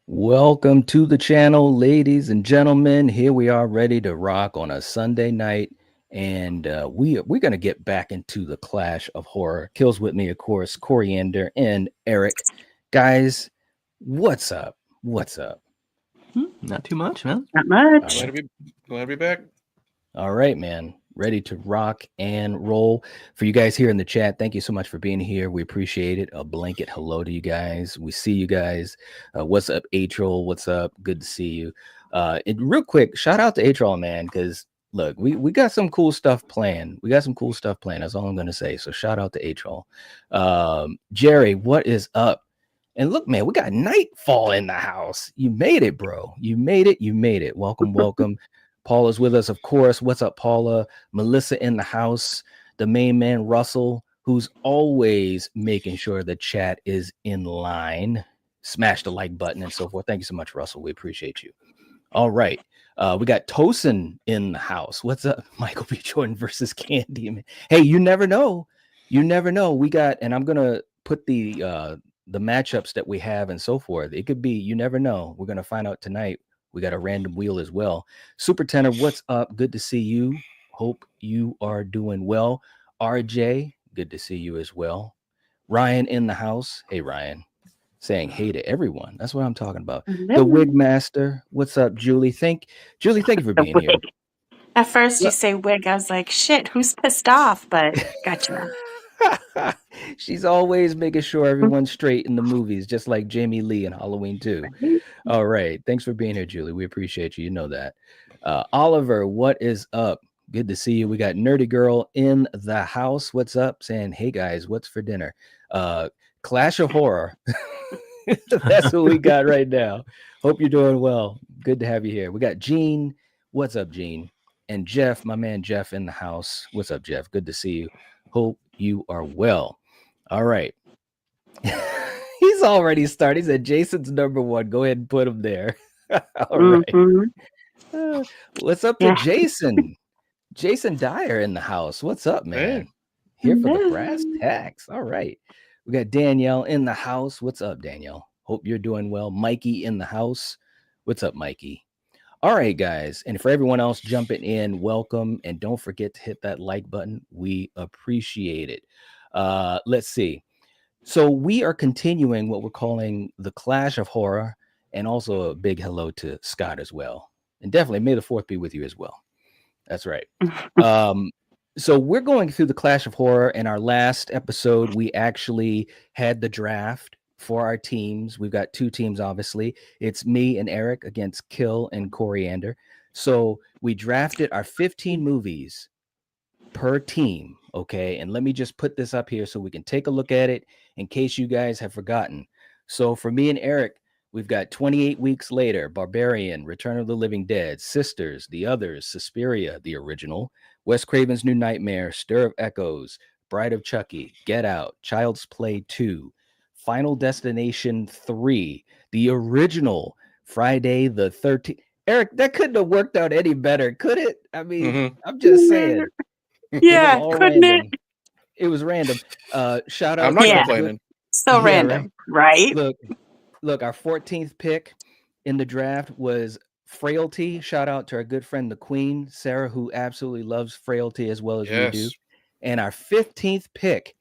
Welcome to the channel, ladies and gentlemen. Here we are, ready to rock on a Sunday night, and we're gonna get back into the clash of horror. Kills with me, of course, Coriander and Eric. Guys, what's up? What's up? Not too much, man. Not All much. right. Glad to be back. All right, man. Ready to rock and roll. For you guys here in the chat, thank you so much for being here. We appreciate it. A blanket hello to you guys. We see you guys. What's up, April? What's up? Good to see you. And real quick, shout out to April, man, because look, we got some cool stuff planned. We got some cool stuff planned. That's all I'm gonna say. So shout out to April. Jerry, what is up? And look, man, we got Nightfall in the house. You made it, bro. You made it. You made it. Welcome, welcome. Paula's with us, of course. What's up, Paula? Melissa in the house. The main man, Russell, who's always making sure the chat is in line. Smash the like button and so forth. Thank you so much, Russell. We appreciate you. All right. We got Tosin in the house. What's up? Michael B. Jordan versus Candy. Hey, you never know. You never know. We got, and I'm going to put the matchups that we have and so forth. It could be, you never know. We're going to find out tonight. We got a random wheel as well. Super Tenor, what's up? Good to see you. Hope you are doing well. RJ, good to see you as well. Ryan in the house. Hey, Ryan. Saying hey to everyone. That's what I'm talking about. Hello. The Wig Master. What's up, Julie? Thank you for The being here. wig. At first, you say wig. I was like, shit, who's pissed off? But gotcha. She's always making sure everyone's straight in the movies, just like Jamie Lee in Halloween 2. All right. Thanks for being here, Julie. We appreciate you. You know that. Oliver, what is up? Good to see you. We got Nerdy Girl in the house. What's up? Saying, hey, guys, what's for dinner? Clash of Horror. That's what we got right now. Hope you're doing well. Good to have you here. We got Gene. What's up, Gene? And Jeff, my man Jeff in the house. What's up, Jeff? Good to see you. Hope you are well. All right. He's already started. He said Jason's number one. Go ahead and put him there. All right. What's up to Jason? Jason Dyer in the house. What's up, man? Hey. Here for the brass tacks. All right. We got Danielle in the house. What's up, Danielle? Hope you're doing well. Mikey in the house. What's up, Mikey? All right, guys. And for everyone else jumping in, welcome. And don't forget to hit that like button. We appreciate it. Let's see. So we are continuing what we're calling the Clash of Horror, and also a big hello to Scott as well. And definitely may the 4th be with you as well. That's right. So we're going through the Clash of Horror. In our last episode, we actually had the draft for our teams. We've got 2 teams, obviously. It's me and Eric against Kill and Coriander. So we drafted our 15 movies per team, okay? And let me just put this up here so we can take a look at it in case you guys have forgotten. So for me and Eric, we've got 28 Weeks Later, Barbarian, Return of the Living Dead, Sisters, The Others, Suspiria, the original, Wes Craven's New Nightmare, Stir of Echoes, Bride of Chucky, Get Out, Child's Play 2, Final Destination 3, the original, Friday the 13th. Eric, that couldn't have worked out any better, could it? I mean, I'm just saying. Yeah, couldn't random. It was random. Shout out. I'm not complaining. So random, right? Look, our 14th pick in the draft was Frailty. Shout out to our good friend, the Queen, Sarah, who absolutely loves Frailty as well as we do. And our 15th pick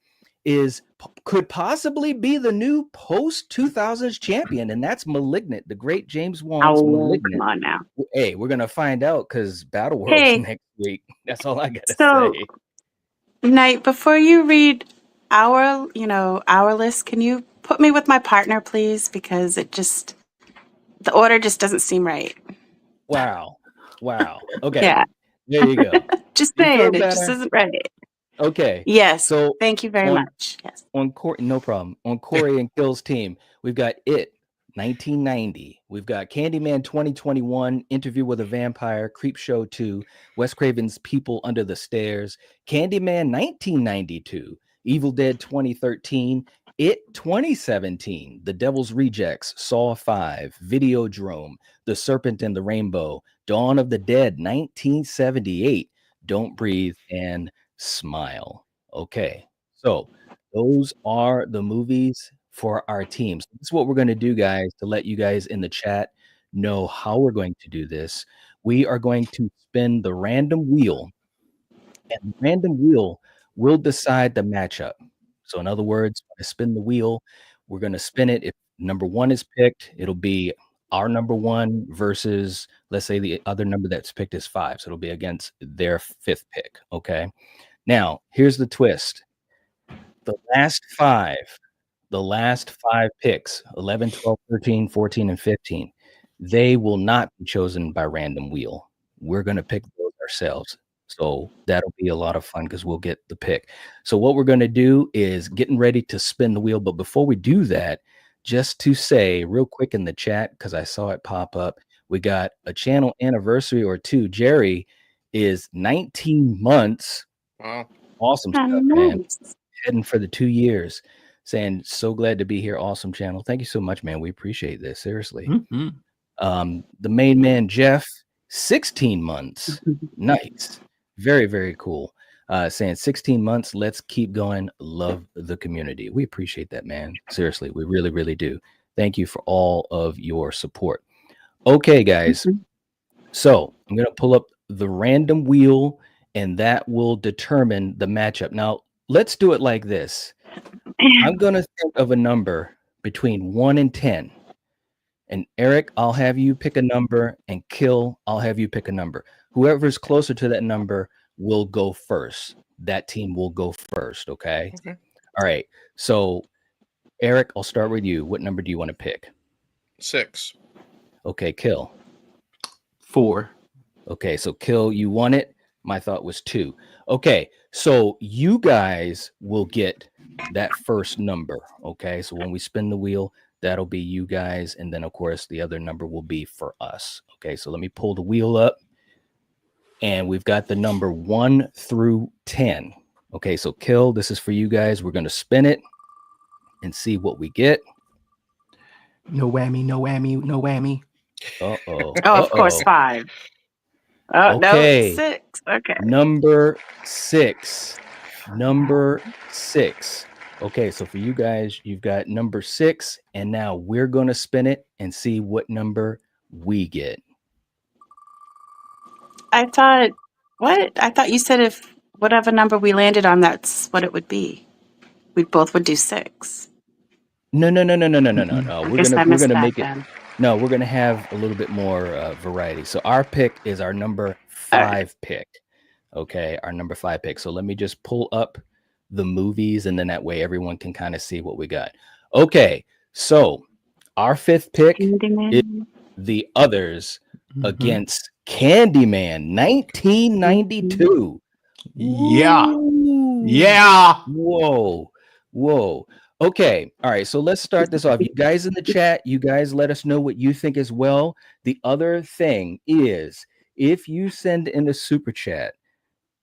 could possibly be the new post 2000s champion, and that's Malignant, the great James Wan's Malignant. Come on now. Hey, we're gonna find out because Battle World's next week. That's all I gotta say. Knight, before you read our list, can you put me with my partner, please? Because the order just doesn't seem right. Wow. Okay. Yeah. There you go. Just saying, it just isn't right. Okay. Yes. So thank you very much. Yes. No problem. On Corey and Kill's team, we've got It 1990. We've got Candyman 2021, Interview with a Vampire, Creepshow 2, Wes Craven's People Under the Stairs, Candyman 1992, Evil Dead 2013, It 2017, The Devil's Rejects, Saw 5, Videodrome, The Serpent and the Rainbow, Dawn of the Dead 1978, Don't Breathe, and Smile. Okay, so those are the movies for our teams. This is what we're going to do, guys, to let you guys in the chat know how we're going to do this. We are going to spin the random wheel, and the random wheel will decide the matchup. So in other words, when I spin the wheel, we're going to spin it. If number 1 is picked, it'll be our number 1 versus, let's say, the other number that's picked is 5. So it'll be against their 5th pick. Okay. Now, here's the twist. The last 5 picks, 11, 12, 13, 14, and 15, they will not be chosen by random wheel. We're going to pick those ourselves. So that'll be a lot of fun because we'll get the pick. So what we're going to do is getting ready to spin the wheel. But before we do that, just to say real quick in the chat, because I saw it pop up, we got a channel anniversary or 2. Jerry is 19 months. Wow. Awesome stuff, man. Heading for the 2 years. Saying, so glad to be here. Awesome channel. Thank you so much, man. We appreciate this. Seriously. The main man, Jeff, 16 months. Nice. Very, very cool. Saying 16 months. Let's keep going. Love the community. We appreciate that, man. Seriously. We really, really do. Thank you for all of your support. Okay, guys. So I'm going to pull up the random wheel, and that will determine the matchup. Now, let's do it like this. I'm going to think of a number between 1 and 10. And Eric, I'll have you pick a number, and Kill, I'll have you pick a number. Whoever's closer to that number will go first. That team will go first, okay? Okay. All right. So, Eric, I'll start with you. What number do you want to pick? 6. Okay, Kill. 4. Okay, so Kill, you won it. My thought was 2. Okay, so you guys will get that first number. Okay, so when we spin the wheel, that'll be you guys. And then, of course, the other number will be for us. Okay, so let me pull the wheel up. And we've got the number 1 through 10. Okay, so Kill, this is for you guys. We're going to spin it and see what we get. No whammy, no whammy, no whammy. Uh-oh. Oh, of course, 5. Oh, Okay. no, 6. Okay. Number 6. Number 6. Okay, so for you guys, you've got number 6, and now we're going to spin it and see what number we get. I thought, what? I thought you said if whatever number we landed on, that's what it would be. We both would do 6. No. I We're guess I gonna missed that make it. then. No, we're gonna have a little bit more variety. So our pick is our number 5 pick. Okay, our number 5 pick. So let me just pull up the movies, and then that way everyone can kind of see what we got. Okay, so our 5th pick is Candyman. The Others against Candyman, 1992. Yeah. Ooh. Yeah. Whoa. Okay. All right. So let's start this off. You guys in the chat, you guys let us know what you think as well. The other thing is, if you send in a super chat,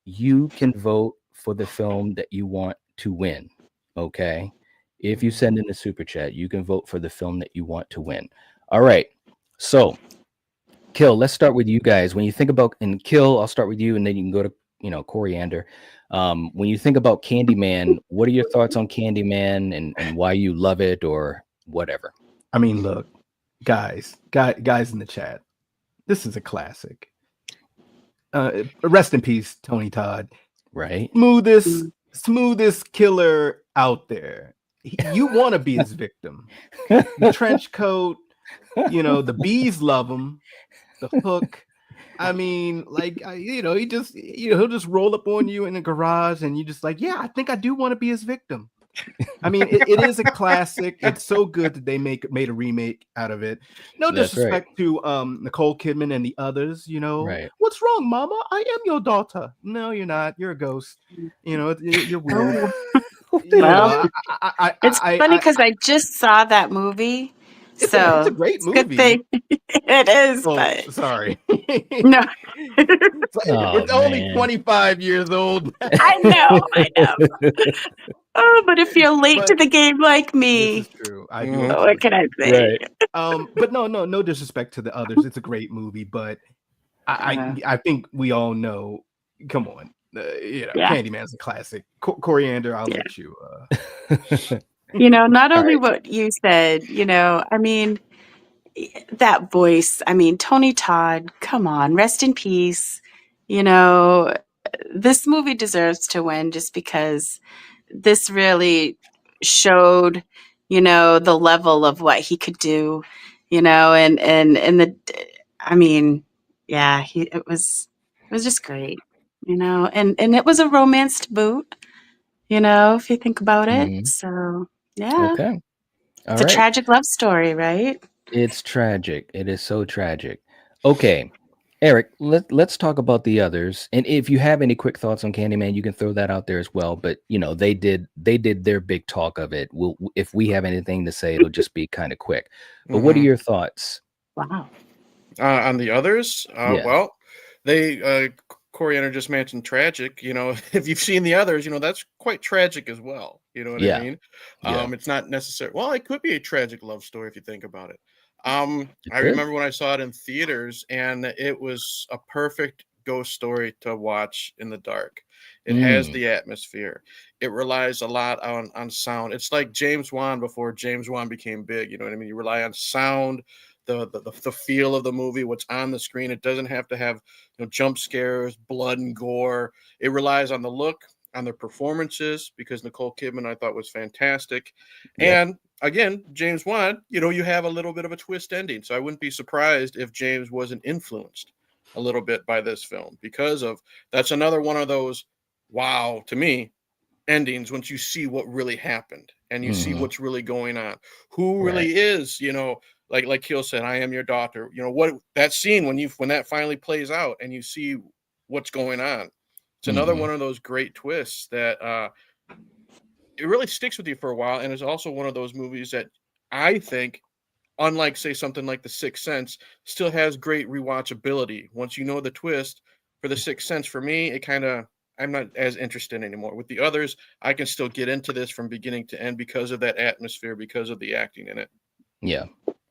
you can vote for the film that you want to win. Okay. If you send in a super chat, you can vote for the film that you want to win. All right. So, Kill, let's start with you guys. When you think about, and Kill, I'll start with you, and then you can go to, Coriander. When you think about Candyman, what are your thoughts on Candyman and why you love it or whatever? I mean, look, guys in the chat, this is a classic. Rest in peace, Tony Todd. Right. Smoothest killer out there. You want to be his victim. The trench coat, the bees love him. The hook. I mean, he'll just roll up on you in a garage, and you just like, yeah, I think I do want to be his victim. I mean, it is a classic. It's so good that they made a remake out of it. No disrespect to Nicole Kidman and the others. Right. What's wrong, Mama? I am your daughter. No, you're not. You're a ghost. You're weird. Well, it's funny because I just saw that movie. It's So a great it's a good movie. thing. It is, Oh, but sorry. no. It's only 25 years old. I know. Oh, but if you're late to the game like me, This is true. I do. what can I say? Right. But no disrespect to the others. It's a great movie, but I think we all know. Come on, Yeah. Candyman's a classic. Coriander, I'll let you. Not All only right. what you said, I mean, that voice, I mean, Tony Todd, come on, rest in peace. You know, this movie deserves to win just because this really showed, the level of what he could do, and I mean, yeah, it was just great, and it was a romanced boot, if you think about it. Mhm. So, yeah, Okay. All it's a right. tragic love story, right? It's tragic. It is so tragic. Okay. Eric, let's talk about the others. And if you have any quick thoughts on Candyman, you can throw that out there as well. But they did their big talk of it. If we have anything to say, it'll just be kind of quick. But what are Hmm. your thoughts? Wow. On the others, Yeah. well, they Coriander just mentioned tragic. If you've seen the others, that's quite tragic as well. You know what I Yeah. mean? Yeah. It's not necessary. Well, it could be a tragic love story if you think about it. It I could. remember when I saw it in theaters, and it was a perfect ghost story to watch in the dark. It has Mm, the atmosphere. It relies a lot on sound. It's like James Wan before James Wan became big. You know what I mean? You rely on sound, the feel of the movie, what's on the screen. It doesn't have to have jump scares, blood and gore. It relies on the look, on their performances, because Nicole Kidman I thought was fantastic, yep. and again, James Wan, you have a little bit of a twist ending. So I wouldn't be surprised if James wasn't influenced a little bit by this film, because of that's another one of those wow to me endings once you see what really happened and you see Hmm. what's really going on, who Right. really is, like Kill said, I am your daughter. What that scene when that finally plays out and you see what's going on. It's another Hmm. one of those great twists that it really sticks with you for a while, and is also one of those movies that I think, unlike say something like The Sixth Sense, still has great rewatchability. Once you know the twist for The Sixth Sense, for me, it kind of I'm not as interested anymore. With the others, I can still get into this from beginning to end because of that atmosphere, because of the acting in it. Yeah.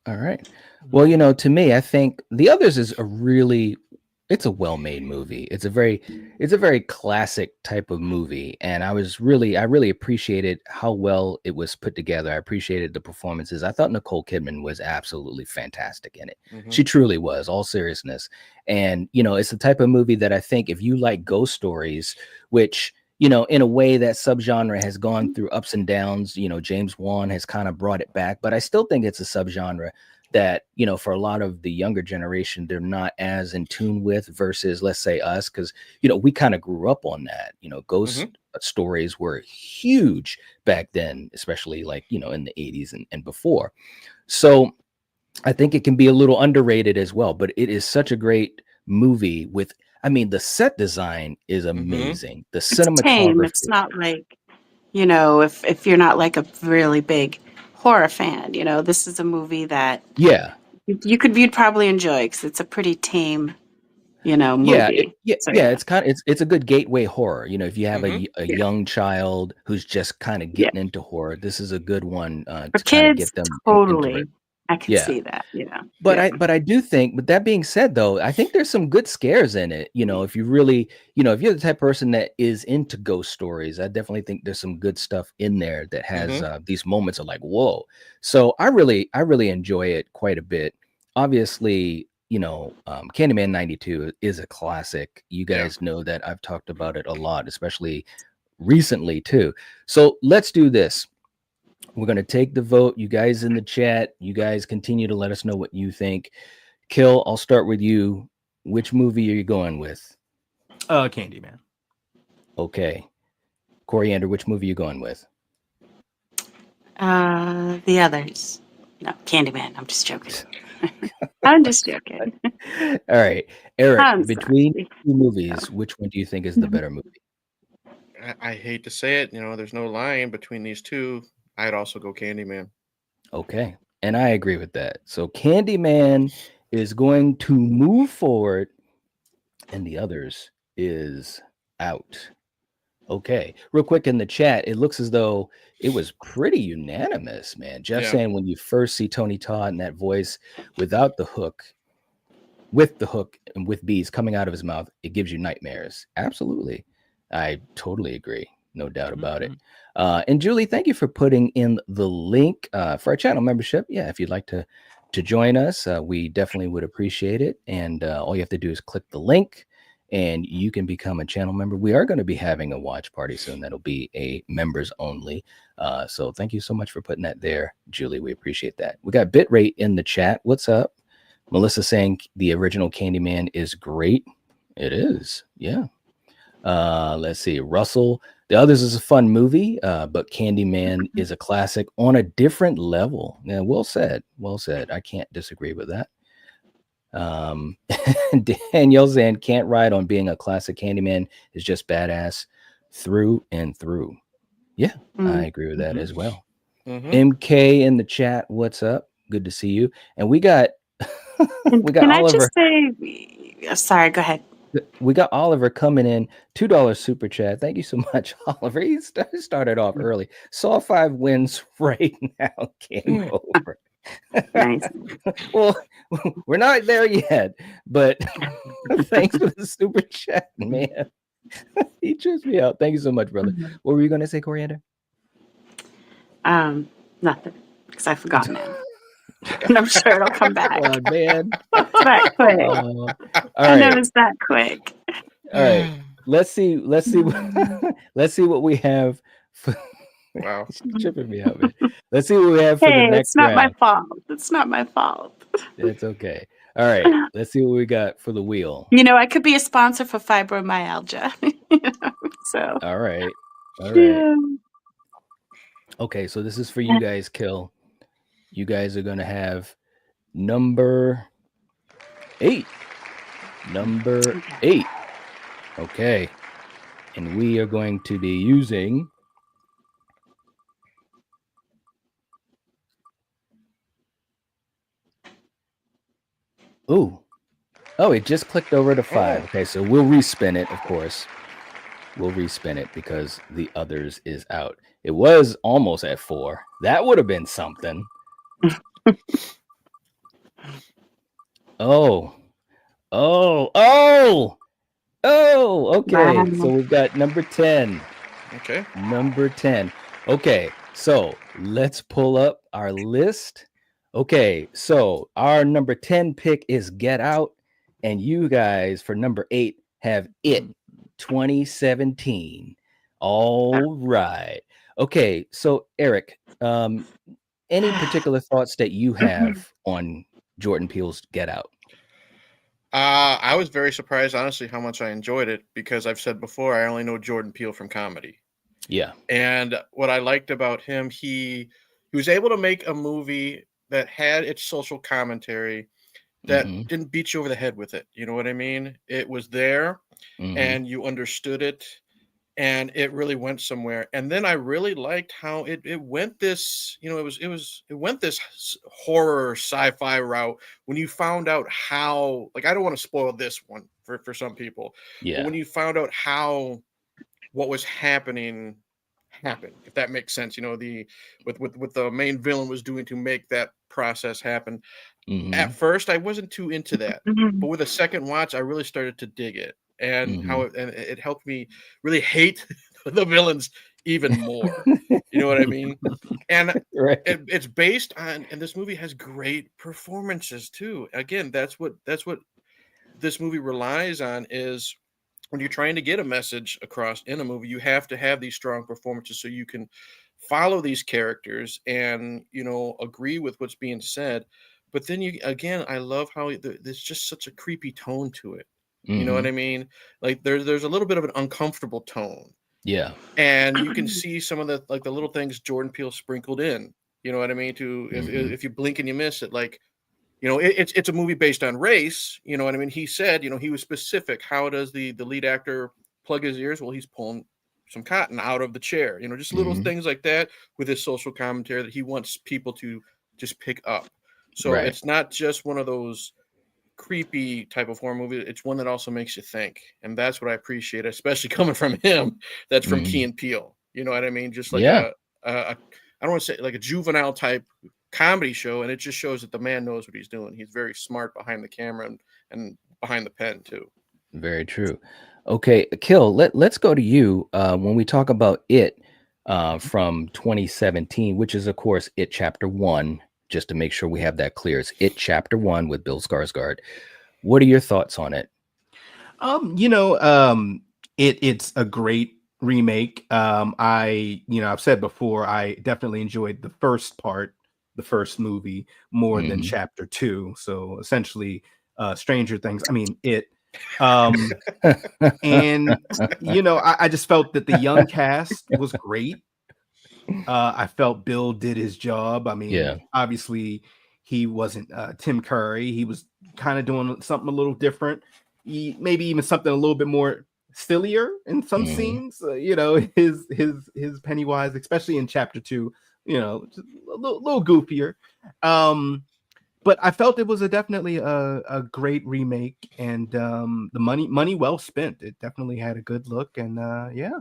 All right. Well, Mhm. to me, I think The Others is it's a well-made movie. It's a very classic type of movie, and I really appreciated how well it was put together. I appreciated the performances. I thought Nicole Kidman was absolutely fantastic in it. Hmm. She truly was, all seriousness. And, it's the type of movie that I think if you like ghost stories, which in a way that subgenre has gone through ups and downs. James Wan has kind of brought it back, but I still think it's a subgenre that, for a lot of the younger generation, they're not as in tune with versus, let's say, us, because, we kind of grew up on that. Ghost Hmm. stories were huge back then, especially like, in the 80s and before. So I think it can be a little underrated as well, but it is such a great movie with, I mean, the set design is Hmm. amazing. The It's tame. It's cinematography. not like, if you're not like a really big horror fan, this is a movie that Yeah. you'd probably enjoy because it's a pretty tame, Yeah, movie. So yeah, yeah. it's a good gateway horror. If you have a, Hmm. a Yeah. young child who's just kind of Yeah. getting into horror, this is a good one For to kind of kids, get them into it. totally. I could Yeah. see that. Yeah. But Yeah. I do think, but that being said, though, I think there's some good scares in it. If you really, if you're the type of person that is into ghost stories, I definitely think there's some good stuff in there that has Hmm. these moments of like, whoa. So I really enjoy it quite a bit. Obviously, Candyman '92 is a classic. You Yeah. guys know that I've talked about it a lot, especially recently too. So let's do this. We're going to take the vote. You guys in the chat, you guys continue to let us know what you think. Kill, I'll start with you. Which movie are you going with? Candyman. Okay. Coriander, which movie are you going with? The others. No, Candyman. I'm just joking. I'm just joking. All right. Eric, I'm between sorry. two movies, which one do you think is the better movie? I hate to say it, there's no line between these two. I'd also go Candyman. Okay. And I agree with that. So Candyman is going to move forward and the others is out. Okay. Real quick in the chat, it looks as though it was pretty unanimous, man. Jeff Yeah. saying when you first see Tony Todd in that voice without the hook, with the hook and with bees coming out of his mouth, it gives you nightmares. Absolutely. I totally agree. No doubt about it. Mhm. And Julie, thank you for putting in the link for our channel membership. Yeah, if you'd like to join us, we definitely would appreciate it. And all you have to do is click the link and you can become a channel member. We are going to be having a watch party soon. That'll be a members only. So thank you so much for putting that there, Julie. We appreciate that. We got Bitrate in the chat. What's up? Melissa saying the original Candyman is great. It is. Yeah. Let's see. Russell. The Others is a fun movie, but Candyman is a classic on a different level. Yeah, well said. Well said. I can't disagree with that. Danielle saying can't ride on being a classic. Candyman is just badass through and through. Yeah, I agree with that as well. MK in the chat. What's up? Good to see you. And we got Can I Oliver. just say, sorry, go ahead. We got Oliver coming in, $2 super chat. Thank you so much, Oliver. He started off early. Saw 5 wins right now. Game over. Nice. Well, we're not there yet, but thanks for the super chat, man. He trips me out. Thank you so much, brother. What were you going to say, Coriander? Nothing, because I forgot now. And I'm sure it'll come back. Come on, man. It's that quick. All I know right. it's that quick. All right. Let's see what we have. Wow. She's tripping me out, man. Let's see what we have for the next it's not round. my fault. It's not my fault. It's okay. All right. Let's see what we got for the wheel. You know, I could be a sponsor for fibromyalgia. So. All right. Yeah. Okay, so this is for you guys, Kill. You guys are gonna have number 8. Number 8. Okay. And we are going to be using Oh, it just clicked over to 5. Okay, so we'll respin it, of course. We'll respin it because The Others is out. It was almost at 4. That would have been something. Oh, okay. Wow. So we've got number 10. Okay. Number 10. Okay, so let's pull up our list. Okay, so our number 10 pick is Get Out, and you guys for number 8 have It 2017. All right. Okay, so Eric, any particular thoughts that you have on Jordan Peele's Get Out? I was very surprised, honestly, how much I enjoyed it because I've said before I only know Jordan Peele from comedy. Yeah. And what I liked about him, he was able to make a movie that had its social commentary that didn't beat you over the head with it. You know what I mean? It was there and you understood it and it really went somewhere. And then I really liked how it went this, you know, it went this horror sci-fi route when you found out how, like, I don't want to spoil this one for some people. Yeah. But when you found out how what was happened, if that makes sense, you know, what the main villain was doing to make that process happen. At first I wasn't too into that, but with a second watch I really started to dig it and how it helped me really hate the villains even more. You know what I mean? And Right. it's based on, and this movie has great performances too. Again, that's what this movie relies on, is when you're trying to get a message across in a movie, you have to have these strong performances so you can follow these characters and, you know, agree with what's being said. But then I love how there's just such a creepy tone to it. You know what I mean? Like there's a little bit of an uncomfortable tone. Yeah. And you can see some of the little things Jordan Peele sprinkled in. You know what I mean? If you blink and you miss it, like, you know, it's a movie based on race. You know what I mean? He said, you know, he was specific. How does the lead actor plug his ears? Well, he's pulling some cotton out of the chair. You know, just little things like that with his social commentary that he wants people to just pick up. So it's not just one of those creepy type of horror movie. It's one that also makes you think, and that's what I appreciate, especially coming from him. That's from Key and Peele. You know what I mean? Just like I don't want to say like a juvenile type comedy show, and it just shows that the man knows what he's doing. He's very smart behind the camera and behind the pen too. Very true. Okay, Kill. Let's go to you when we talk about it from 2017, which is of course It Chapter 1. Just to make sure we have that clear, it's It Chapter 1 with Bill Skarsgård. What are your thoughts on it? You know, it's a great remake. I've said before, I definitely enjoyed the first part, the first movie, more than Mhm. chapter 2. So essentially, Stranger Things. I mean, it. Um, and I just felt that the young cast was great. I felt Bill did his job. I Yeah. mean, obviously, he wasn't Tim Curry. He was kind of doing something a little different. Maybe even something a little bit more sillier in some Mhm. scenes. His Pennywise, especially in chapter 2, just a little goofier. But I felt it was definitely a great remake, and the money well spent. It definitely had a good look, and yeah.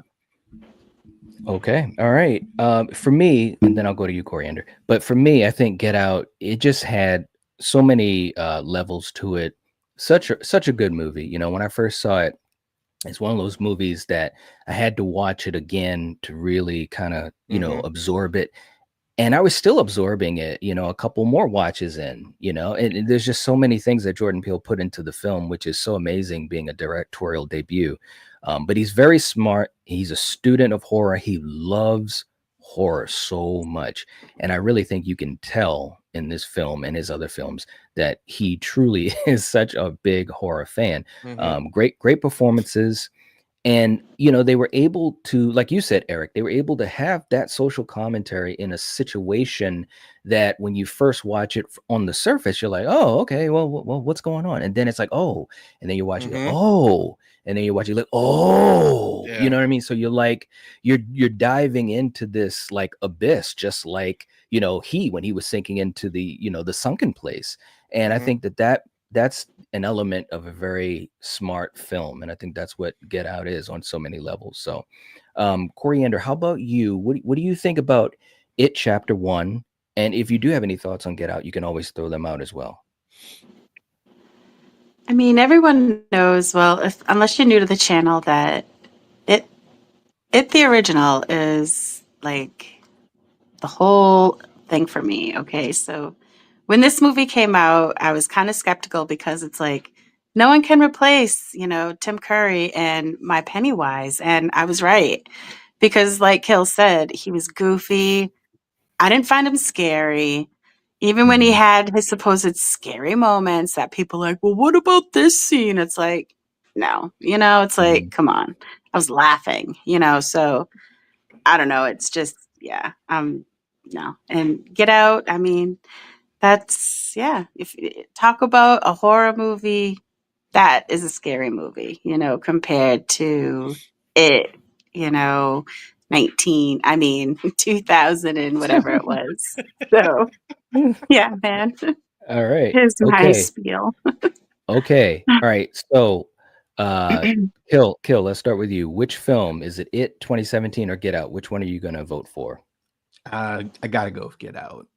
Okay. All right. For me, and then I'll go to you, Coriander. But for me, I think Get Out, it just had so many levels to it. Such a good movie. You know, when I first saw it, it's one of those movies that I had to watch it again to really kind of, absorb it. And I was still absorbing it, a couple more watches in, and there's just so many things that Jordan Peele put into the film, which is so amazing being a directorial debut. But he's very smart. He's a student of horror. He loves horror so much. And I really think you can tell in this film and his other films that he truly is such a big horror fan. Mhm. Great performances. And, they were able to, like you said, Eric, they were able to have that social commentary in a situation that when you first watch it on the surface, you're like, oh, okay, well, what's going on? And then it's like, oh, and then you watch it, Mhm. oh, and then you watch it, like, oh, you Yeah. know what I mean? So you're like, you're diving into this like abyss, just like, when he was sinking into the, the sunken place. And I Mhm. think that's an element of a very smart film, and I think that's what Get Out is on so many levels. So, Coriander, how about you? What do you think about It Chapter 1? And if you do have any thoughts on Get Out, you can always throw them out as well. I mean, everyone knows, well, unless you're new to the channel, that it the original is like the whole thing for me. Okay, so when this movie came out, I was kind of skeptical because it's like no one can replace, Tim Curry and my Pennywise, and I was right because, like Kill said, he was goofy. I didn't find him scary. Even when he Mhm. had his supposed scary moments that people like, well, what about this scene? It's like, no, it's like, Mhm. come on. I was laughing, so I don't know. It's just, yeah, no. And Get Out, I mean, that's, yeah. If talk about a horror movie, that is a scary movie, compared to it, you know, 2000 and whatever it was. So, yeah, man, All right. here's my Okay. spiel. Okay. All right. So, uh, Kill. Let's start with you. Which film is it? It 2017 or Get Out? Which one are you going to vote for? I gotta go with Get Out.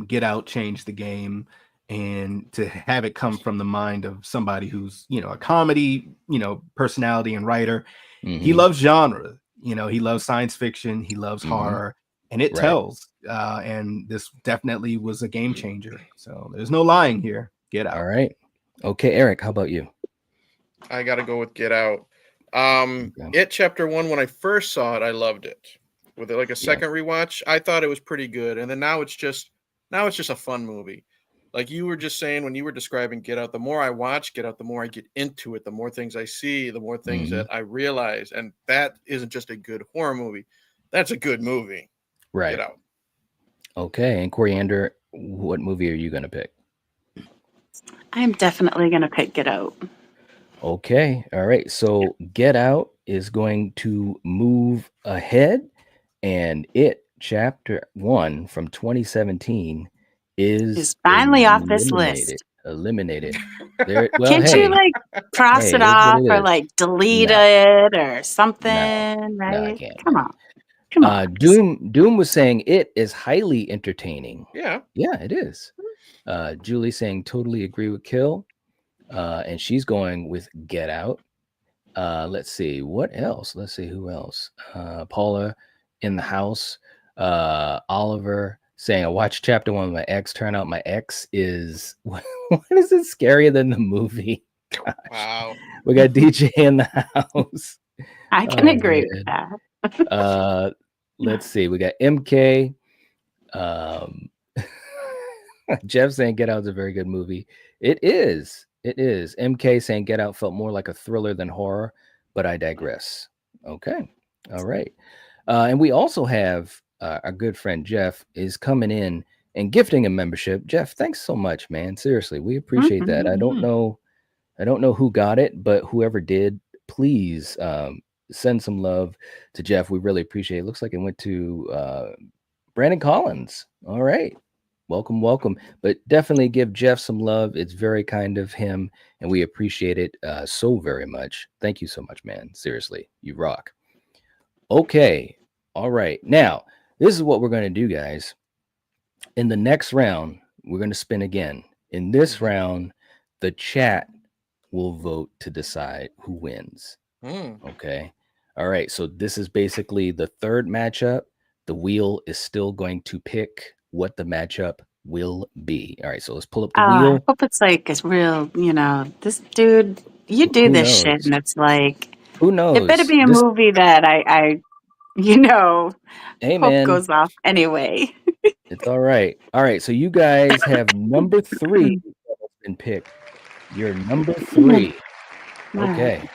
Get Out changed the game, and to have it come from the mind of somebody who's a comedy personality and writer. He Hmm. loves genre. He loves science fiction. He loves Hmm. horror, and it Right. tells. And this definitely was a game changer. So there's no lying here. Get All Out. right. Okay, Eric. How about you? I got to go with Get Out. Okay. It Chapter 1, when I first saw it, I loved it. With it, like a Yeah. second rewatch, I thought it was pretty good. And then now it's just a fun movie. Like you were just saying when you were describing Get Out, the more I watch Get Out, the more I get into it, the more things I see, the more things Hmm. that I realize. And that isn't just a good horror movie. That's a good movie. Get Right. Out. Okay. And Coriander, what movie are you going to pick? I'm definitely going to pick Get Out. Okay. All right. So Get Out is going to move ahead, and It Chapter 1 from 2017 is Is finally off this eliminated. list. Eliminated. There. Well, Can't you hey, like cross hey, it it is what off it or is. like delete No, it or something, no, no, I right? can't, Come man. on. Come on. Doom was saying it is highly entertaining. Yeah. Yeah, it is. Julie saying totally agree with Kill. And she's going with Get Out. Let's see what else. Let's see who else. Paula in the house. Oliver saying, I watched chapter 1 with my ex. Turn out my ex is what is it scarier than the movie? Gosh. Wow. We got DJ in the house. I can Oh, agree with man. that. Let's see. We got MK. Jeff saying Get Out is a very good movie. It is. It is. MK saying Get Out felt more like a thriller than horror, but I digress. Okay. All right. And we also have our good friend Jeff is coming in and gifting a membership. Jeff, thanks so much, man. Seriously, we appreciate that. I don't know who got it, but whoever did, please send some love to Jeff. We really appreciate it. Looks like it went to Brandon Collins. All right. Welcome. But definitely give Jeff some love. It's very kind of him, and we appreciate it so very much. Thank you so much, man. Seriously, you rock. Okay. All right. Now, this is what we're going to do, guys. In the next round, we're going to spin again. In this round, the chat will vote to decide who wins. Okay. All right. So this is basically the third matchup. The wheel is still going to pick what the matchup will be. All right. So let's pull up the wheel. I hope it's like it's real, this dude, you do Who this knows? shit and it's like, Who knows? it better be a movie that I Hey, hope man. goes off anyway. It's all right. All right. So you guys have number 3 that's been picked. You're number 3. Okay.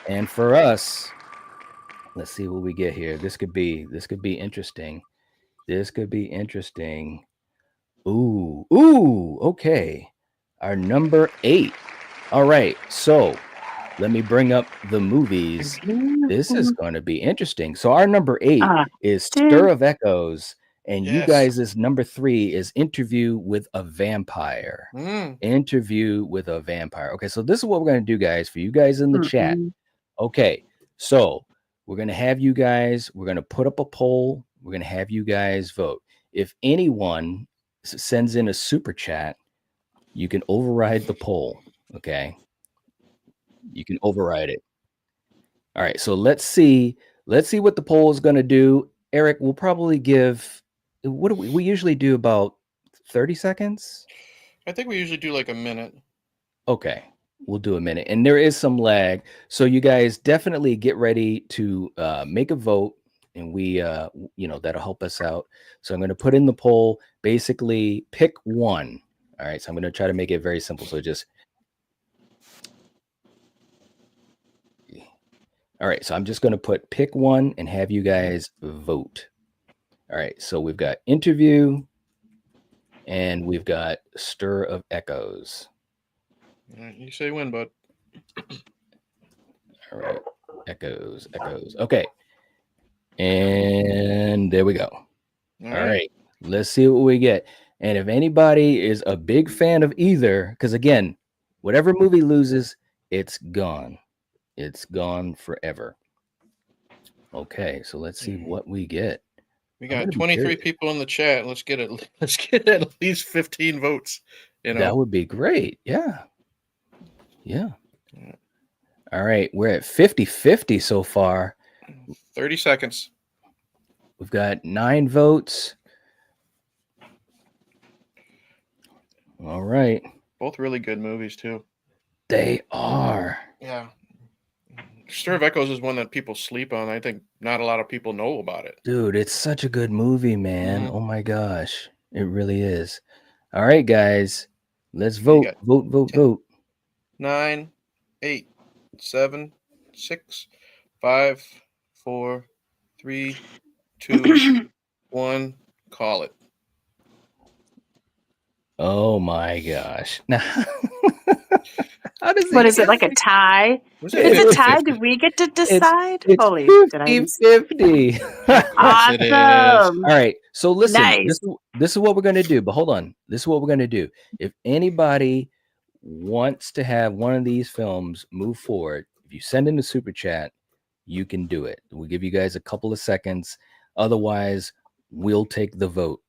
And for us, let's see what we get here. This could be interesting. This could be interesting. Ooh. Okay. Our number 8. All right. So let me bring up the movies. This is going to be interesting. So our number 8 is Stir of Echoes. And you guys' number 3 is Interview with a Vampire. Interview with a Vampire. Okay, so this is what we're going to do, guys, for you guys in the chat. Okay, so we're going to have you guys, we're going to put up a poll. We're going to have you guys vote. If anyone sends in a super chat, you can override the poll. Okay, you can override it. All right, so let's see what the poll is going to do. Eric, we'll probably give, what do we usually do, about 30 seconds? I think we usually do like a minute. Okay, we'll do a minute. And there is some lag. So you guys definitely get ready to make a vote. And we, that'll help us out. So I'm going to put in the poll, basically pick one. All right, so I'm going to try to make it very simple. So just, all right, so I'm just going to put pick one and have you guys vote. All right, so we've got Interview and we've got Stir of Echoes. You say when, bud. All right, Echoes. Okay. And there we go. All right, let's see what we get. And if anybody is a big fan of either, because again, whatever movie loses, it's gone. It's gone forever. Okay, so let's see what we get. We got 23 people in the chat. Let's get at least 15 votes. That would be great. Yeah. All right, we're at 50-50 so far. 30 seconds. We've got 9 votes. All right. Both really good movies too. They are. Yeah. Stir of Echoes is one that people sleep on. I think not a lot of people know about it. Dude, it's such a good movie, man. Oh my gosh. It really is. All right, guys. Let's vote. Vote. 10, 9, 8, 7, 6, 5, 4, 3, 2, 1. Call it. Oh my gosh. Now, what is it, like a tie? Is it a tie? Do we get to decide? It's Holy 50-50. Awesome. All right. So listen, Nice. this is what we're going to do. But hold on. This is what we're going to do. If anybody wants to have one of these films move forward, if you send in a super chat, you can do it. We'll give you guys a couple of seconds. Otherwise, we'll take the vote.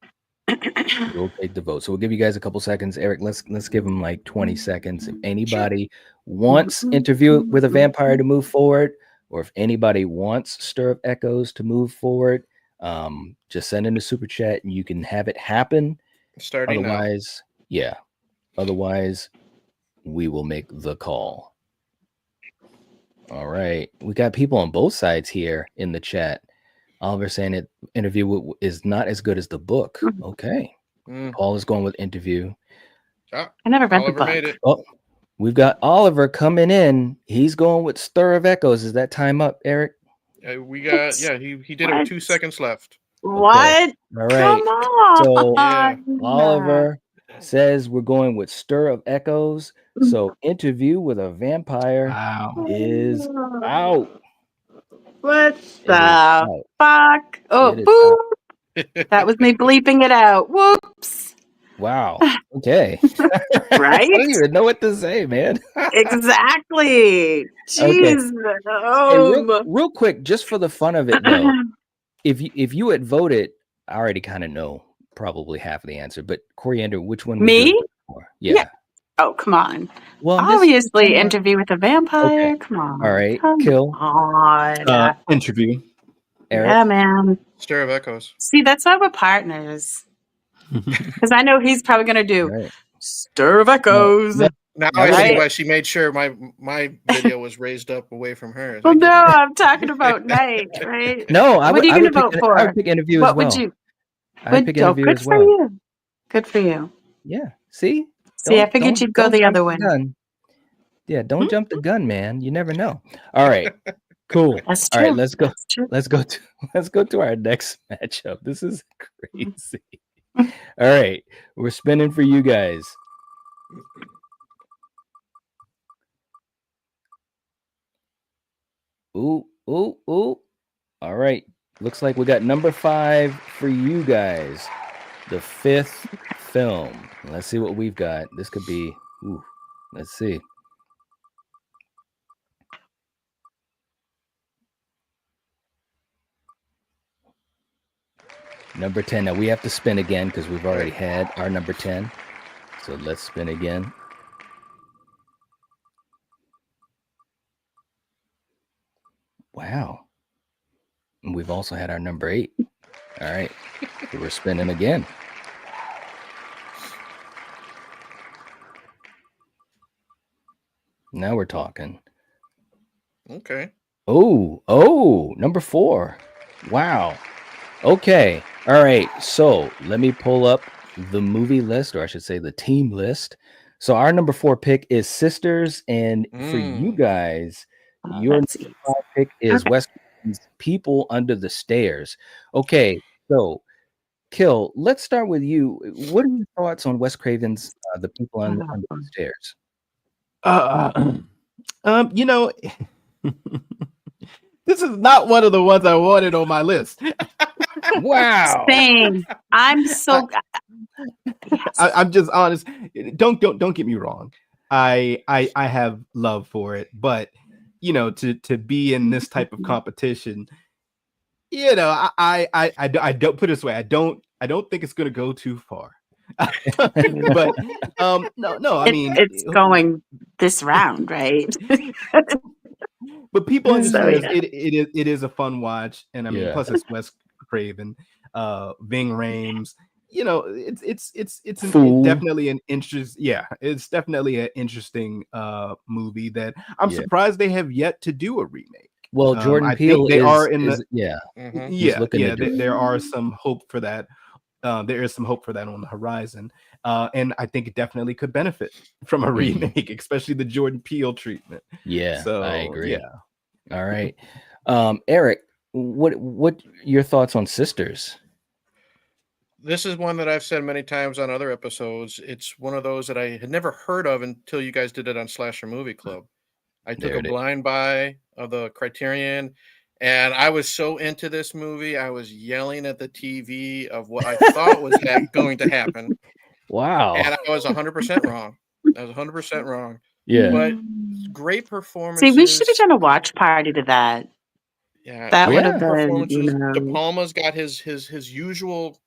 We'll take the vote. So we'll give you guys a couple seconds. Eric, let's give them like 20 seconds. If anybody wants Interview with a Vampire to move forward, or if anybody wants Stir of Echoes to move forward, just send in a super chat and you can have it happen. Starting now. Otherwise, yeah. Otherwise, we will make the call. All right. We got people on both sides here in the chat. Oliver saying it Interview is not as good as the book. Okay. Paul is going with Interview. I never read Oliver the made book. it. Oh, we've got Oliver coming in. He's going with Stir of Echoes. Is that time up, Eric? We got he did it with 2 seconds left. What? All right. Come on. So Yeah. Oliver says we're going with Stir of Echoes. So Interview with a Vampire Wow. is out. What It is the out. fuck? Oh, It is boop. That was me bleeping it out. Whoops. Wow. Okay. Right? I don't even know what to say, man. Exactly. Okay. Jeez. Hey, real quick, just for the fun of it, though, if you had voted, I already kind of know probably half of the answer. But Coriander, which one? Me? Would you vote for? Yeah. Oh, come on. Well, Obviously, Interview with a Vampire. Okay. Come on. All right. Come Kill. on. Interview. Eric. Yeah, man. Stir of Echoes. See, that's why we're partners. Because I know he's probably going to do Right. Stir of Echoes. Now Right. I see why she made sure my video was raised up away from hers. Well, no, I'm talking about Night, right? No, What are you going to vote for? I would pick Interview What as well. would you? I'd pick Interview good as for well. you. Good for you. Yeah. See? See, I figured you'd go the jump other way. gun. Yeah, don't jump the gun, man. You never know. All right. Cool. That's All true. right, let's go. That's true. Let's go to our next matchup. This is crazy. All right, we're spinning for you guys. Ooh. All right. Looks like we got number 5 for you guys. The 5th film. Let's see what we've got. This could be. Ooh. Let's see. Number 10. Now we have to spin again because we've already had our number 10. So let's spin again. Wow. And we've also had our number 8. All right. So we're spinning again. Now we're talking. Okay. Oh, number 4. Wow. Okay. All right. So let me pull up the movie list, or I should say the team list. So our number 4 pick is Sisters, and for you guys, your number 5 pick is Wes Craven's People Under the Stairs. Okay. So Kill, let's start with you. What are your thoughts on Wes Craven's The People Under the Stairs? You know, this is not one of the ones I wanted on my list. Wow. Same. I'm so. I'm just honest. Don't get me wrong. I have love for it, but you know, to be in this type of competition, you know, I don't put it this way. I don't think it's going to go too far. But no. I mean, it's going this round, right? But People Understand So, it is a fun watch, and I mean, plus it's Wes Craven, Ving Rhames. You know, it's definitely an interest. Yeah, it's definitely an interesting movie that I'm surprised they have yet to do a remake. Well, Jordan Peele they are in there are some hope for that. There is some hope for that on the horizon, and I think it definitely could benefit from a remake, especially the Jordan Peele treatment. Yeah, so I agree. Yeah. All right, Eric, what your thoughts on Sisters? This is one that I've said many times on other episodes. It's one of those that I had never heard of until you guys did it on Slasher Movie Club. I took a blind buy of the Criterion, and I was so into this movie. I was yelling at the TV of what I thought was going to happen. Wow. And I was 100% wrong. I was 100% wrong. Yeah. But great performances. See, we should have done a watch party to that. Yeah. That would have been, performances. you know. De Palma's got his usual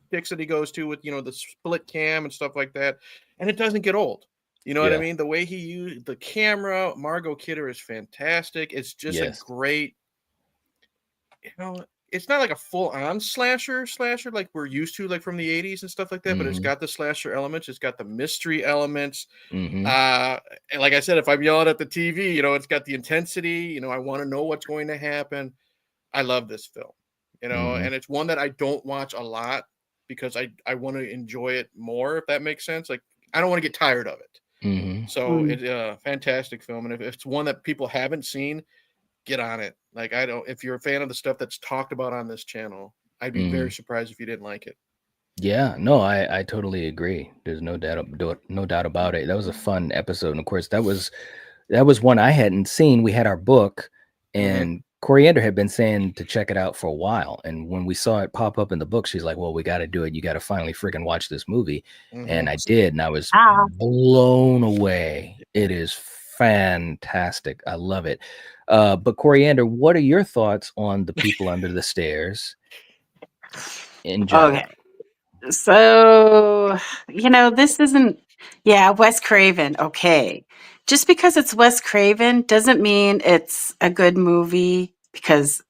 picks that he goes to with, the split cam and stuff like that. And it doesn't get old. You know what I Yeah. mean? The way he used the camera, Margot Kidder is fantastic. It's just Yes. a great, it's not like a full-on slasher like we're used to, like from the 80s and stuff like that, but it's got the slasher elements, it's got the mystery elements. Mm-hmm. And like I said, if I'm yelling at the TV, it's got the intensity, I want to know what's going to happen. I love this film, and it's one that I don't watch a lot because I want to enjoy it more, if that makes sense. Like, I don't want to get tired of it. Mm-hmm. So it's a fantastic film. And if it's one that people haven't seen, get on it. Like, if you're a fan of the stuff that's talked about on this channel, I'd be very surprised if you didn't like it. Yeah, no, I totally agree. There's no doubt about it. That was a fun episode. And of course, that was one I hadn't seen. We had our book, and Coriander had been saying to check it out for a while. And when we saw it pop up in the book, she's like, well, we got to do it. You got to finally freaking watch this movie. And I did. And I was blown away. It is fantastic. I love it. But Coriander, what are your thoughts on The People Under the Stairs in general? Okay. So, this isn't, Wes Craven. Okay. Just because it's Wes Craven doesn't mean it's a good movie, because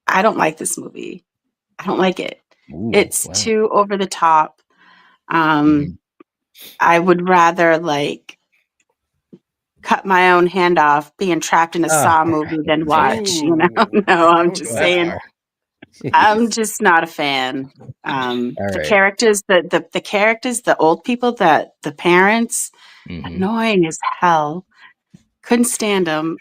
I don't like this movie. I don't like it. It's too over the top. I would rather cut my own hand off being trapped in a Saw movie than watch, No, I'm just saying. I'm just not a fan. The characters, the characters, the old people, the parents, annoying as hell. Couldn't stand them.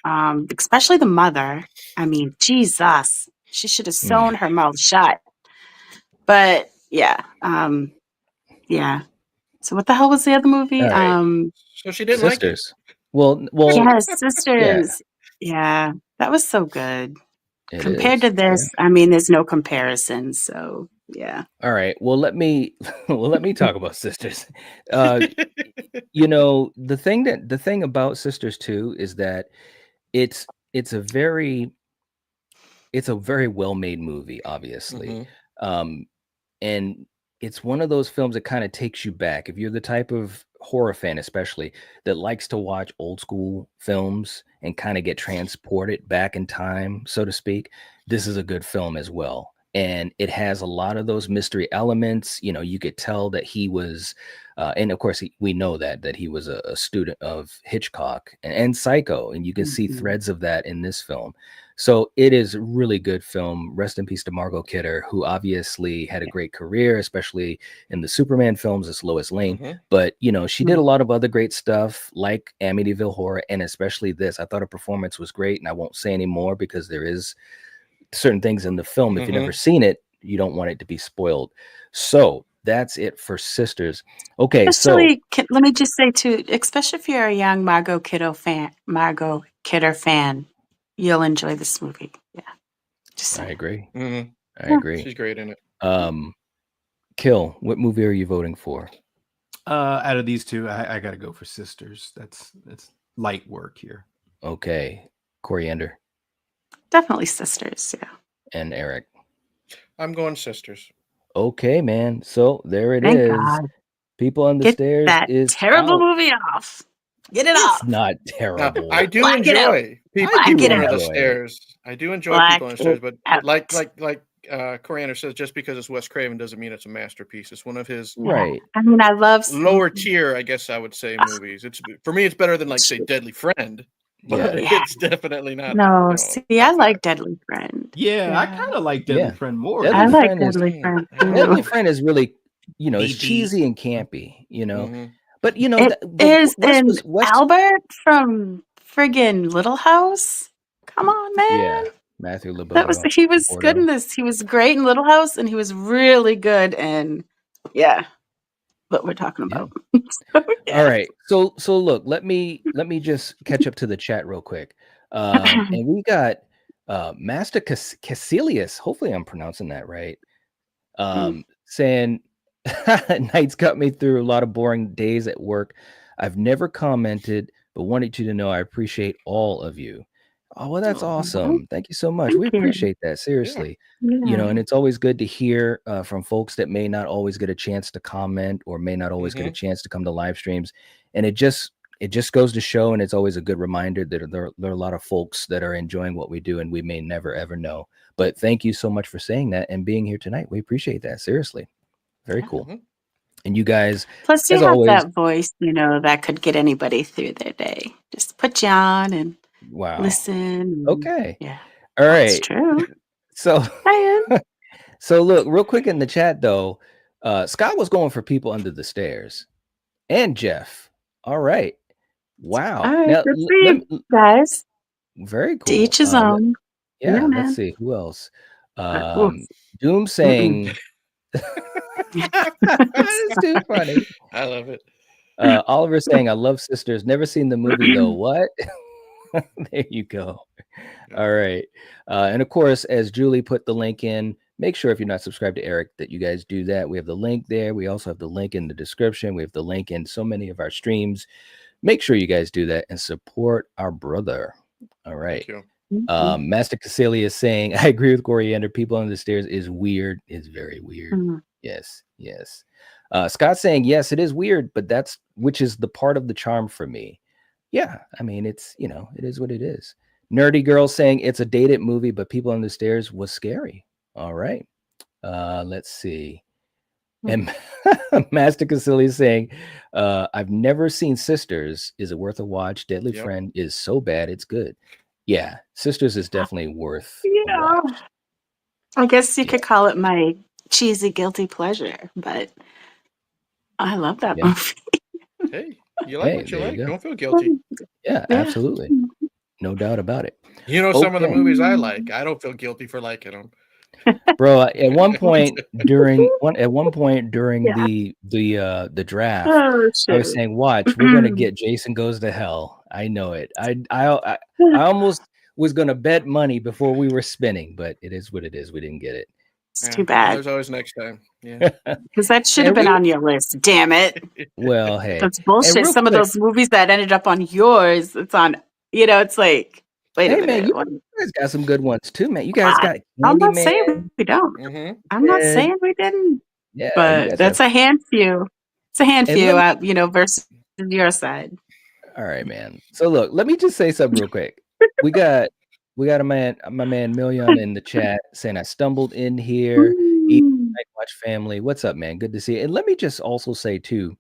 Especially the mother. I mean, Jesus, she should have sewn her mouth shut. But yeah. So what the hell was the other movie? So she didn't Sisters. like it. Well, yes, Sisters. Yeah, that was so good. Compared to this, yeah. I mean, there's no comparison. So yeah. All right. Well, let me talk about Sisters. The thing about Sisters too is that it's a very well-made movie, obviously. And it's one of those films that kind of takes you back. If you're the type of horror fan, especially, that likes to watch old school films and kind of get transported back in time, so to speak, this is a good film as well. And it has a lot of those mystery elements. You could tell that he was, and of course we know that he was a student of Hitchcock and Psycho, and you can see threads of that in this film. So it is a really good film. Rest in peace to Margot Kidder, who obviously had a great career, especially in the Superman films as Lois Lane. But, she did a lot of other great stuff like Amityville Horror, and especially this. I thought her performance was great, and I won't say any more because there is certain things in the film. If you've never seen it, you don't want it to be spoiled. So that's it for Sisters. Okay, especially, let me just say too, especially if you're a young Margot Kidder fan, you'll enjoy this movie. Yeah, I agree. I agree. She's great in it. Kill. What movie are you voting for? Out of these two, I got to go for Sisters. That's light work here. Okay, Coriander. Definitely Sisters. Yeah. And Eric. I'm going Sisters. Okay, man. So there it Thank is. God. People on the Get Stairs that is terrible out. movie off. Get it off. It's not terrible. I do Black it out. enjoy people Black it under out. the stairs. I do enjoy Black people on the stairs, but it like Coriander says, just because it's Wes Craven doesn't mean it's a masterpiece. It's one of his Right. I mean, I love lower tier, I guess I would say, movies. It's, for me, it's better than, like, say, Deadly Friend. But it's definitely not. No, see, I like Deadly Friend. Yeah, I kind of like Deadly Friend more. I like Deadly Friend too. Deadly Friend is really, it's cheesy and campy, But is Albert from friggin' Little House. Come on, man. Yeah, Matthew Loboto. He was good in this. He was great in Little House, and he was really good in what we're talking about. All right. So look, let me just catch up to the chat real quick. And we got Master Cassilius. Hopefully I'm pronouncing that right. Saying nights got me through a lot of boring days at work. I've never commented, but wanted you to know I appreciate all of you. Oh, well, that's Oh, awesome. Thank you so much. We Thank you. appreciate that. Seriously. Yeah. And it's always good to hear from folks that may not always get a chance to comment or may not always get a chance to come to live streams. And it just goes to show, and it's always a good reminder that there are a lot of folks that are enjoying what we do, and we may never ever know. But thank you so much for saying that and being here tonight. We appreciate that. Seriously. Very cool. And you guys, Plus, you as have always, that voice, that could get anybody through their day. Just put you on and wow. listen. Okay. Yeah, All that's right. true. So I am. so look, real quick in the chat though, Scott was going for people under the stairs and Jeff. All right. Wow. All right, Now good for you guys. very To cool. each his own. Yeah, let's man. see who else. Oof. Doom saying it's too funny. I love it. Oliver saying, I love Sisters. Never seen the movie though. What? There you go. All right. And of course, as Julie put the link in, make sure if you're not subscribed to Eric that you guys do that. We have the link there. We also have the link in the description. We have the link in so many of our streams. Make sure you guys do that and support our brother. All right. Thank you. Master Cassilia is saying, I agree with Coriander. People on the stairs is weird. It's very weird. Yes. Scott saying, yes, it is weird, but which is the part of the charm for me. Yeah. I mean, it's, it is what it is. Nerdy Girl saying it's a dated movie, but People on the Stairs was scary. All right. Let's see. And Master Cassilia is saying, I've never seen Sisters. Is it worth a watch? Deadly Friend is so bad it's good. Yeah, Sisters is definitely worth a watch. I guess you could call it my cheesy guilty pleasure, but I love that movie. Hey, you like what you there like. you go. Don't feel guilty. Yeah, absolutely. No doubt about it. Some of the movies I like, I don't feel guilty for liking them. Bro, at one point during the draft, I was saying, watch, we're gonna get Jason Goes to Hell. I know it. I almost was gonna bet money before we were spinning, but it is what it is. We didn't get it. It's too bad. There's always next time. Yeah. Because that should have been on your list. Damn it. Well, hey. That's bullshit. Some of those movies that ended up on yours, it's on, it's like, wait a minute. Man, you guys got some good ones too, man. You guys got I'm not saying we don't. I'm not saying we didn't. Yeah, but that's a hand few. It's a hand few, versus your side. All right, man. So look, let me just say something real quick. We got my man Million in the chat saying I stumbled in here. Night Watch family. What's up, man? Good to see you. And let me just also say too,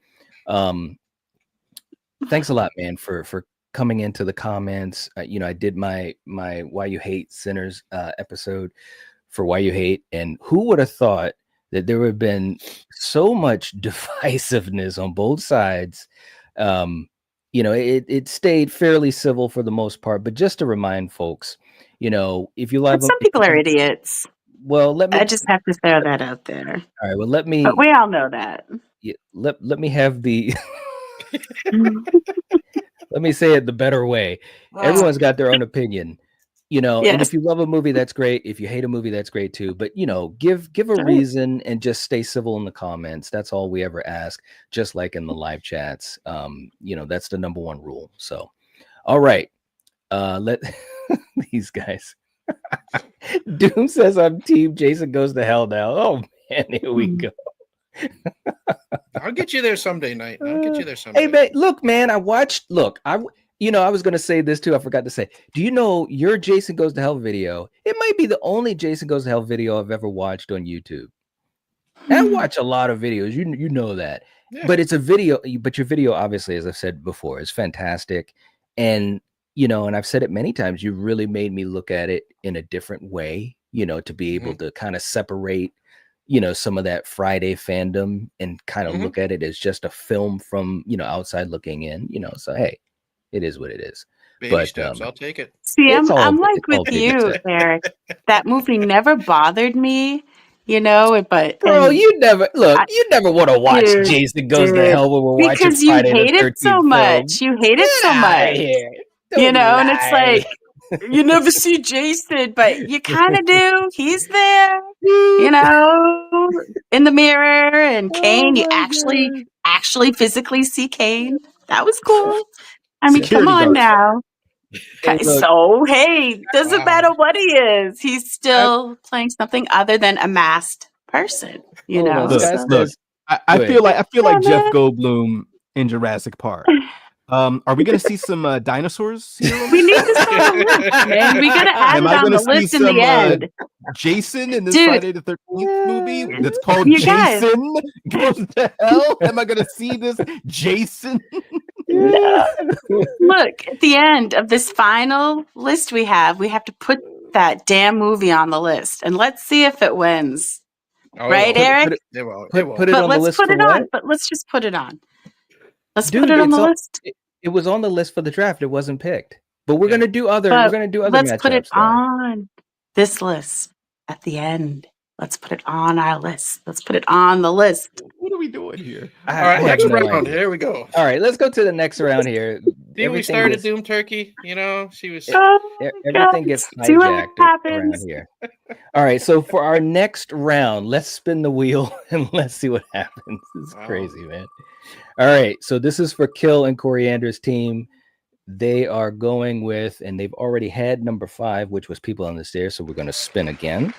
thanks a lot, man, for coming into the comments. I did my Why You Hate Sinners episode for Why You Hate, and who would have thought that there would have been so much divisiveness on both sides. It stayed fairly civil for the most part, but just to remind folks, if you love some people are idiots. Well, I just have to throw that out there. All right. Well, but we all know that. Yeah, let me have the let me say it the better way. Everyone's got their own opinion, and if you love a movie, that's great. If you hate a movie, that's great too. But give a reason and just stay civil in the comments. That's all we ever ask, just like in the live chats. That's the number one rule. So all right. Let these guys. Doom says I'm team Jason Goes to Hell now. Oh man, here we go. I'll get you there someday, Knight. I'll get you there someday. Hey man, look, man, I was gonna say this too. I forgot to say. Do you know your Jason Goes to Hell video? It might be the only Jason Goes to Hell video I've ever watched on YouTube. I watch a lot of videos, you know that. Yeah. But it's a video, but your video, obviously, as I've said before, is fantastic. And and I've said it many times, you really made me look at it in a different way, to be able to kind of separate, some of that Friday fandom and kind of look at it as just a film from, outside looking in, so hey, it is what it is. Baby steps, I'll take it. See, I'm like with you, Eric. That movie never bothered me, but bro, you never want to watch Jason Goes to Hell when we're watching because you hate it so much. You hate it so much. And it's like you never see Jason, but you kind of do. He's there, in the mirror, and Kane. You actually physically see Kane. That was cool. I mean, come on now. Hey, look, So, hey, doesn't Wow. matter what he is. He's still playing something other than a masked person, you hold on. know? Look, Scott So, look. says, I go feel ahead. like yeah, Jeff man. Goldblum in Jurassic Park. Are we gonna see some dinosaurs here on We this need show? to start a list, man. We got to add Am it I on gonna the see list in the some end. Jason in this Dude, Friday the 13th movie that's called you guys. Jason? What the hell? Am I gonna see this Jason? No. Look, at the end of this final list we have to put that damn movie on the list. And let's see if it wins. Oh, Right, it won't. Eric? It won't. It Put won't. it But on the let's list put for it what? on. But let's just put it on. Let's put Dude, it on it's the on. list. It was on the list for the draft. It wasn't picked. But we're Yeah. gonna do other. But We're gonna do other let's put it matchups. Though. on this list at the end. Let's put it on our list. Let's put it on the list. What are we doing here? All right, I have next no round. idea. Here we go. All right, let's go to the next round here. See, we started Doom Turkey. You know, she was. Oh my Everything God. gets See what hijacked around happens. here. All right, so for our next round, let's spin the wheel and let's see what happens. This is Wow. crazy, man. All right, so this is for Kill and Coriander's team. They are going with, and they've already had number 5, which was People on the Stairs. So we're going to spin again.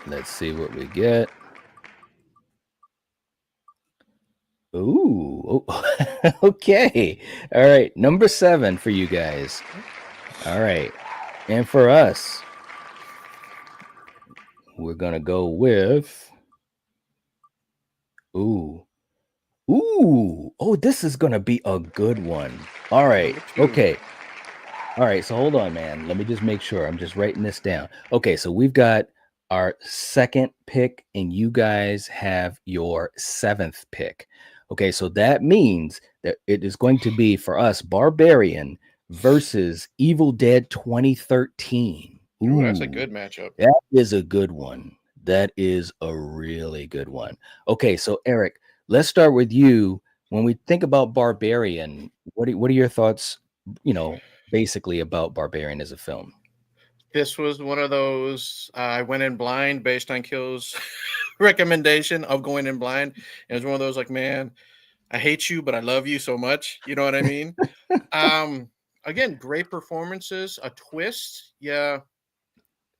Let's see what we get. Ooh, okay. All right, number 7 for you guys. All right, and for us, we're going to go with, ooh, oh, this is going to be a good one. All right, okay. All right, so hold on, man. Let me just make sure. I'm just writing this down. Okay, so we've got our second pick, and you guys have your 7th pick. Okay, so that means that it is going to be for us Barbarian versus Evil Dead 2013. Ooh, that's a Ooh, good matchup. that is a good one. That is a really good one. Okay, so Eric, let's start with you. When we think about Barbarian, what are your thoughts, basically about Barbarian as a film? This was one of those I went in blind based on Kill's recommendation of going in blind. It was one of those like, man, I hate you, but I love you so much. You know what I mean? Again, great performances, a twist. Yeah,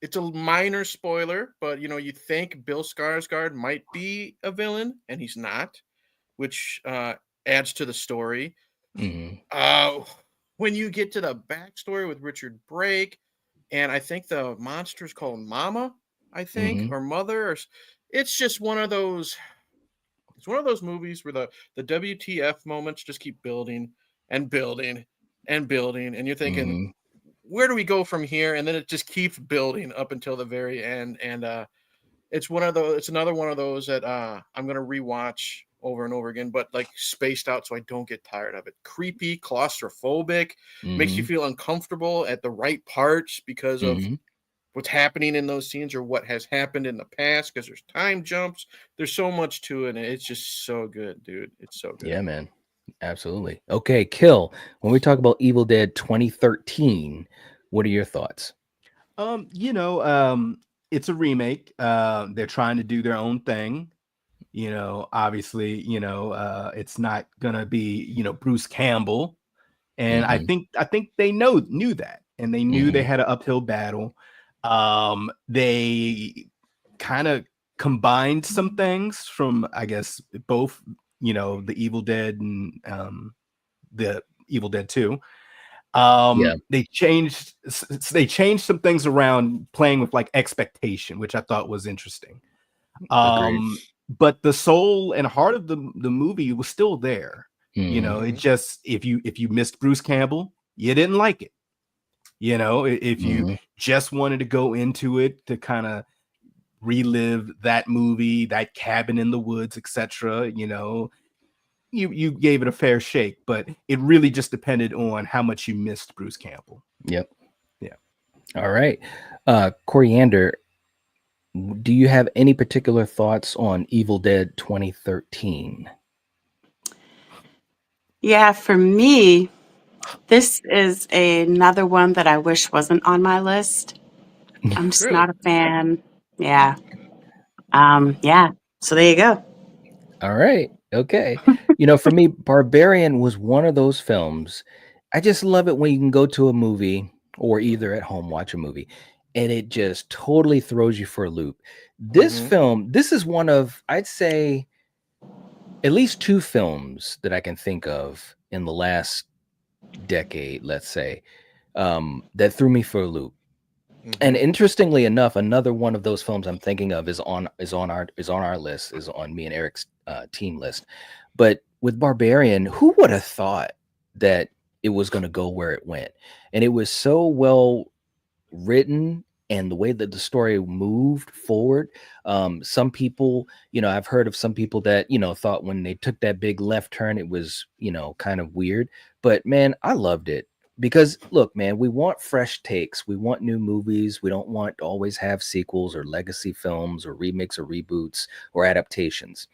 it's a minor spoiler, but you think Bill Skarsgård might be a villain, and he's not, which adds to the story. Mm-hmm. When you get to the backstory with Richard Brake, and I think the monster's called Mama, I think, Mm-hmm. or Mother, it's just one of those. It's one of those movies where the WTF moments just keep building and building and building, and you're thinking, Mm-hmm. where do we go from here? And then it just keeps building up until the very end. And it's one of those. It's another one of those that I'm gonna rewatch over and over again, but like spaced out so I don't get tired of it. Creepy, claustrophobic, makes you feel uncomfortable at the right parts because of what's happening in those scenes or what has happened in the past, because there's time jumps. There's so much to it, and it's just so good, dude. It's so good. Yeah, man. Absolutely. Okay, Kill. When we talk about Evil Dead 2013, what are your thoughts? It's a remake. They're trying to do their own thing. Obviously, it's not gonna be, Bruce Campbell. And I think they knew that, and they knew they had an uphill battle. They kind of combined some things from, I guess, both, the Evil Dead and the Evil Dead 2. They changed some things around, playing with like expectation, which I thought was interesting. But the soul and heart of the movie was still there. It just, if you missed Bruce Campbell, you didn't like it. If you just wanted to go into it to kind of relive that movie, that cabin in the woods, etc., you gave it a fair shake. But it really just depended on how much you missed Bruce Campbell. Yep. Yeah. All right. Coriander, do you have any particular thoughts on Evil Dead 2013? Yeah, for me, this is another one that I wish wasn't on my list. I'm just Really? not a fan. Yeah. Yeah. So there you go. All right. Okay. You know, for me, Barbarian was one of those films. I just love it when you can go to a movie or either at home watch a movie and it just totally throws you for a loop. This film, this is one of, I'd say, at least 2 films that I can think of in the last decade, let's say, that threw me for a loop. And interestingly enough, another one of those films I'm thinking of is on our list, is on me and Eric's team list. But with Barbarian, who would have thought that it was going to go where it went? And it was so well written, and the way that the story moved forward. Some people, you know, I've heard of some people that, you know, thought when they took that big left turn, it was, you know, kind of weird. But man, I loved it. Because look, man, we want fresh takes. We want new movies. We don't want to always have sequels or legacy films or remakes or reboots or adaptations.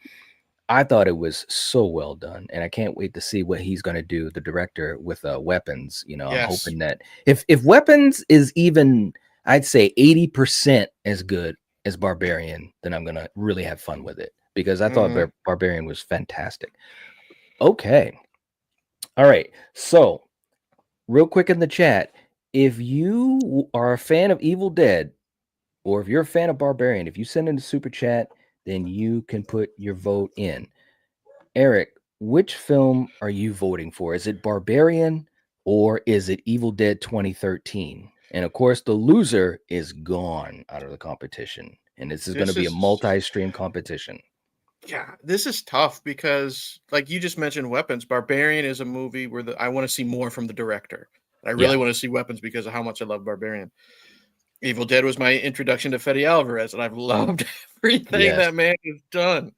I thought it was so well done, and I can't wait to see what he's going to do, the director, with Weapons. You know, I'm Yes. hoping that if Weapons is even, I'd say 80% as good as Barbarian, then I'm going to really have fun with it, because I thought Barbarian was fantastic. Okay. All right. So real quick in the chat, if you are a fan of Evil Dead, or if you're a fan of Barbarian, if you send in a super chat, then you can put your vote in. Eric, which film are you voting for? Is it Barbarian or is it Evil Dead 2013? And of course, the loser is gone out of the competition. And this is going to be a multi-stream competition. Yeah, this is tough because, like you just mentioned, Weapons. Barbarian is a movie where I want to see more from the director. I really want to see Weapons because of how much I love Barbarian. Evil Dead was my introduction to Freddy Alvarez, and I've loved everything that man has done.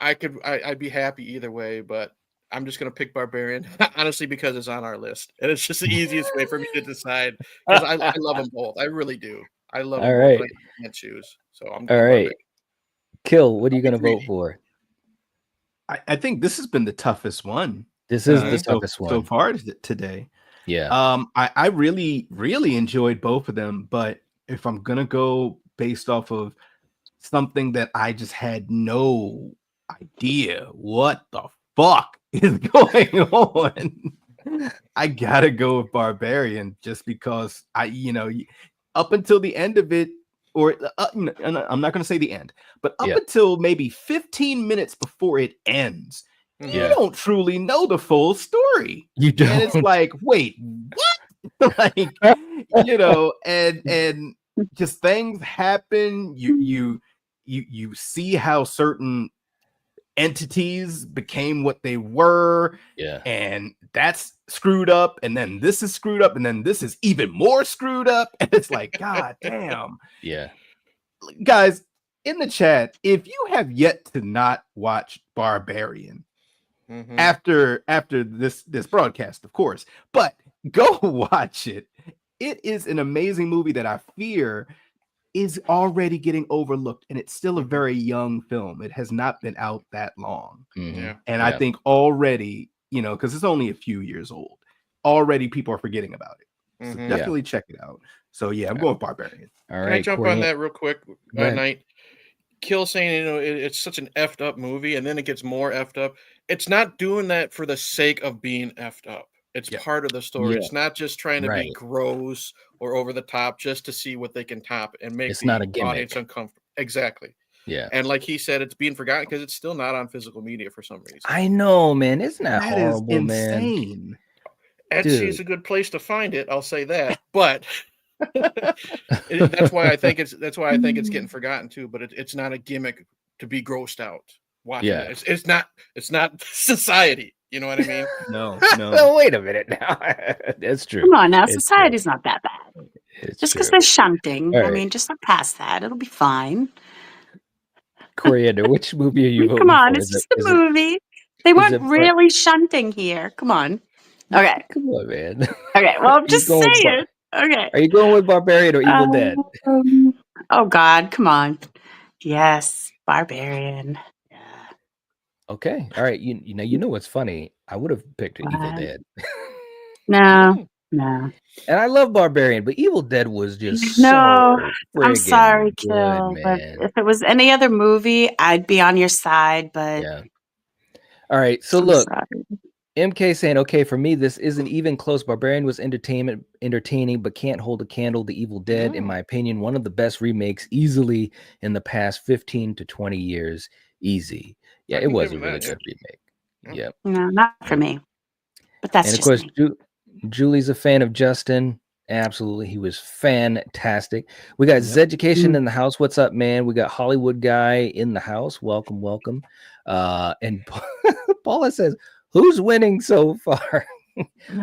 I'd be happy either way, but I'm just gonna pick Barbarian, honestly, because it's on our list, and it's just the easiest way for me to decide, because I love them both. I really do. I love them both. I can't choose, so I'm going Barbarian. Kill, what are you gonna vote for? I think this has been the toughest one. This is the toughest one so far today. Yeah. I really, really enjoyed both of them, but if I'm gonna go based off of something that I just had no idea what the fuck is going on, I gotta go with Barbarian, just because up until the end of it, or I'm not gonna say the end, but up until maybe 15 minits before it ends, you don't truly know the full story. You don't. And it's like, wait, what? Like, and just things happen. You see how certain entities became what they were. Yeah. And that's screwed up. And then this is screwed up. And then this is even more screwed up. And it's like, God damn. Yeah. Guys, in the chat, if you have yet to not watch Barbarian, after this broadcast, of course, but go watch it. It is an amazing movie that I fear is already getting overlooked, and it's still a very young film. It has not been out that long. And I think already, because it's only a few years old, already people are forgetting about it. So definitely check it out. So I'm going with Barbarian. All right. Can I jump on that real quick? Night. Kill saying, it's such an effed up movie, and then it gets more effed up. It's not doing that for the sake of being effed up. It's part of the story. It's not just trying to be gross or over the top just to see what they can top and make the audience uncomfortable. Exactly. Yeah. And like he said, it's being forgotten because it's still not on physical media for some reason. I know, man. Isn't that horrible, is insane. Man? Etsy is a good place to find it. I'll say that. But that's why I think it's getting forgotten too. But it's not a gimmick to be grossed out watching it. It's not society. You know what I mean? No. Wait a minute now. That's true. Come on now, society's not that bad. Just because they're shunting. Right. I mean, just look past that. It'll be fine. Coriander, which movie are you voting Come on, for? it's just a movie. They weren't really shunting here. Come on. Okay. Come on, man. Okay, well, I'm just saying. Okay. Are you going with Barbarian or Evil Dead? Oh, God, come on. Yes, Barbarian. Yeah. Okay. All right. You know what's funny? I would have picked Evil Dead. No. No. And I love Barbarian, but Evil Dead was just No, so I'm friggin' sorry, good, Kill, but man. if it was any other movie, I'd be on your side, but Yeah. All right. So I'm look, sorry. MK saying, okay, for me, this isn't even close. Barbarian was entertaining, but can't hold a candle to Evil Dead, in my opinion. One of the best remakes easily in the past 15 to 20 years. Easy. Yeah, I it can was give a him really that, good remake. Yeah. Yep. No, not for Yep. me. But that's And of just course, me. Julie's a fan of Justin. Absolutely. He was fantastic. We got Zeducation in the house. What's up, man? We got Hollywood Guy in the house. Welcome, welcome. And Paula says, who's winning so far?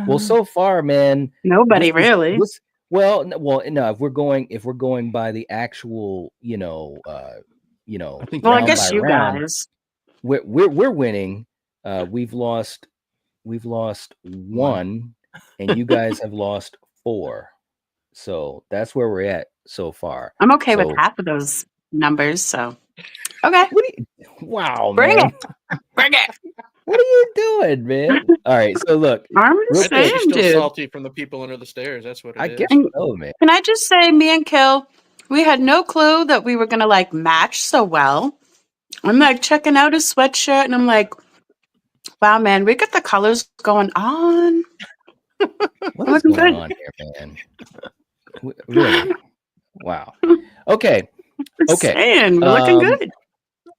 Well, so far, man, Nobody really. no. If we're going by the actual, I think Well, I round guess by you round, guys. we're winning. We've lost one, and you guys have lost 4. So that's where we're at so far. I'm okay with So half of those numbers, so okay. wow, Bring man. it. Bring it. What are you doing, man? All right, so look, I'm real just I think quick, she's saying, still dude. salty from the people under the stairs. That's what it I is. guess so, man. Can I just say, me and Kill, we had no clue that we were gonna like match so well. I'm like checking out his sweatshirt, and I'm like, wow, man, we got the colors going on. What is Looking going good. on here, man? Really? Wow. Okay. Just saying, we're looking good.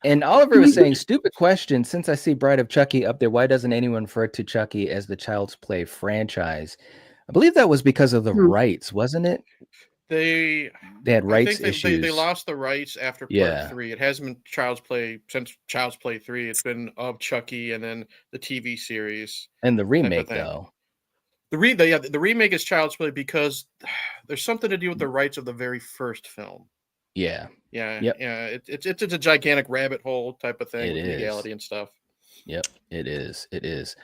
And Oliver was saying, stupid question. Since I see Bride of Chucky up there, why doesn't anyone refer to Chucky as the Child's Play franchise? I believe that was because of the rights, wasn't it? They had rights I think issues. they lost the rights after part 3. It hasn't been Child's Play since Child's Play 3. It's been of Chucky and then the TV series. And the type of remake, thing. though. The remake is Child's Play because there's something to do with the rights of the very first film. Yeah. Yeah. Yep. Yeah. It's a gigantic rabbit hole type of thing It with is. legality and stuff. Yep. It is. It is.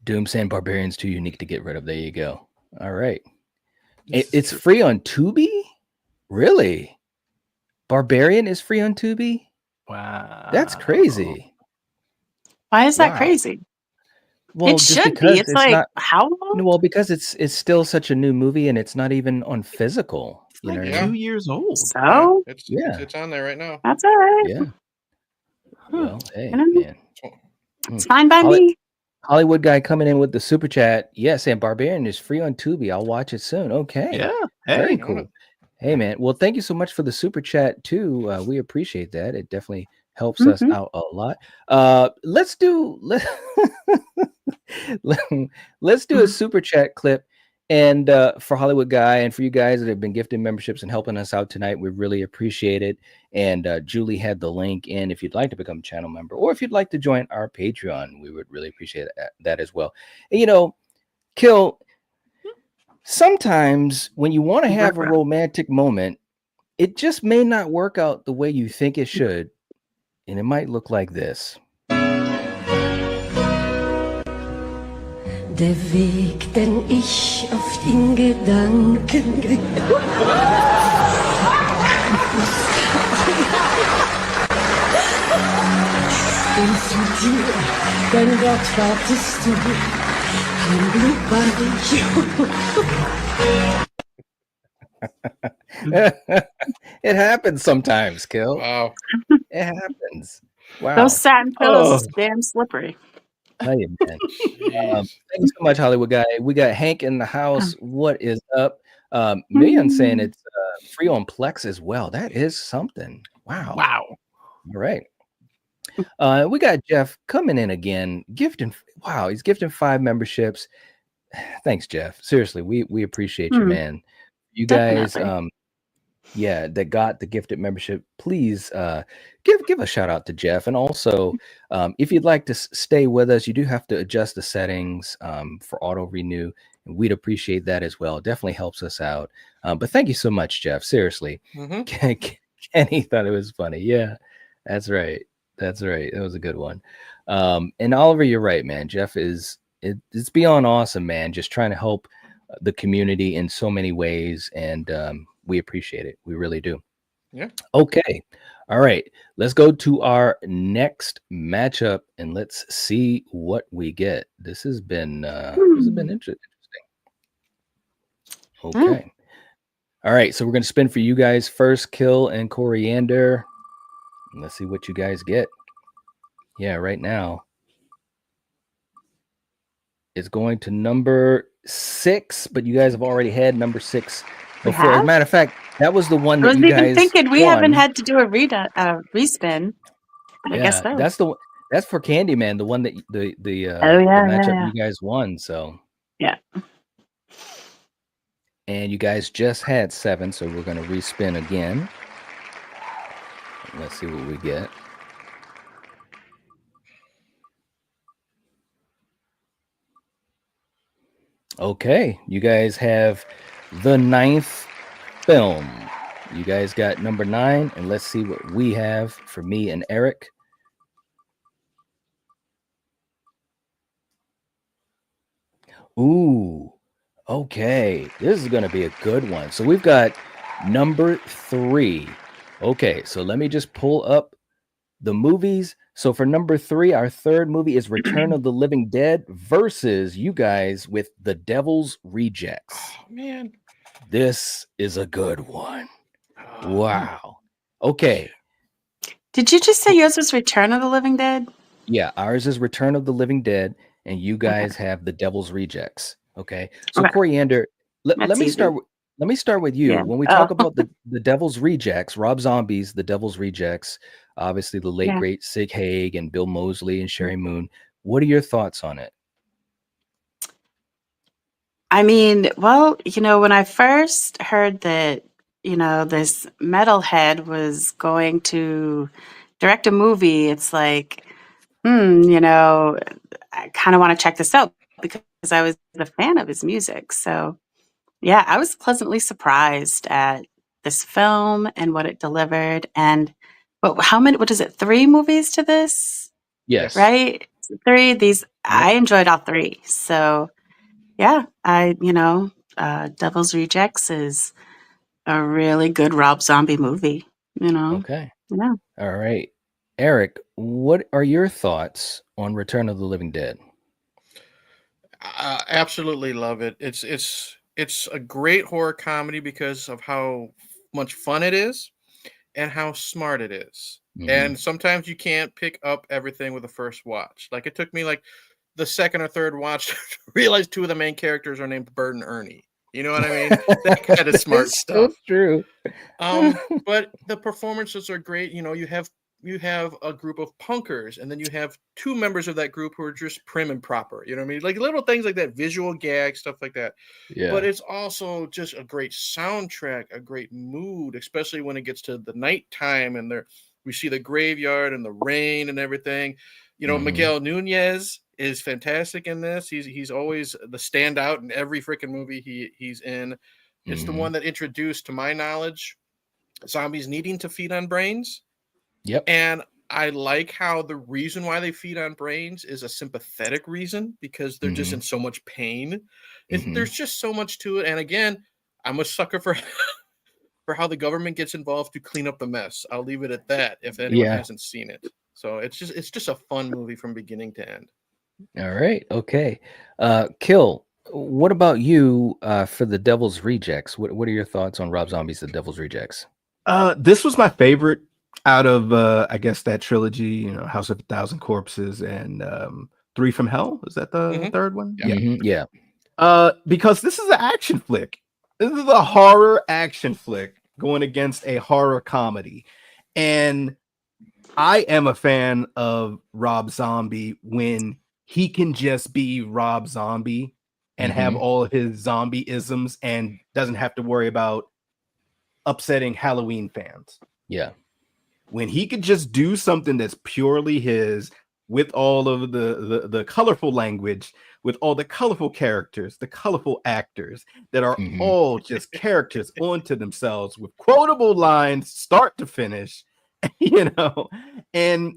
Doomsday Barbarian's too unique to get rid of. There you go. All right. It's free on Tubi? Really? Barbarian is free on Tubi? Wow. That's crazy. Why is that crazy? Well, It just should because be. It's like not, how long? well, because it's still such a new movie and it's not even on physical. It's You know like what I 2 mean? years old. So It's on there right now. that's all right. Yeah. Well, hey, You know, man. it's fine by me. Hollywood Guy coming in with the super chat. Yes, and Barbarian is free on Tubi. I'll watch it soon. Okay. Yeah. Very Hey. cool. Hey, man. Well, thank you so much for the super chat, too. We appreciate that. It definitely helps us out a lot. Let's do a super chat clip. And for Hollywood Guy and for you guys that have been gifting memberships and helping us out tonight, we really appreciate it. And Julie had the link in if you'd like to become a channel member or if you'd like to join our Patreon, we would really appreciate that as well. And, Kill, sometimes when you want to have a romantic moment, it just may not work out the way you think it should. And it might look like this. Der Weg, den ich oft in Gedanken bin zu dir, denn dort wartest du, kein Blutbad. It happens sometimes, Kill. Wow. It happens. Wow. Those satin pillows is damn slippery. Tell you, man. Thank you so much, Hollywood Guy. We got Hank in the house. What is up? Million saying it's free on Plex as well. That is something. Wow. Wow. All right. We got Jeff coming in again, gifting. Wow, he's gifting 5 memberships. Thanks, Jeff. Seriously, we appreciate you, man. You guys, that got the gifted membership, please give a shout out to Jeff. And also, if you'd like to stay with us, you do have to adjust the settings for auto renew, and we'd appreciate that as well. It definitely helps us out. But thank you so much, Jeff. Seriously, Kenny thought it was funny. Yeah, that's right. That's right. That was a good one. And Oliver, you're right, man. Jeff it's beyond awesome, man. Just trying to help the community in so many ways, and we appreciate it. We really do. Yeah. Okay. All right. Let's go to our next matchup and let's see what we get. This has been interesting. Okay. All right. So we're going to spin for you guys first, Kill and Coriander. And let's see what you guys get. Yeah, right now it's going to number 6, but you guys have already had number 6 We before. As a have? matter of fact, that was the one I that was you even guys thinking we haven't won. had to do a respin. But I guess Yeah, so. that's for Candyman, the one that the Oh, yeah, matchup yeah. you guys won. So Yeah. and you guys just had 7, so we're going to respin again. Let's see what we get. Okay, you guys have the 9th film. You guys got number 9, and let's see what we have for me and Eric. Ooh, okay. This is going to be a good one. So we've got number 3. Okay, so let me just pull up the movies. So for number 3, our third movie is Return of the Living Dead versus you guys with The Devil's Rejects. Oh man. This is a good one. Oh, Wow. Okay. Did you just say yours was Return of the Living Dead? Yeah, ours is Return of the Living Dead, and you guys have The Devil's Rejects. Okay. So Coriander, let That's me easy. start. Let me start with you. Yeah. When we talk about the Devil's Rejects, Rob Zombie's The Devil's Rejects, obviously the late Yeah. great Sig Haig and Bill Moseley and Sherry Moon. What are your thoughts on it? I mean, well, when I first heard that, this metalhead was going to direct a movie, it's like, I kind of want to check this out because I was a fan of his music. So, yeah, I was pleasantly surprised at this film and what it delivered. And what is it, 3 movies to this? Yes. Right? 3. I enjoyed all 3. So, yeah, Devil's Rejects is a really good Rob Zombie movie, Okay. Yeah. All right. Eric, what are your thoughts on Return of the Living Dead? I absolutely love it. It's a great horror comedy because of how much fun it is and how smart it is. And sometimes you can't pick up everything with the first watch. Like it took me like the second or third watch to realize 2 of the main characters are named Bert and Ernie. You know what I mean? That kind of smart It's stuff. so true. But the performances are great. You have a group of punkers, and then you have 2 members of that group who are just prim and proper. You know what I mean? Like little things like that, visual gag, stuff like that. Yeah. But it's also just a great soundtrack, a great mood, especially when it gets to the nighttime and we see the graveyard and the rain and everything. Miguel Nunez is fantastic in this. He's always the standout in every freaking movie he's in. It's the one that introduced, to my knowledge, zombies needing to feed on brains. Yep. And I like how the reason why they feed on brains is a sympathetic reason because they're just in so much pain. There's just so much to it. And again, I'm a sucker for for how the government gets involved to clean up the mess. I'll leave it at that if anyone hasn't seen it. So it's just a fun movie from beginning to end. All right. Okay. Kill, what about you for The Devil's Rejects? What are your thoughts on Rob Zombie's The Devil's Rejects? This was my favorite out of I guess that trilogy, House of a Thousand Corpses and 3 from Hell. Is that the third one? Yeah. Because this is an action flick. This is a horror action flick going against a horror comedy. And I am a fan of Rob Zombie when he can just be Rob Zombie and have all of his zombie isms and doesn't have to worry about upsetting Halloween fans. Yeah. When he could just do something that's purely his with all of the colorful language, with all the colorful characters, the colorful actors that are all just characters onto themselves with quotable lines, start to finish, and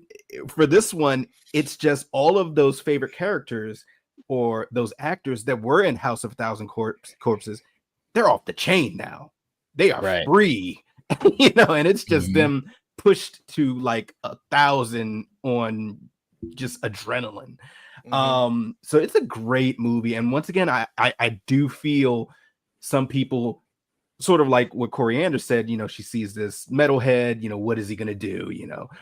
for this one, it's just all of those favorite characters or those actors that were in House of a Thousand Corpses, they're off the chain now. They are free, and it's just them pushed to like 1,000 on just adrenaline. So it's a great movie, and once again, I do feel some people sort of like what Coriander said, she sees this metalhead, what is he going to do?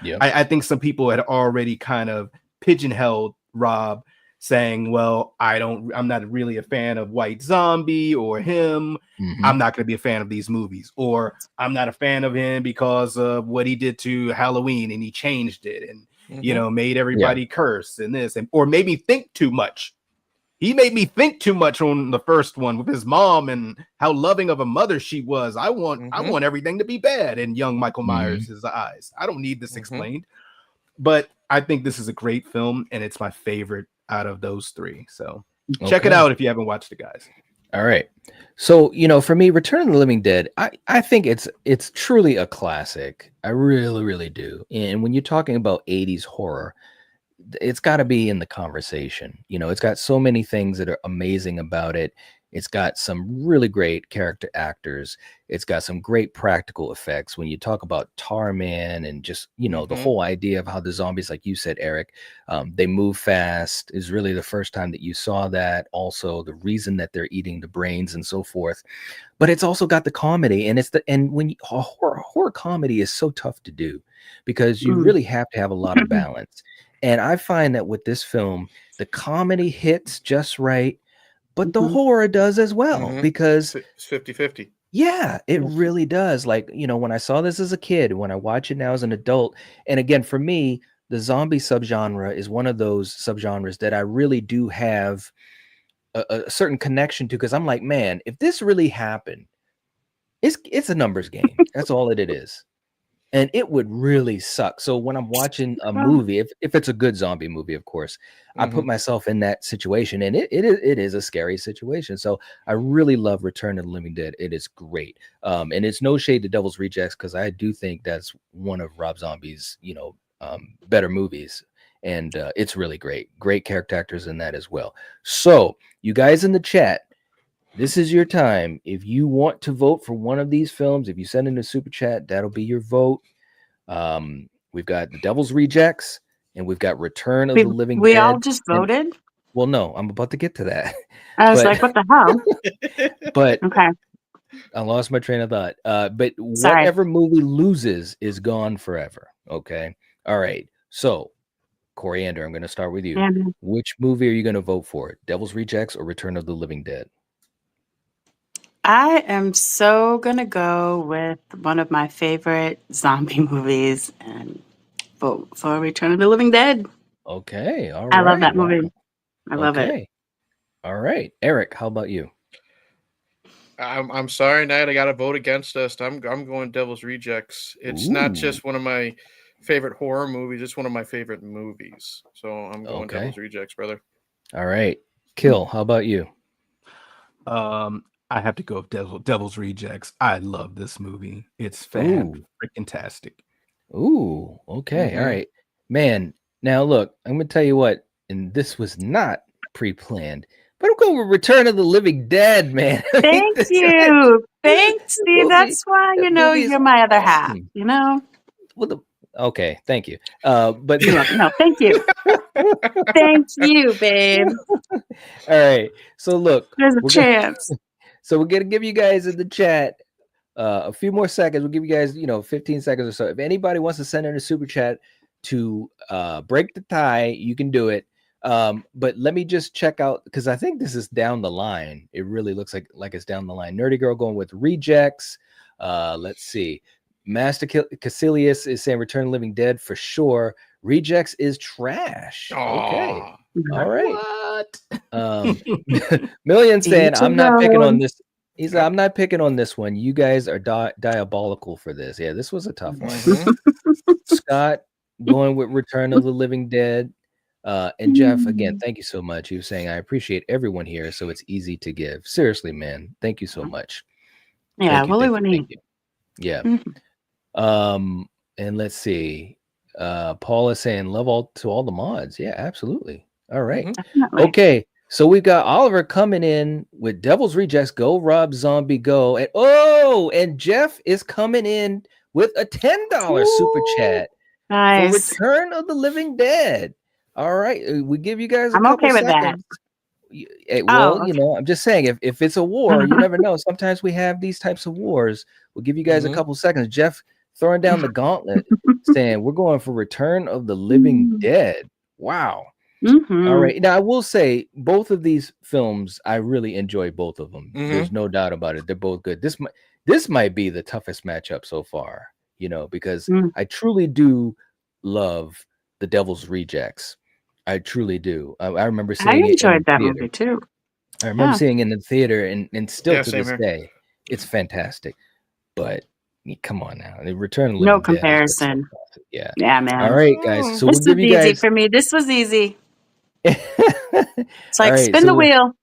Yeah. I think some people had already kind of pigeonholed Rob, saying, well, I'm not really a fan of White Zombie or him. Mhm. I'm not going to be a fan of these movies, or I'm not a fan of him because of what he did to Halloween and he changed it and, made everybody curse and this, or made me think too much. He made me think too much on the first one with his mom and how loving of a mother she was. I want everything to be bad in young Michael Myers' eyes. I don't need this explained. But I think this is a great film, and it's my favorite out of those three. So check it out if you haven't watched it, guys. All right. So, for me, Return of the Living Dead, I think it's truly a classic. I really, really do. And when you're talking about 80s horror, it's got to be in the conversation. It's got so many things that are amazing about it. It's got some really great character actors. It's got some great practical effects. When you talk about Tarman and just, the whole idea of how the zombies, like you said, Eric, they move fast is really the first time that you saw that. Also, the reason that they're eating the brains and so forth. But it's also got the comedy, and when horror comedy is so tough to do because you really have to have a lot of balance. And I find that with this film, the comedy hits just right, but the horror does as well, because it's 50-50. Yeah, it really does. Like, when I saw this as a kid, when I watch it now as an adult, and again, for me, the zombie subgenre is one of those subgenres that I really do have a certain connection to, because I'm like, man, if this really happened, it's a numbers game. That's all that it is. And it would really suck. So when I'm watching a movie, if it's a good zombie movie, of course, I put myself in that situation, and it is a scary situation. So I really love Return of the Living Dead. It is great. And it's no shade to Devil's Rejects, because I do think that's one of Rob Zombie's, better movies. And it's really great. Great character actors in that as well. So you guys in the chat, this is your time. If you want to vote for one of these films, if you send in a super chat, that'll be your vote. We've got The Devil's Rejects, and we've got Return of the Living Dead. We all just voted? Well, no, I'm about to get to that. I was like, what the hell? But okay. I lost my train of thought. But whatever movie loses is gone forever. Okay. All right. So, Coriander, I'm going to start with you. Which movie are you going to vote for? Devil's Rejects or Return of the Living Dead? I am so going to go with one of my favorite zombie movies and vote for Return of the Living Dead. Okay. All right. I love that movie. I love it. All right. Eric, how about you? I'm sorry, Nat. I got to vote against us. I'm going Devil's Rejects. It's not just one of my favorite horror movies. It's one of my favorite movies. So I'm going Devil's Rejects, brother. All right. Kill, how about you? I have to go with Devil's Rejects. I love this movie. It's freaking-tastic. Ooh, okay. All right. Man, now look, I'm going to tell you what, and this was not pre-planned, but I'm going with Return of the Living Dead, man. Thank you. Thanks. See, that's why, you're my other half, Well, okay, thank you. But no, thank you. Thank you, babe. All right. So look, there's a chance. So we're going to give you guys in the chat a few more seconds. We'll give you guys, 15 seconds or so. If anybody wants to send in a super chat to break the tie, you can do it. But let me just check out, because I think this is down the line. It really looks like it's down the line. Nerdy Girl going with Rejects. Let's see. Master Cassilius is saying Return of the Living Dead for sure. Rejects is trash. Okay. All right. What? Million saying I'm not picking on this. He said, I'm not picking on this one. You guys are diabolical for this. Yeah, this was a tough one. Scott going with Return of the Living Dead. And Jeff, again, thank you so much. He was saying, I appreciate everyone here, so it's easy to give. Seriously, man. Thank you so much. Yeah, thank you. Yeah. And let's see. Paul is saying love to all the mods. Yeah, absolutely. All right. Definitely. Okay. So we've got Oliver coming in with Devil's Rejects. Go Rob Zombie go. And Jeff is coming in with a $10 super chat. Nice. For Return of the Living Dead. All right. We give you guys I'm okay with seconds. Well, Oh, you okay. know, I'm just saying, if it's a war, you never know. Sometimes we have these types of wars. We'll give you guys a Mhm. couple seconds. Jeff throwing down the gauntlet, saying we're going for Return of the Living Dead. Wow. All right. Now I will say both of these films, I really enjoy both of them. There's no doubt about it. They're both good. This might be the toughest matchup so far, you know, because I truly do love The Devil's Rejects. I truly do. I remember I seeing it in enjoyed the that theater. movie too. I remember seeing it in the theater, and still Yeah, to same this here. day, it's fantastic. But come on now, The Return of the No Living Dead is just so comparison. classic. Yeah. Yeah, All man. right, guys. So This we'll was give you easy guys. for me. This was easy. All It's like right. spin the wheel.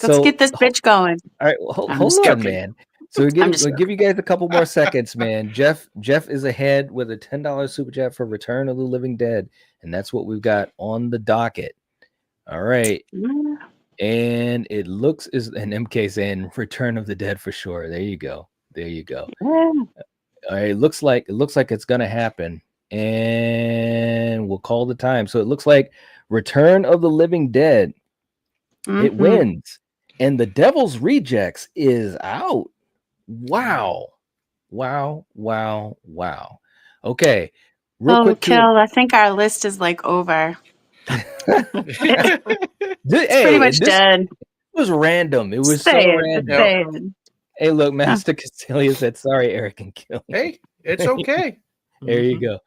Let's So get this bitch going. all right, well, I'm hold just on, joking. man. So I'm just we'll give you guys a couple more seconds, man. Jeff is ahead with a $10 super chat for Return of the Living Dead, and that's what we've got on the docket. All right. joking. And it looks is an MK saying Return of the Dead for sure. There you go. There you go. Yeah. All right, it looks like it's gonna happen. And we'll call the time. So it looks like Return of the Living Dead. It wins. And The Devil's Rejects is out. Wow. Wow. Wow. Wow. Okay. Real Oh, quick Kill, I think our list is like over. It's pretty Hey, much this dead. was random. It was so Saying, random. saying. Hey, look, Master Castelia said, sorry, Eric and Kill. Hey, it's okay. There you go.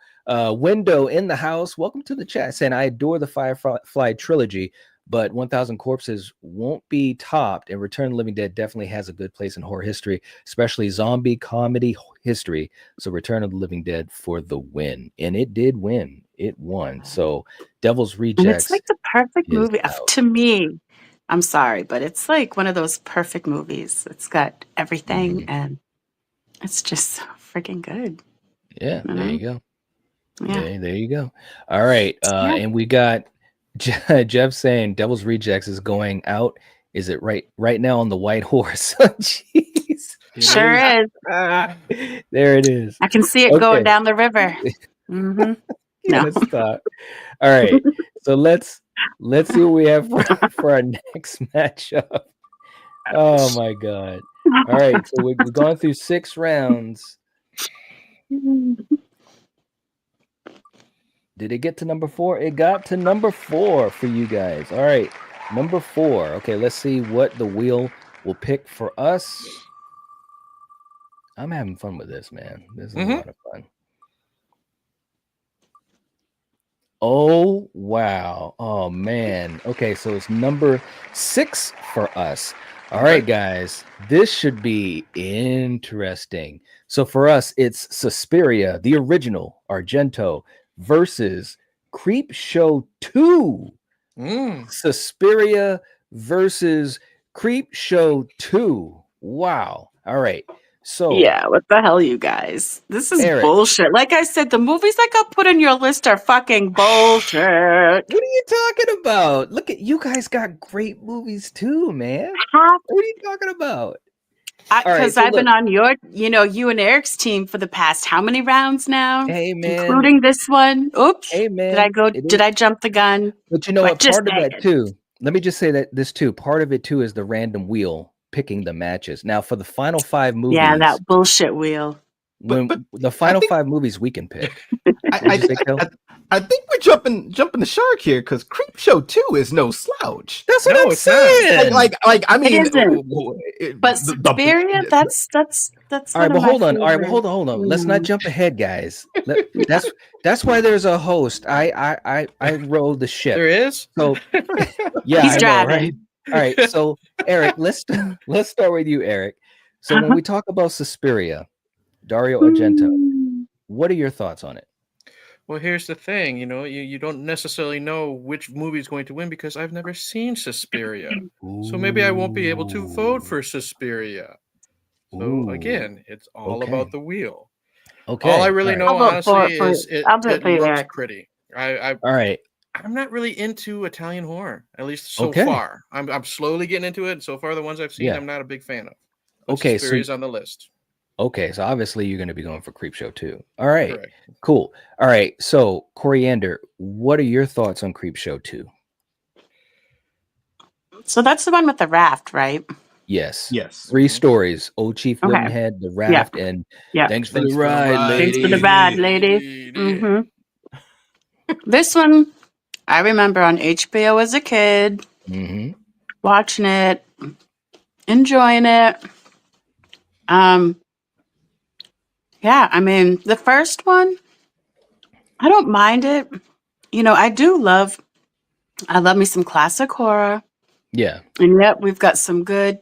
Window in the house. Welcome to the chat. Saying I adore the Firefly trilogy, but 1000 Corpses won't be topped. And Return of the Living Dead definitely has a good place in horror history, especially zombie comedy history. So Return of the Living Dead for the win. And it did win. It won. So Devil's And Rejects it's like the perfect is movie. out. To me, I'm sorry, but it's like one of those perfect movies. It's got everything and it's just so freaking good. Yeah, there you go. Yeah. There you go. All right. And we got Jeff saying Devil's Rejects is going out. Is it right now on the white horse? Jeez. Sure is. There it is. I can see it going down the river. You No. gotta stop. All right. So let's see what we have for our next matchup. Oh my god. All right. So we've gone through 6 rounds. Did it get to number 4? It got to number 4 for you guys. All right. Number 4. Okay, let's see what the wheel will pick for us. I'm having fun with this, man. This is a lot of fun. Oh, wow. Oh, man. Okay, so it's number 6 for us. All right, guys. This should be interesting. So for us, it's Suspiria, the original, Argento, versus Creep Show 2. Suspiria versus Creep Show 2. Wow. All right. So yeah, what the hell, you guys? This is Eric. bullshit. Like I said, the movies that got put in your list are fucking bullshit. What are you talking about? Look at you guys got great movies too, man. What are you talking about? Because I've been on your, you and Eric's team for the past how many rounds now? Hey, man. Including this one. Oops. Hey, man. Did I jump the gun? But you know what? Part of that too. Let me just say that this too. Part of it too is the random wheel picking the matches. Now for the final 5 movies. Yeah, that bullshit wheel. When the final 5 movies we can pick. I think we're jumping the shark here because Creep Show 2 is no slouch. That's what I'm saying. Like I mean, but Suspiria, that's all right. But hold on. All right. Well, hold on. Let's not jump ahead, guys. That's why there's a host. I rolled the ship. There is. So yeah, he's driving. Right? All right. So Eric, let's start with you, Eric. So when we talk about Suspiria, Dario Argento, what are your thoughts on it? Well, here's the thing, you don't necessarily know which movie is going to win because I've never seen Suspiria. So maybe I won't be able to vote for Suspiria. So again, it's all about the wheel. Okay. All I really know, honestly, is it looks pretty. All right. I'm not really into Italian horror, at least so far. I'm slowly getting into it. So far, the ones I've seen, I'm not a big fan of. But Suspiria's on the list. Okay, so obviously you're going to be going for Creep Show 2. All right, correct. Cool. All right, so Coriander, what are your thoughts on Creep Show 2? So that's the one with the raft, right? Yes. Yes. 3 stories. Old Chief Okay. Woodenhead, the raft, and Yeah. thanks for Thanks the for the ride, ride. lady. Thanks for the ride, lady. This one, I remember on HBO as a kid, Mm-hmm. watching it, enjoying it. Yeah, I mean, the first one, I don't mind it. You know, I love me some classic horror. Yeah. And yep, we've got some good,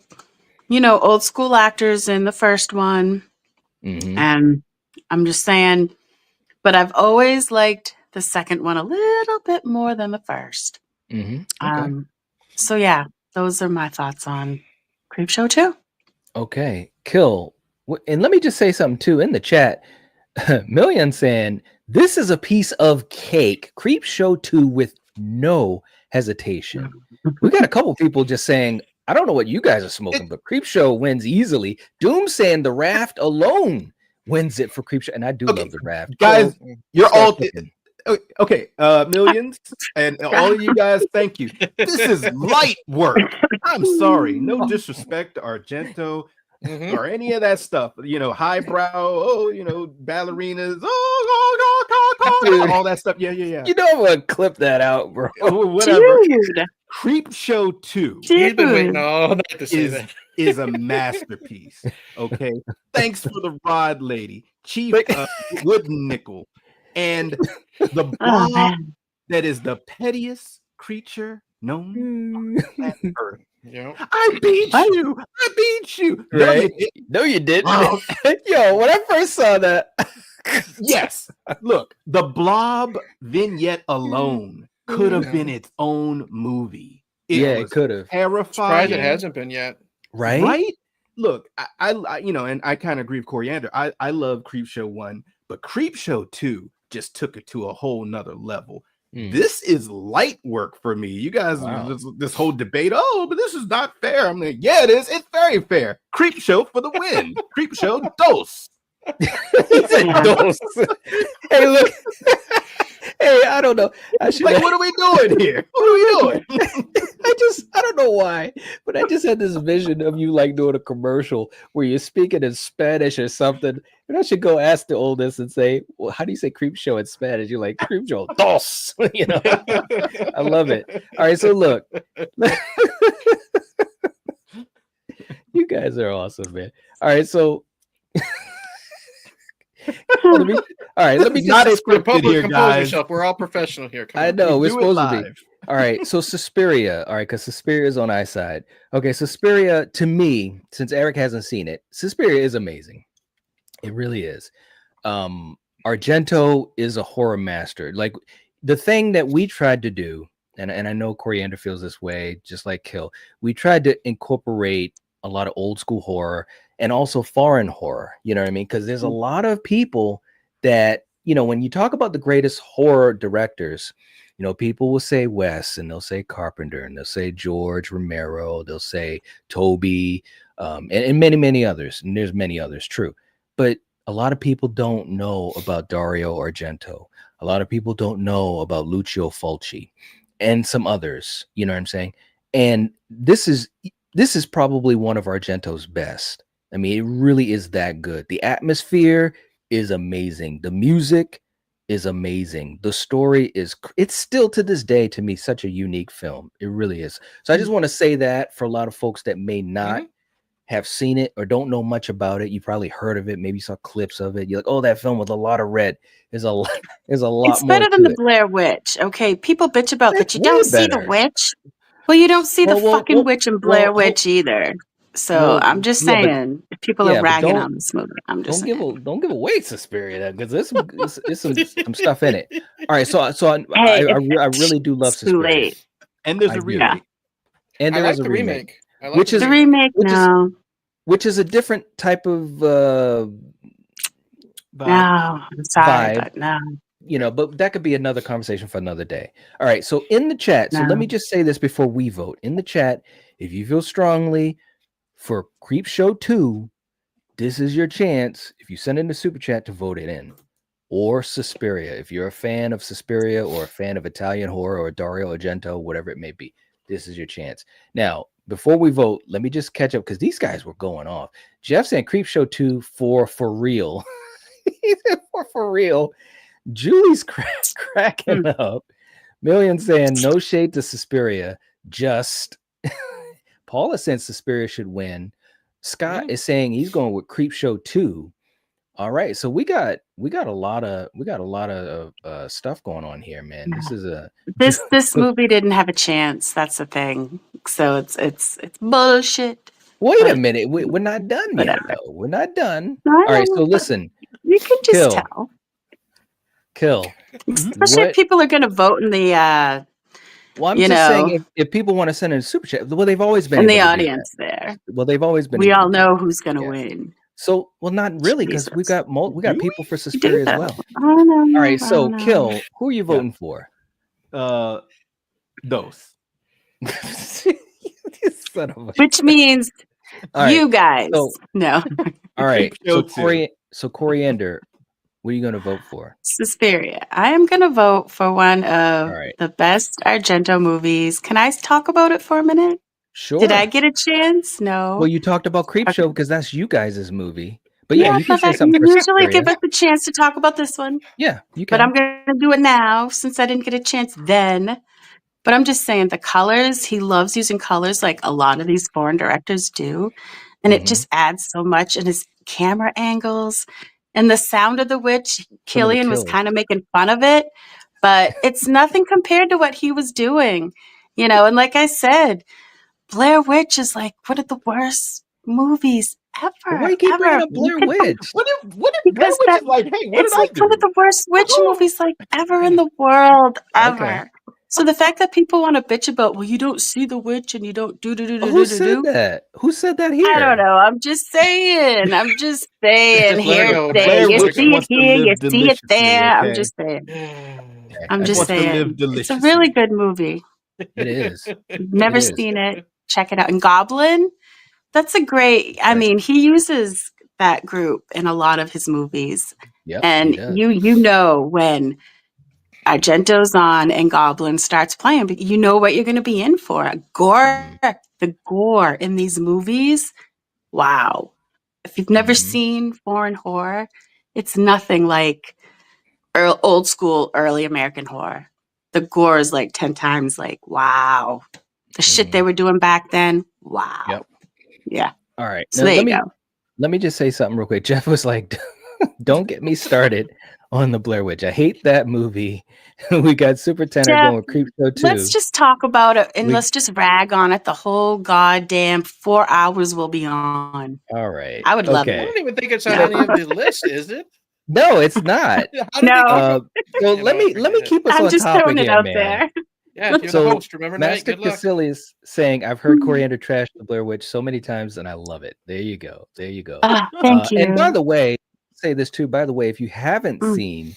old school actors in the first one. Mm-hmm. And I'm just saying, but I've always liked the second one a little bit more than the first. Mm-hmm. Okay. So yeah, those are my thoughts on Creepshow 2. Okay. Kill. And let me just say something too in the chat. Million saying this is a piece of cake. Creepshow 2 with no hesitation. We got a couple people just saying, I don't know what you guys are smoking, but Creepshow wins easily. Doom saying the raft alone wins it for Creepshow, and I do love the raft. Guys, Kill, you're start all cooking. okay. Millions and all of you guys, thank you. This is light work. I'm sorry, no disrespect to Argento or any of that stuff. Highbrow. Ballerinas. Dude. All that stuff. Yeah. You know I'm gonna clip that out, bro. Whatever. Dude. Creepshow 2 He's been waiting all night to say that. is a masterpiece. Okay. Thanks for the rod, lady. Chief Wooden Nickel. And the blob man. that is the pettiest creature known on planet Earth. Yep. I beat you. I beat you. Right? No, you didn't. Wow. Yo, when I first saw that, Yes. Look, the blob vignette alone could have been its own movie. it could have. Terrifying. Surprised it hasn't been yet. Right? Look, I and I kind of agree with Coriander. I love Creepshow 1, but Creepshow 2 just took it to a whole nother level. This is light work for me. You guys, this whole debate, but this is not fair. I'm like, yeah, it is. It's very fair. Creepshow for the win. Creepshow dos. He said dos. Hey, look. Hey, I don't know. What are we doing here? What are we doing? I don't know why, but I just had this vision of you like doing a commercial where you're speaking in Spanish or something. And I should go ask the oldest and say, well, how do you say creep show in Spanish? You're like, creep show, dos. I love it. All right, so look. You guys are awesome, man. All right, so let me just not The scripted public, here, compose guys. yourself. We're all professional here. Come I on. know We we're do it supposed to be. live. All right, so Suspiria. All right, because Suspiria is on our side. Okay, Suspiria, to me, since Eric hasn't seen it, Suspiria is amazing. It really is. Argento is a horror master. Like the thing that we tried to do, and I know Coriander feels this way, just like Kill. We tried to incorporate a lot of old school horror and also foreign horror. You know what I mean? Because there's a lot of people that, when you talk about the greatest horror directors, people will say Wes, and they'll say Carpenter, and they'll say George Romero, they'll say Toby, and many, many others. And there's many others, true. But a lot of people don't know about Dario Argento. A lot of people don't know about Lucio Fulci and some others. You know what I'm saying? And this is probably one of Argento's best. I mean, it really is that good. The atmosphere is amazing. The music is amazing. The story it's still to this day to me such a unique film. It really is. So I just want to say that for a lot of folks that may not have seen it or don't know much about it. You probably heard of it, maybe saw clips of it. You're like, oh, that film with a lot of red. There's a lot It's more better than to the it. Blair Witch. Okay, people bitch about that. It's You don't way see the better. witch. Well, you don't see the Well, fucking witch in Blair well, Witch either. So well, I'm just yeah, but- saying, if people are but ragging on this movie, I'm just don't give away Suspiria because there's some stuff in it. All right, so Hey, I really do love it's too Suspiria. late. And there's I a do. remake. And I there like is a the remake, remake. I like which is- The remake, which is- no. which is a different type of Vibe. No, I'm sorry, vibe. but no. But that could be another conversation for another day. All right, so in the chat, so No. let me just say this before we vote. In the chat, if you feel strongly for Creepshow 2, this is your chance. If you send in the super chat to vote it in, or Suspiria. If you're a fan of Suspiria or a fan of Italian horror or Dario Argento, whatever it may be, this is your chance. Now, before we vote, let me just catch up because these guys were going off. Jeff saying Creepshow 2 for real. He said for real. Julie's cracking up. Million saying no shade to Suspiria. Just Paul is saying Suspiria should win. Scott is saying he's going with Creepshow 2. All right, so we got a lot of stuff going on here, man. This is this movie didn't have a chance. That's the thing. So it's bullshit. Wait a minute, we're not done yet, though. We're not done. All right, so listen. You can just tell. Kill. Especially if people are going to vote in the. Well, I'm just saying if people want to send in a super chat, well, they've always been in the audience there. Well, they've always been. We all know who's going to win. So, well, not really, because we got people for Suspiria as well. I know, all right, so Kill, who are you voting for? Those. Son of a... Which means you guys. So, no. All right. So Coriander, what are you going to vote for? Suspiria. I am going to vote for one of the best Argento movies. Can I talk about it for a minute? Sure. Did I get a chance? No. Well, you talked about Creepshow because that's you guys' movie. But yeah, you can say something. You usually give us a chance to talk about this one. Yeah, you can. But I'm going to do it now since I didn't get a chance then. But I'm just saying the colors, he loves using colors like a lot of these foreign directors do. And it just adds so much. And his camera angles and the sound of the witch, Killian was kind of making fun of it. But it's nothing compared to what he was doing. And like I said, Blair Witch is like one of the worst movies ever. Why you keep bringing up Blair Witch? What if Blair Witch is like, hey, what it's did like I do? one of the worst witch movies like ever in the world, ever. Okay. So the fact that people want to bitch about, well, you don't see the witch and you don't do. Who said that? Who said that here? I don't know. I'm just saying. Here, you see it here, you see it there. Okay? I'm just saying. I'm just saying. It's a really good movie. It is. Never seen it. Check it out. And Goblin, that's a great. I mean, he uses that group in a lot of his movies. Yep, and you know when Argento's on and Goblin starts playing, but you know what you're going to be in for. The gore in these movies. Wow. If you've never seen foreign horror, it's nothing like old school, early American horror. The gore is like 10 times like, wow. The shit they were doing back then. Wow. Yep. Yeah. All right. So there you go. Let me just say something real quick. Jeff was like, don't get me started on the Blair Witch. I hate that movie. We got Super Tenor going with Creepshow 2. Let's just talk about it and let's just rag on it. The whole goddamn 4 hours will be on. All right. I would love it. I don't even think it's on any of the list, is it? No, it's not. No. So let me keep us on topic. I'm just throwing it out there. Yeah, you're the host, remember? Master Casilli is saying, I've heard Coriander trash the Blair Witch so many times and I love it. There you go. Thank you. And by the way, say this too, by the way, if you haven't seen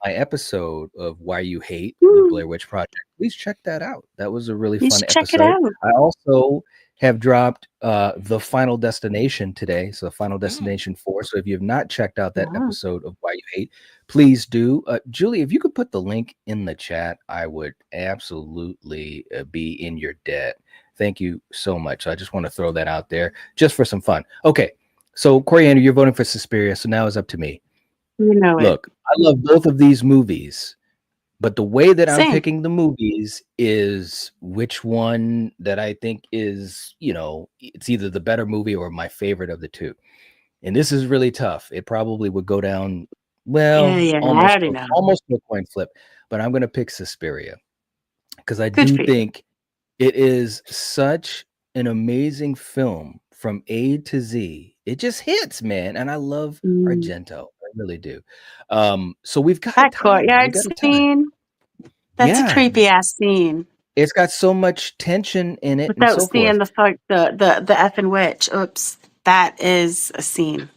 my episode of Why You Hate the Blair Witch Project, please check that out. That was a really fun episode. Check it out. I also have dropped the Final Destination today, so Final Destination 4. So if you have not checked out that episode of Why You Hate, please do. Julie, if you could put the link in the chat, I would absolutely be in your debt. Thank you so much. So I just want to throw that out there just for some fun. Okay, so Coriander, you're voting for Suspiria, so now it's up to me. Look, I love both of these movies, but the way that I'm picking the movies is which one that I think is, it's either the better movie or my favorite of the two. And this is really tough. It probably would go down, almost to a coin flip, but I'm going to pick Suspiria because I do think it is such an amazing film from A to Z. It just hits, man. And I love Argento. I really do. So we've got that courtyard scene. That's a creepy ass scene. It's got so much tension in it. Without seeing the effing witch. Oops. That is a scene.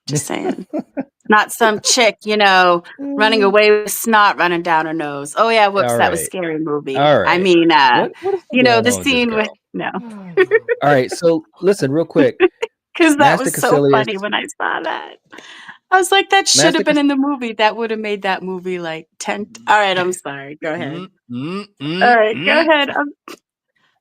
Just saying. Not some chick, running away with snot running down her nose. Oh yeah, whoops, that was a scary movie. All right. I mean, the scene with no. All right, so listen real quick. Because that was so funny when I saw that. I was like, that should have been in the movie. That would have made that movie like 10. All right, I'm sorry. Go ahead. All right, go ahead.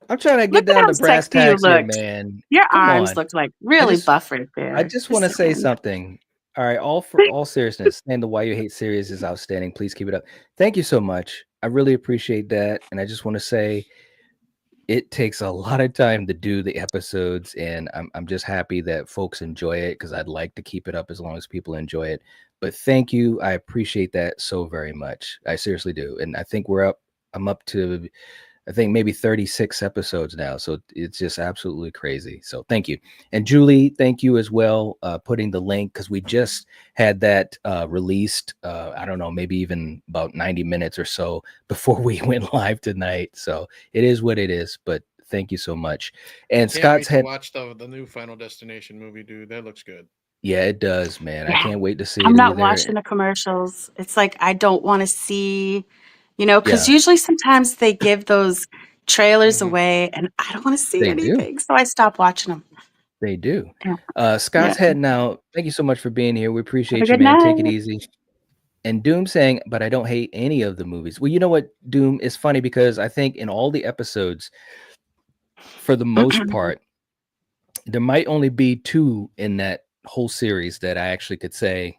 I'm trying to Look get at down how to brass sexy you tacks here, looked. man. Your Come arms on. looked like really buff right there. I just want to say saying. something. All right, all seriousness, and the Why You Hate series is outstanding. Please keep it up. Thank you so much. I really appreciate that, and I just want to say it takes a lot of time to do the episodes, and I'm just happy that folks enjoy it because I'd like to keep it up as long as people enjoy it. But thank you. I appreciate that so very much. I seriously do. And I think I'm up to, I think maybe 36 episodes now. So it's just absolutely crazy. So thank you. And Julie, thank you as well, putting the link, because we just had that released, I don't know, maybe even about 90 minutes or so before we went live tonight. So it is what it is, but thank you so much. And Can't Scott's wait to had, watch the new Final Destination movie, dude. That looks good. yeah, it does, man. I Yeah. can't wait to see I'm it not either. watching the commercials. It's like I don't want to see, because Yeah. usually sometimes they give those trailers Mhm. away, and I don't want to see They do. anything, so I stop watching them. They do. Yeah. Scott's Yeah. heading out. Thank you so much for being here. We Have a appreciate you, good man. Take it night. easy. And Doom saying, but I don't hate any of the movies. Well, you know what, Doom, is funny because I think in all the episodes, for the most part, there might only be 2 in that whole series that I actually could say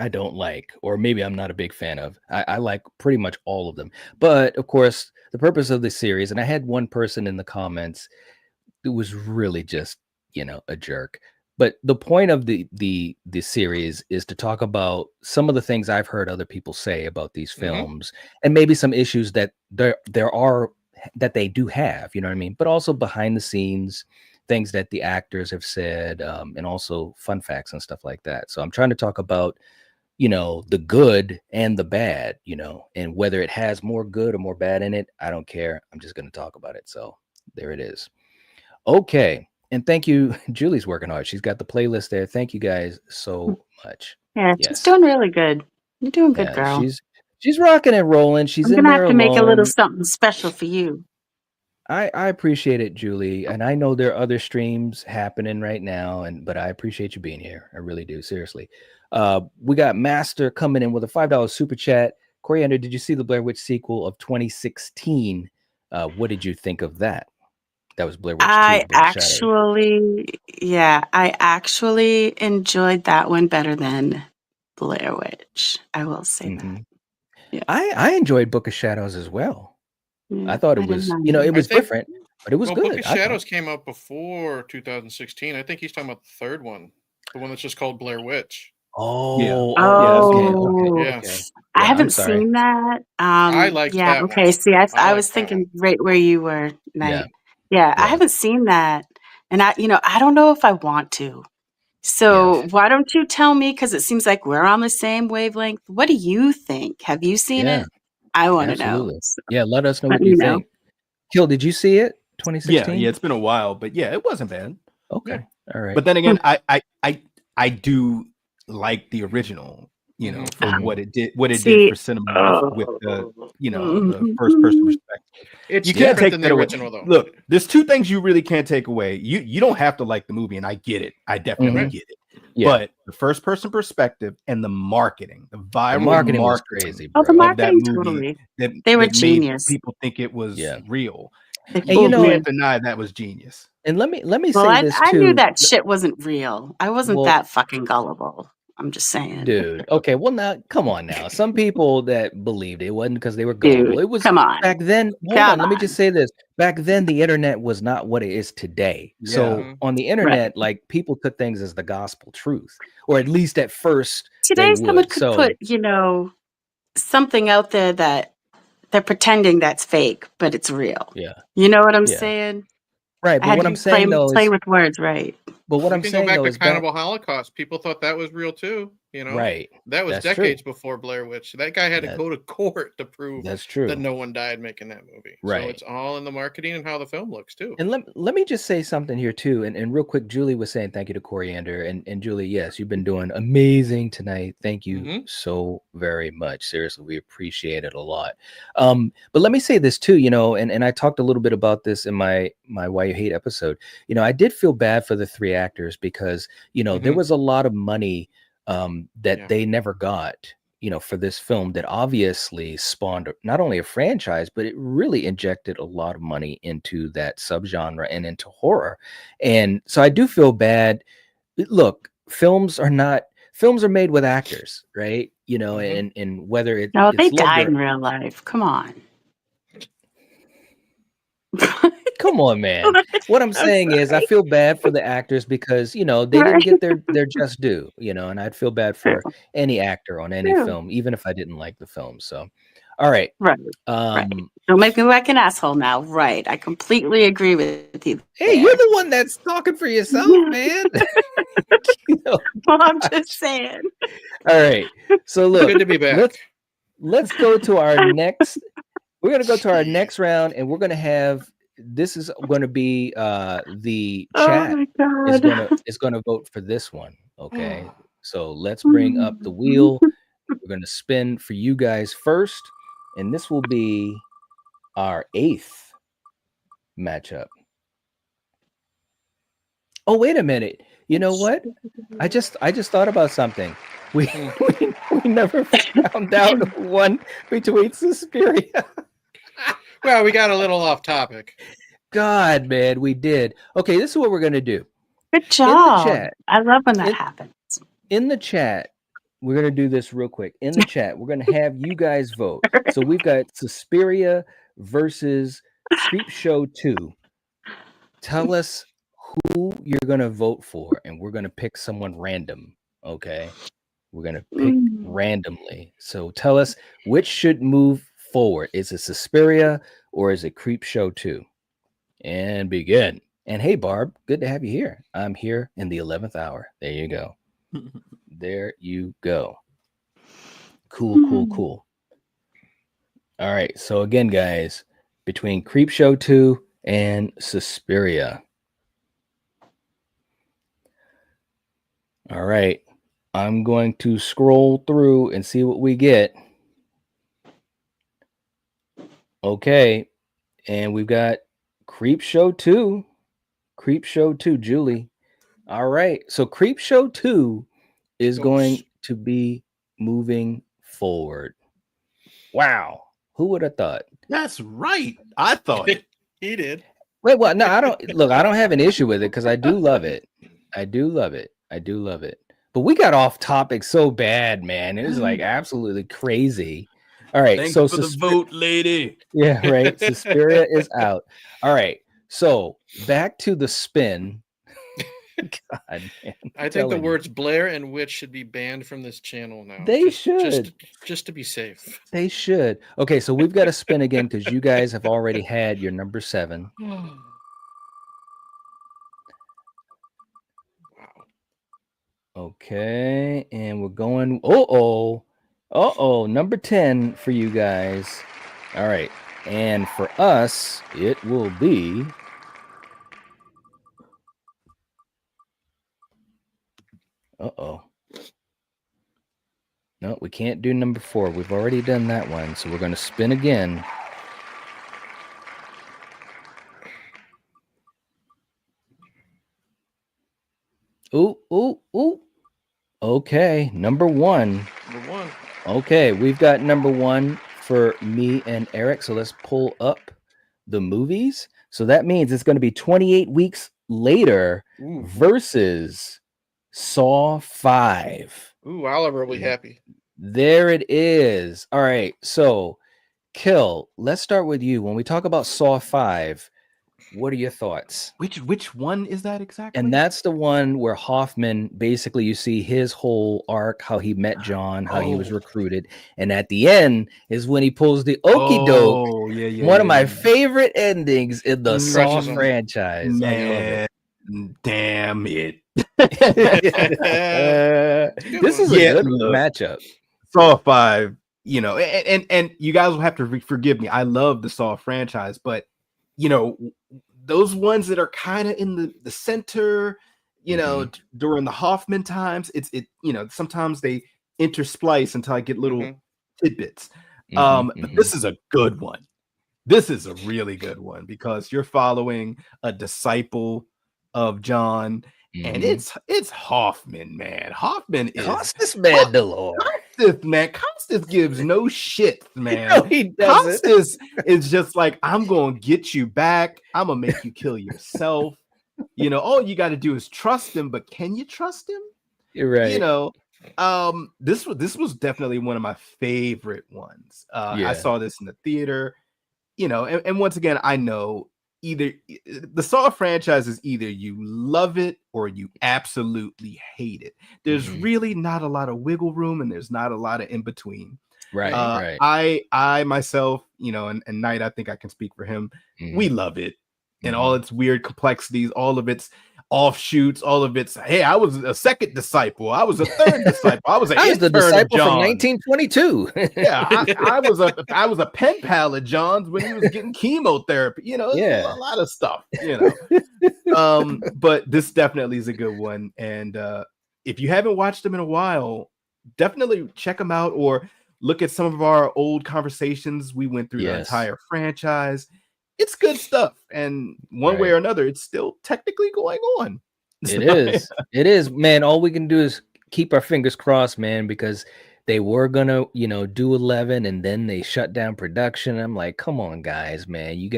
I don't like, or maybe I'm not a big fan of. I like pretty much all of them. But of course, the purpose of the series, and I had one person in the comments who was really just, a jerk. But the point of the series is to talk about some of the things I've heard other people say about these films, and maybe some issues that there are that they do have, you know what I mean? But also behind the scenes, things that the actors have said, and also fun facts and stuff like that. So I'm trying to talk about, the good and the bad, and whether it has more good or more bad in it, I don't care. I'm just going to talk about it. So there it is. Okay. And thank you. Julie's working hard. She's got the playlist there. Thank you guys so much. Yeah, she's Yes. doing really good. You're doing good, Yeah, girl. she's rocking and rolling. She's I'm in gonna there have to make a little alone. something special for you. I appreciate it, Julie. And I know there are other streams happening right now, but I appreciate you being here. I really do. Seriously. We got Master coming in with a $5 super chat. Coriander, did you see the Blair Witch sequel of 2016? What did you think of that? That was Blair Witch 2, I Book of Shadows. I actually enjoyed that one better than Blair Witch. I will say that. Yeah. I enjoyed Book of Shadows as well. Yeah, I thought it I didn't was, mind it it. was I think- different, but it was Well, good. Book of I thought. Shadows came out before 2016. I think he's talking about the third one, the one that's just called Blair Witch. Oh, Oh, Yeah. okay. I Yeah, I'm haven't sorry. seen that. I liked Yeah, that okay. one. See, I I was liked that thinking right where you were, Night. Yeah, I Yeah. haven't seen that. And I don't know if I want to. So why don't you tell me? Because it seems like we're on the same wavelength. What do you think? Have you seen Yeah, it? I want to know. absolutely. Yeah, let us know Let what me you know. think. Kill, did you see it? Yeah, 2016? it's been a while, but yeah, it wasn't bad. Okay. All right. But then again, I do like the original, for what it did See, for cinema with the the first person perspective. It's You can't different take than that the away. original, though. Look, there's 2 things you really can't take away. You don't have to like the movie, and I get it. I definitely get it. Yeah. But the first person perspective and the marketing, the viral The marketing was crazy, bro. Oh, the of that marketing, movie totally. They were that made genius. people think it was real. They And you fooled know, me. Can't deny that was genius. and let me Well, say this I too. knew that shit wasn't real. I wasn't Well- that fucking gullible. I'm just saying. Dude, okay, well now, come on now. Some people that believed it wasn't because they were gullible. Dude, It was come on. back then. Hold Come on, let me on. just say this. Back then, the internet was not what it is today. So Yeah. on the internet, like people took things as the gospel truth, or at least at first. Today, they someone would. could So put, something out there that they're pretending that's fake, but it's real. yeah, You know what I'm Yeah. saying? right. I But had what to I'm saying though play is, with words, right? but what We I'm can go saying back though to is back, Cannibal Holocaust. People thought that was real too. right. That was That's true. decades before Blair Witch. That guy had to go to court to prove That's true. that no one died making that movie. Right. So it's all in the marketing and how the film looks too. And let me just say something here too. And real quick, Julie was saying thank you to Coriander. And Julie, yes, you've been doing amazing tonight. Thank you so very much. Seriously, we appreciate it a lot. But let me say this too, and I talked a little bit about this in my Why You Hate episode. I did feel bad for the 3 actors because, there was a lot of money that they never got. for this film that obviously spawned not only a franchise, but it really injected a lot of money into that subgenre and into horror. And so I do feel bad. Look, films are made with actors, right? And whether No, they it's loved died or in real life. Come on. come on, man. What I'm saying is I feel bad for the actors because, they didn't Right. get their just due, and I'd feel bad for any actor on any True. film, even if I didn't like the film. So, all right. Right. Don't make me look like an asshole now. Right. I completely agree with you. Hey, there. you're the one that's talking for yourself, man. Well, I'm just saying. All right. So look, Good to be back. let's go to our next. We're gonna go to our next round, and we're gonna have. This is going to be the chat Oh my is God. gonna vote for this one. Okay. So let's bring up the wheel. We're gonna spin for you guys first, and this will be our 8th matchup. Oh, wait a minute. You know what? I just thought about something. We never found out who won between Suspiria. Well, we got a little off topic. God, man, we did. Okay, this is what we're gonna do. Good job. chat. I love when that happens. In the chat, we're gonna do this real quick. In the chat, we're gonna have you guys vote. So we've got Suspiria versus Creepshow 2. Tell us who you're gonna vote for, and we're gonna pick someone random. Okay, we're gonna pick randomly. So tell us which should move forward. Is it Suspiria or is it Creepshow 2? And begin. And hey, Barb, good to have you here. I'm here in the 11th hour. There you go. There you go. Cool. All right. So again, guys, between Creepshow 2 and Suspiria. All right. I'm going to scroll through and see what we get. Okay. And we've got Creepshow 2. Creepshow 2, Julie. All right. So Creepshow 2 is going to be moving forward. Wow. Who would have thought? That's right. I thought it. He did. Wait, well, no, I don't have an issue with it because I do love it. I do love it. But we got off topic so bad, man. It was like absolutely crazy. All right. Thanks so for the vote, lady. Yeah, right. Suspiria is out. All right. So back to the spin. God, man, I think the words Blair and witch should be banned from this channel now. They should. Just to be safe. They should. Okay, so we've got to spin again because you guys have already had your number 7. Wow. Okay, and we're going. Number 10 for you guys. All right, and for us, it will be. No, we can't do number 4. We've already done that one, so we're going to spin again. Ooh. Okay, number 1. Number 1. Okay, we've got number 1 for me and Eric. So let's pull up the movies. So that means it's going to be 28 weeks later versus Saw 5. Ooh, Oliver will be happy. There it is. All right. So, Kill, let's start with you. When we talk about Saw 5, what are your thoughts? Which one is that exactly? And that's the one where Hoffman, basically, you see his whole arc, how he met John, how he was recruited. And at the end is when he pulls the okie doke. Oh, yeah. One of my favorite endings in the Saw franchise. Man, damn it. This is a good matchup. Saw 5, and you guys will have to forgive me. I love the Saw franchise, but those ones that are kind of in the center, during the Hoffman times, sometimes they intersplice until I get little tidbits. But this is a good one. This is a really good one because you're following a disciple of John, and it's Hoffman, man. Hoffman is Cost this man the Lord. Costas, man. Costas gives no shit, man. No, he doesn't. Costas is just like, I'm gonna get you back. I'm gonna make you kill yourself. You know, all you got to do is trust him, but can you trust him? You're right. You know, this was definitely one of my favorite ones. Yeah. I saw this in the theater, you know, and once again, I know either the Saw franchise is either you love it or you absolutely hate it. There's really not a lot of wiggle room, and there's not a lot of in between. Right, right. I myself, you know, and Knight, I think I can speak for him. We love it. And all its weird complexities, all of its offshoots, all of its, hey, I was a second disciple, I was a third disciple, I was the disciple from 1922. Yeah, I was a pen pal of John's when he was getting chemotherapy, you know, a lot of stuff, you know. But this definitely is a good one. And if you haven't watched them in a while, definitely check them out or look at some of our old conversations. We went through the entire franchise. It's good stuff, and one way or another, it's still technically going on. It is. It is, man. All we can do is keep our fingers crossed, man, because they were gonna, you know, do 11, and then they shut down production. I'm like, come on, guys, man. You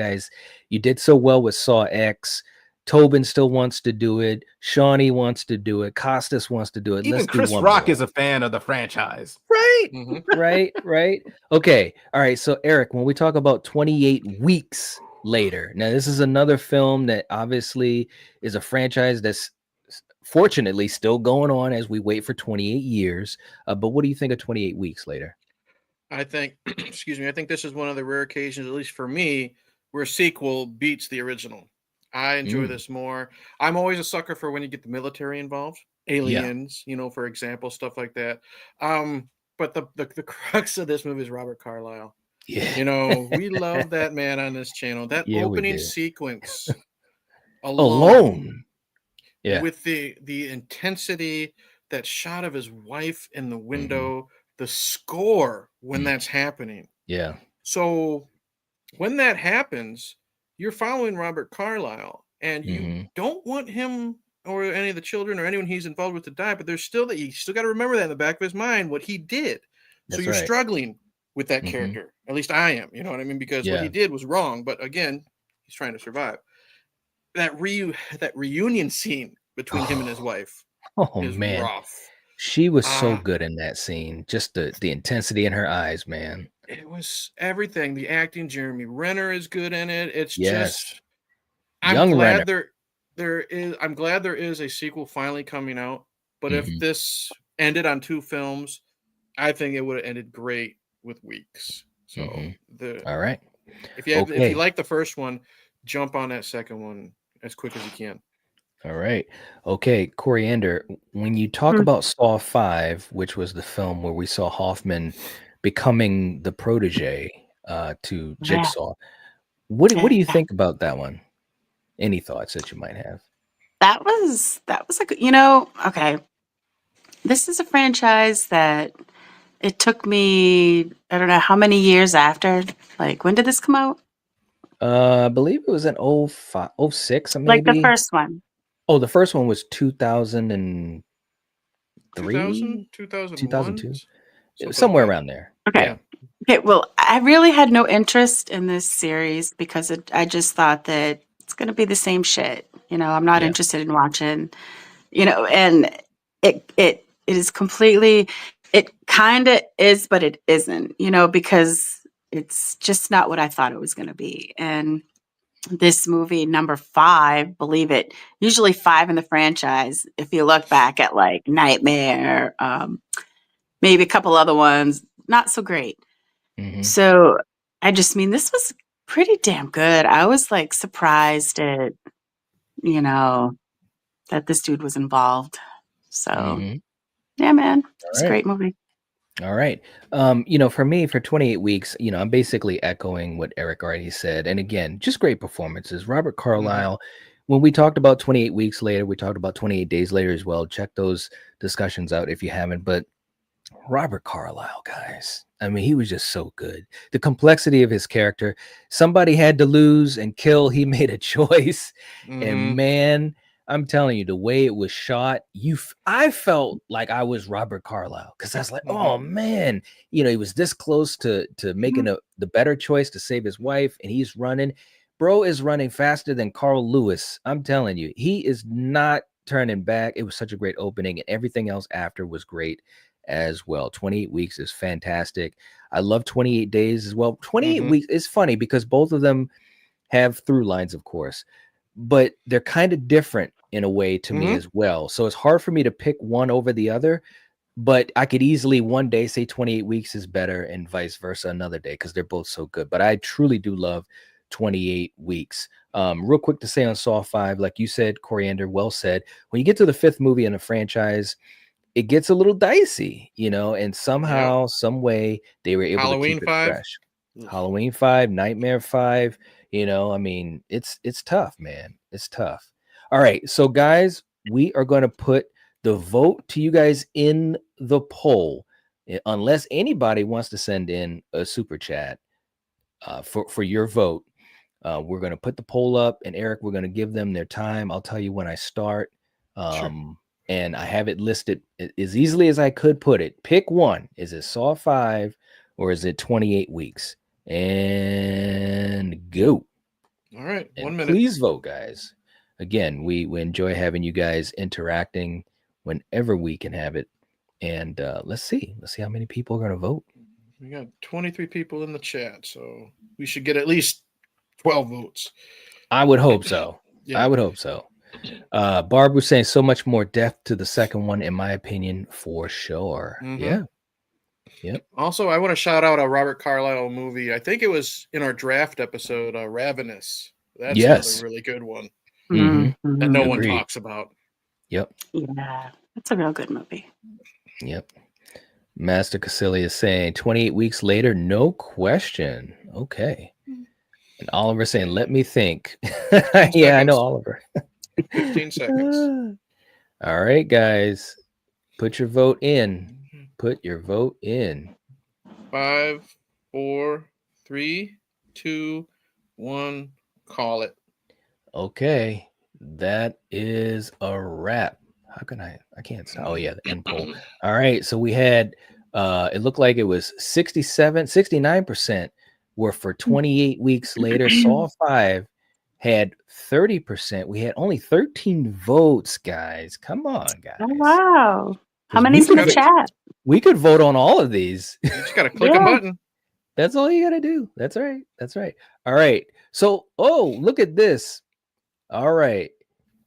did so well with Saw X. Tobin still wants to do it. Shawnee wants to do it. Costas wants to do it. Even Chris Rock is a fan of the franchise. Right. Right. Okay. All right. So, Eric, when we talk about 28 weeks later, now this is another film that obviously is a franchise that's fortunately still going on as we wait for 28 years. But what do you think of 28 weeks later? I think, excuse me, I think this is one of the rare occasions, at least for me, where a sequel beats the original. I enjoy this more. I'm always a sucker for when you get the military involved, aliens, you know, for example, stuff like that. But the crux of this movie is Robert Carlyle. Yeah, you know, we love that man on this channel. That opening sequence alone. Yeah, with the intensity, that shot of his wife in the window, the score when that's happening. Yeah. So when that happens, you're following Robert Carlyle, and you don't want him or any of the children or anyone he's involved with to die, but there's still you still got to remember that in the back of his mind, what he did. So you're struggling with that character. At least I am, you know what I mean? Because what he did was wrong, but again, he's trying to survive. That reunion scene between him and his wife is rough. She was so good in that scene. Just the intensity in her eyes, man. It was everything. The acting, Jeremy Renner is good in it. It's just, I'm glad there is a sequel finally coming out. But if this ended on 2 films, I think it would have ended great with weeks. So all right. If you like the first one, jump on that second one as quick as you can. All right. Okay, Coriander, when you talk about Saw 5, which was the film where we saw Hoffman becoming the protege to Jigsaw, what do you think about that one? Any thoughts that you might have? That was a good, you know, okay. This is a franchise that it took me, I don't know how many years after. Like, when did this come out? I believe it was in 05, 06, maybe. Like the first one. Oh, the first one was 2003? 2002. Somewhere around there. Okay. Yeah. Okay, well, I really had no interest in this series because I just thought that it's going to be the same shit. You know, I'm not interested in watching, you know, and it is completely, it kind of is, but it isn't, you know, because it's just not what I thought it was going to be. And this movie, number 5, believe it, usually 5 in the franchise, if you look back at like Nightmare, maybe a couple other ones, not so great. So I just mean, this was pretty damn good. I was like surprised at, you know, that this dude was involved. So yeah, man, it's a great movie. All right. You know, for me, for 28 weeks, you know, I'm basically echoing what Eric already said. And again, just great performances. Robert Carlyle, when we talked about 28 weeks later, we talked about 28 days later as well. Check those discussions out if you haven't. But Robert Carlyle, guys, I mean, he was just so good. The complexity of his character, somebody had to lose and kill. He made a choice. And man, I'm telling you, the way it was shot, I felt like I was Robert Carlyle because I was like, oh man, he was this close to making the better choice to save his wife, and he's running. Bro is running faster than Carl Lewis. I'm telling you, he is not turning back. It was such a great opening, and everything else after was great as well. 28 weeks is fantastic. I love 28 days as well. 28 weeks is funny because both of them have through lines, of course, but they're kind of different in a way to me as well. So it's hard for me to pick one over the other, but I could easily one day say 28 weeks is better and vice versa another day because they're both so good. But I truly do love 28 weeks. Real quick to say on Saw 5, like you said, Coriander, well said. When you get to the 5th movie in a franchise, it gets a little dicey, and somehow, some way they were able to keep it fresh. Halloween 5, Nightmare 5, I mean, it's tough, man. It's tough. All right, so guys, we are going to put the vote to you guys in the poll, unless anybody wants to send in a super chat for your vote. We're going to put the poll up, and Eric, we're going to give them their time. I'll tell you when I start. Sure. And I have it listed as easily as I could put it. Pick one. Is it Saw 5 or is it 28 weeks? And go. All right. And 1 minute. Please vote, guys. Again, we enjoy having you guys interacting whenever we can have it. And let's see how many people are going to vote. We got 23 people in the chat, so we should get at least 12 votes. I would hope so. Yeah. I would hope so. Barb was saying so much more depth to the second one, in my opinion, for sure. Yeah. Yep. Also, I want to shout out a Robert Carlyle movie. I think it was in our draft episode, Ravenous. That's another really good one that no one talks about. Yep. Yeah, that's a real good movie. Yep. Master Cassilia is saying 28 weeks later, no question. Okay. And Oliver saying, let me think. Yeah, I know Oliver. 15 seconds. All right, guys. Put your vote in. Put your vote in. 5, 4, 3, 2, 1. Call it. Okay. That is a wrap. How can I can't stop. Oh, yeah, the end poll. All right. So we had it looked like it was 69% were for 28 weeks later. Saw 5 had 30%. We had only 13 votes, guys. Come on, guys. Oh, wow. How many's in the chat? We could vote on all of these. You just got to click a button. That's all you got to do. That's right. That's right. All right. So, look at this. All right.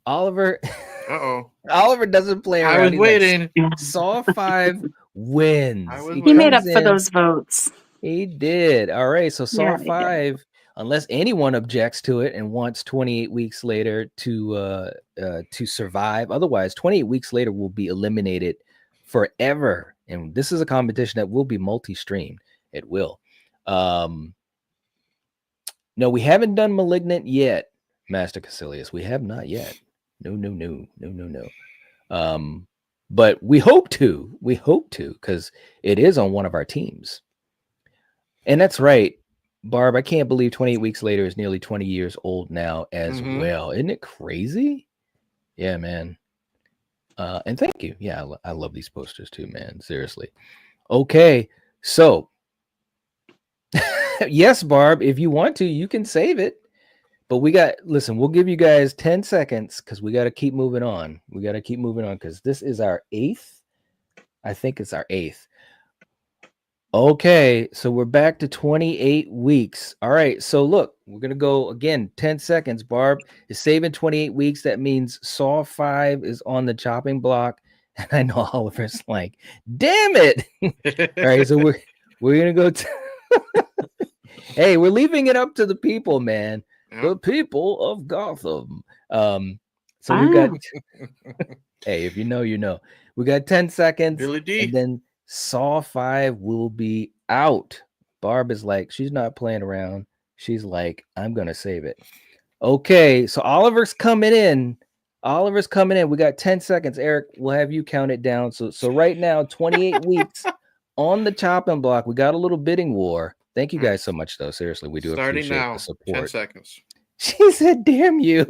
Oliver. Uh-oh. Oliver doesn't play around. I was waiting. Saw 5 wins. He made up for those votes. He did. All right. So Saw 5, unless anyone objects to it and wants 28 weeks later to survive. Otherwise, 28 weeks later will be eliminated forever. And this is a competition that will be multi-streamed. It will. No, we haven't done Malignant yet, Master Cassilius. We have not yet. No. But we hope to. We hope to, because it is on one of our teams. And that's right, Barb. I can't believe 28 weeks later is nearly 20 years old now as well. Isn't it crazy? Yeah, man. And thank you. Yeah, I love these posters too, man. Seriously. Okay, so yes, Barb, if you want to, you can save it. But we'll give you guys 10 seconds because we got to keep moving on. We got to keep moving on because this is our 8th. I think it's our 8th. Okay, so we're back to 28 weeks. All right, so look, we're going to go again, 10 seconds. Barb is saving 28 weeks. That means Saw 5 is on the chopping block. And I know Oliver's like, damn it. All right, so we're going to go hey, we're leaving it up to the people, man. The people of Gotham. So we got hey, if you know, you know. We got 10 seconds. Billy D. And then Saw 5 will be out. Barb is like, she's not playing around. She's like, I'm gonna save it. Okay, so Oliver's coming in. We got 10 seconds. Eric, we'll have you count it down. So right now, 28 weeks on the chopping block. We got a little bidding war. Thank you guys so much, though. Seriously, we do appreciate the support. 10 seconds. She said, damn you.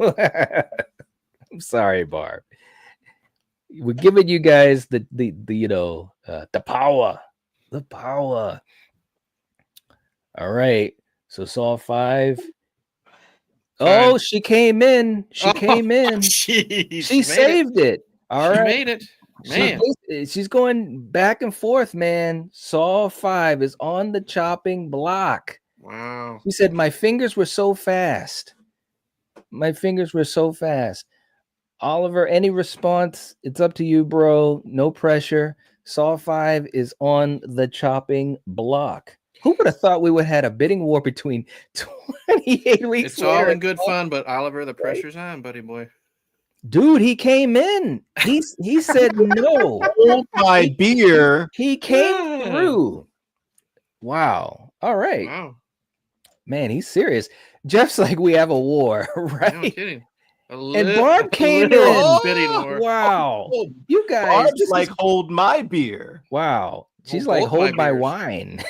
I'm sorry, Barb. We're giving you guys the power. The power. All right. So Saw 5. Oh, she came in. She came in. Jeez, She saved it. All She right. made it. Man. She's going back and forth, man. Saw 5 is on the chopping block. Wow. She said, my fingers were so fast. My fingers were so fast. Oliver, any response? It's up to you, bro. No pressure. Saw 5 is on the chopping block. Who would have thought we would have had a bidding war between 28 weeks It's later all in good fun, but Oliver, the pressure's on, buddy boy. Dude, he came in. He said no. Hold my beer. He came through. Wow. All right. Wow. Man, he's serious. Jeff's like, we have a war, right? No kidding. And Barb came in. Bidding war. Wow. Oh, You guys Barb's like, hold my beer. wow. She's Hold like, both hold my my beers. wine.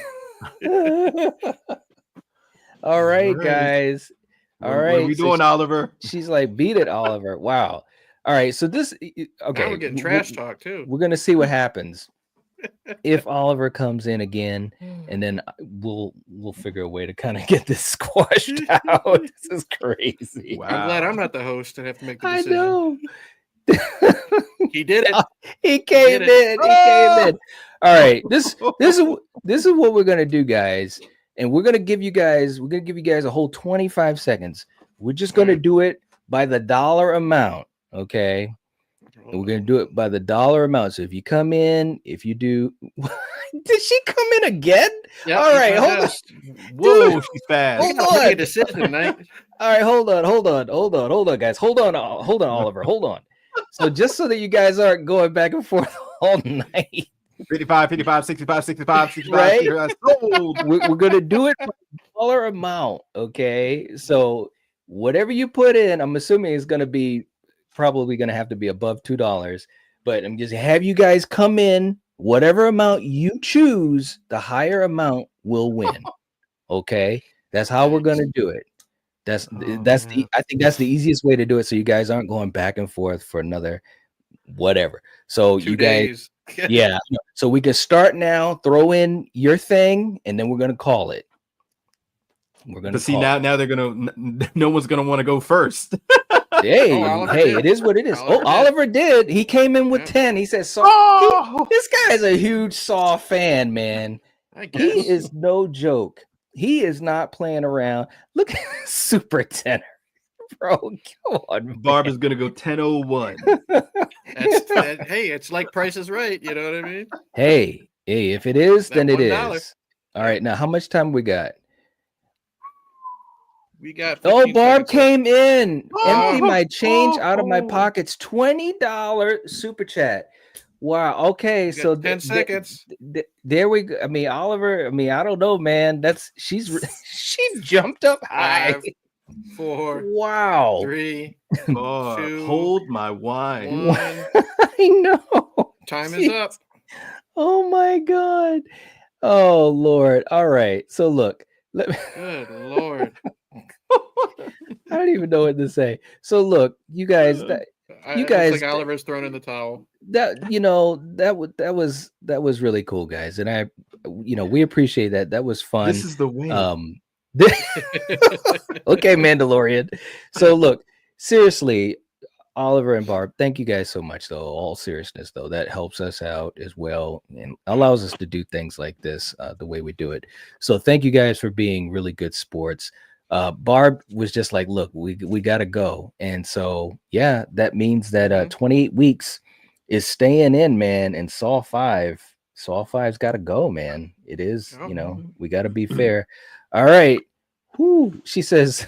All right, guys. All right. What are we doing, Oliver? She's like, beat it, Oliver. Wow. All right. So this, okay. Now we're getting trash talk too. We're gonna see what happens if Oliver comes in again, and then we'll figure a way to kind of get this squashed out. This is crazy. Wow. I'm glad I'm not the host and have to make the I decision. know. He did it. He came in. did He came in. All right. This is what we're gonna do, guys. And we're gonna give you guys a whole 25 seconds. We're just gonna do it by the dollar amount. Okay. And we're gonna do it by the dollar amount. So if you come in, if you do, did she come in again? Yep, All right, hold on. Whoa, Dude, she's fast. hold Gotta make on. a decision tonight. All right, hold on, guys. Hold on, Oliver. Hold on. So just so that you guys aren't going back and forth all night, 55, 55, 65, 65, 65, Right? 65. Sold. we're gonna do it by dollar amount. Okay. So whatever you put in, I'm assuming is gonna be probably gonna have to be above $2. But I'm just have you guys come in, whatever amount you choose, the higher amount will win. Okay. That's how we're gonna do it. I think that's the easiest way to do it. So you guys aren't going back and forth for another whatever. So 2 you guys, days. yeah. So we can start now, throw in your thing, and then we're gonna call it. We're gonna But see, now they're gonna no one's gonna want to go first. Hey, Oliver hey, did. it is what it is. Oliver did. Oliver did. He came in with Yeah. 10. He said, "Saw." Oh! This guy's a huge Saw fan, man. I guess. He is no joke. He is not playing around. Look at Super Tenor, bro. Come on, Barb man. is gonna go 10:01. Hey, it's like Price is Right. You know what I mean? Hey, if it is, That then it $1. is. All right, now how much time we got? We got. Oh, 15 Barb seconds left. came in. Empty Oh, my change out of my oh. pockets. $20 super chat. Wow. Okay, We so got 10 seconds. there we go. I mean, Oliver. I mean, I don't know, man. She's she jumped up high. 5, 4, Wow. 3, Barb, 2, hold my wine. 1. I know. Time is up. Oh my God. Oh Lord. All right. So look. Good Lord. I don't even know what to say. So look, you guys. It guys- looks like Oliver's thrown in the towel. That was really cool, guys, and we appreciate that. That was fun. This is the way. Okay, Mandalorian. So look, seriously, Oliver and Barb, thank you guys so much, though. All seriousness, though, that helps us out as well and allows us to do things like this the way we do it. So thank you guys for being really good sports. Barb was just like, look, we got to go. And so, yeah, that means that 28 weeks is staying in, man. And Saw 5's got to go, man. It is, we got to be fair. All right. Whew. She says,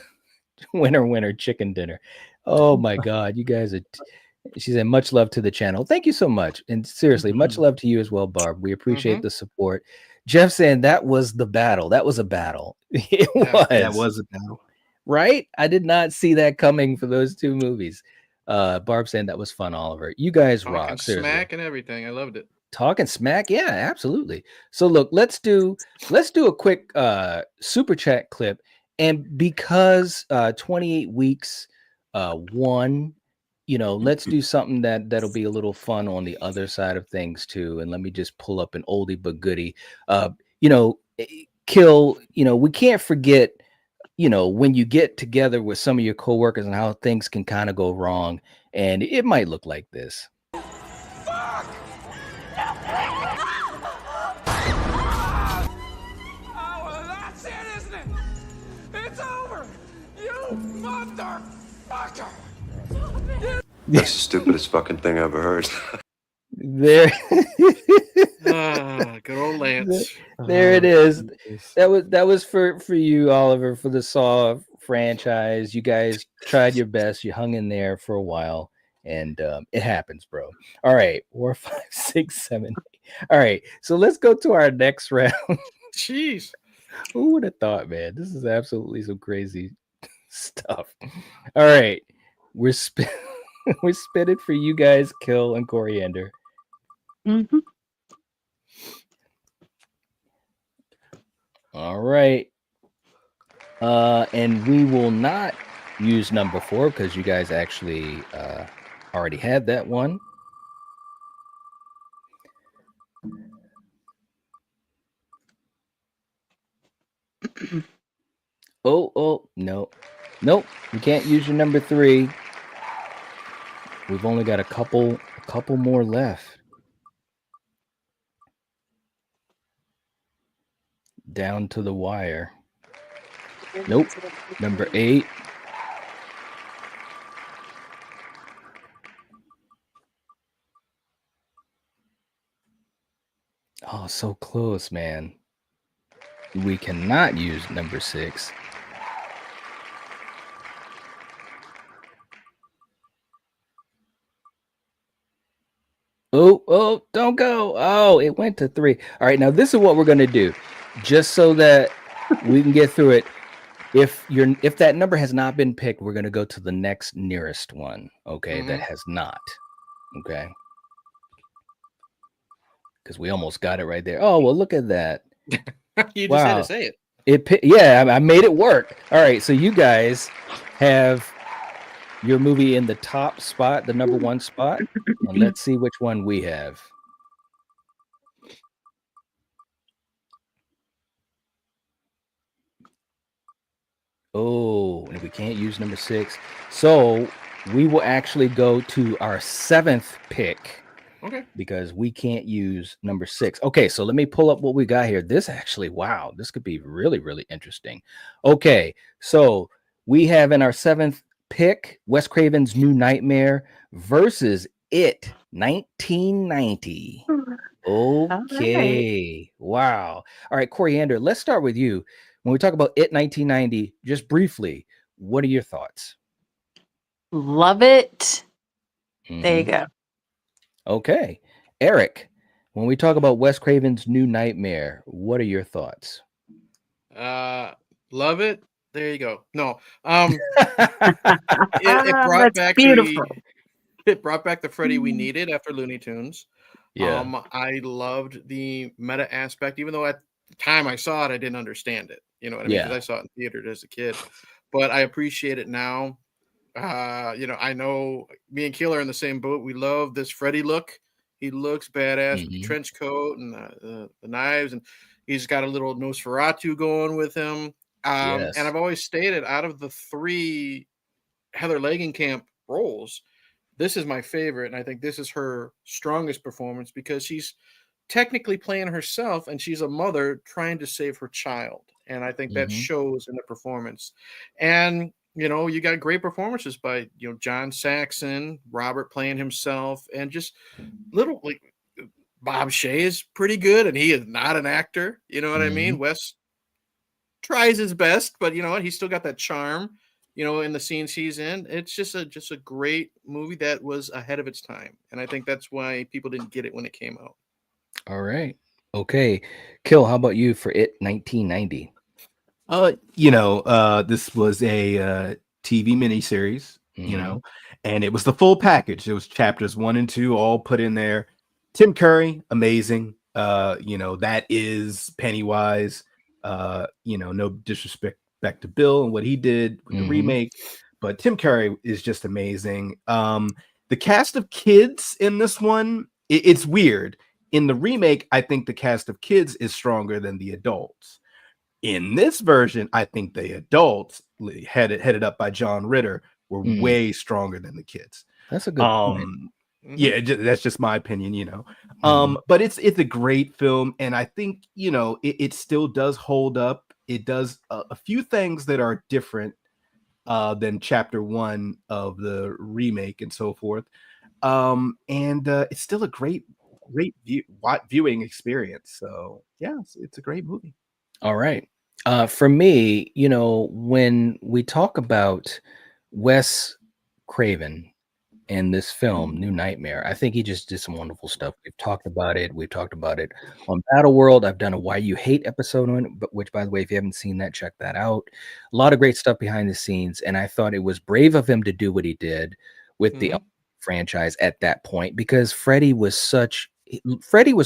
winner, chicken dinner. Oh my God. You guys are, she said, much love to the channel. Thank you so much. And seriously, much love to you as well, Barb. We appreciate the support. Jeff saying that was the battle. That was a battle. It was. That was a battle. Right? I did not see that coming for those two movies. Barb saying that was fun, Oliver. You guys rock. Talking Seriously. smack and everything. I loved it. Talking smack, yeah, absolutely. So look, let's do a quick super chat clip. And because 28 weeks won let's do something that'll be a little fun on the other side of things too. And let me just pull up an oldie but goodie. Kill, we can't forget, when you get together with some of your coworkers and how things can kind of go wrong. And it might look like this. That's the stupidest fucking thing I've ever heard. There, Good old Lance. there it is. That was for you, Oliver, for the Saw franchise. You guys tried your best. You hung in there for a while, and it happens, bro. All right, 4, 5, 6, 7, 8. All right, so let's go to our next round. Jeez. Who would have thought, man? This is absolutely some crazy stuff. All right, we're spinning for you guys, Kill and Coriander. Mhm. All right. And we will not use number 4 because you guys actually already had that one. Oh, no. Nope. You can't use your number 3. We've only got a couple more left. Down to the wire. Nope. Number 8. Oh, so close, man. We cannot use number 6. Oh, don't go. Oh, it went to 3. All right, now this is what we're going to do. Just so that we can get through it. If that number has not been picked, we're going to go to the next nearest one, okay, that has not. Okay? Because we almost got it right there. Oh, well, look at that. You just had to say it. I made it work. All right, so you guys have your movie in the top spot, the number 1 spot, and let's see which one we have. Oh, and we can't use number 6. So we will actually go to our 7th pick. Okay. Because we can't use number 6. Okay, so let me pull up what we got here. This actually, wow, this could be really, really interesting. Okay, so we have in our 7th pick Wes Craven's New Nightmare versus It 1990. Okay. Wow. All right, Coriander, let's start with you. When we talk about It 1990, just briefly, what are your thoughts? Love it. There you go. Okay. Eric, when we talk about Wes Craven's New Nightmare, what are your thoughts? Love it. There you go. No. It brought back beautiful. It brought back the Freddy we needed after Looney Tunes. Yeah. I loved the meta aspect, even though at the time I saw it, I didn't understand it. You know what I mean? Because I saw it in theater as a kid. But I appreciate it now. I know me and Kill are in the same boat. We love this Freddy look. He looks badass with the trench coat and the knives, and he's got a little Nosferatu going with him. And I've always stated, out of the 3 Heather Langenkamp roles, this is my favorite, and I think this is her strongest performance because she's technically playing herself, and she's a mother trying to save her child, and I think that shows in the performance. And you got great performances by John Saxon, Robert playing himself, and just little Bob Shea is pretty good, and he is not an actor. You know what I mean? Wes tries his best, but you know what? He's still got that charm. In the scenes he's in. It's just a great movie that was ahead of its time, and I think that's why people didn't get it when it came out. All right. Okay. Kill, how about you for It 1990? This was a TV miniseries, and it was the full package. It was chapters 1 and 2 all put in there. Tim Curry, amazing. That is Pennywise. No disrespect back to Bill and what he did with the remake, but Tim Curry is just amazing. The cast of kids in this one, it's weird. In the remake, I think the cast of kids is stronger than the adults. In this version, I think the adults, headed up by John Ritter, were way stronger than the kids. That's a good point. Yeah, that's just my opinion, you know. But it's a great film, and I think, you know, it still does hold up. It does a few things that are different than chapter 1 of the remake and so forth. And it's still a great viewing experience. So yeah, it's a great movie. All right. For me, you know, when we talk about Wes Craven in this film, New Nightmare, I think he just did some wonderful stuff. We've talked about it. We've talked about it on Battle World. I've done a Why You Hate episode on it, but which, by the way, if you haven't seen that, check that out. A lot of great stuff behind the scenes, and I thought it was brave of him to do what he did with the franchise at that point, because Freddy was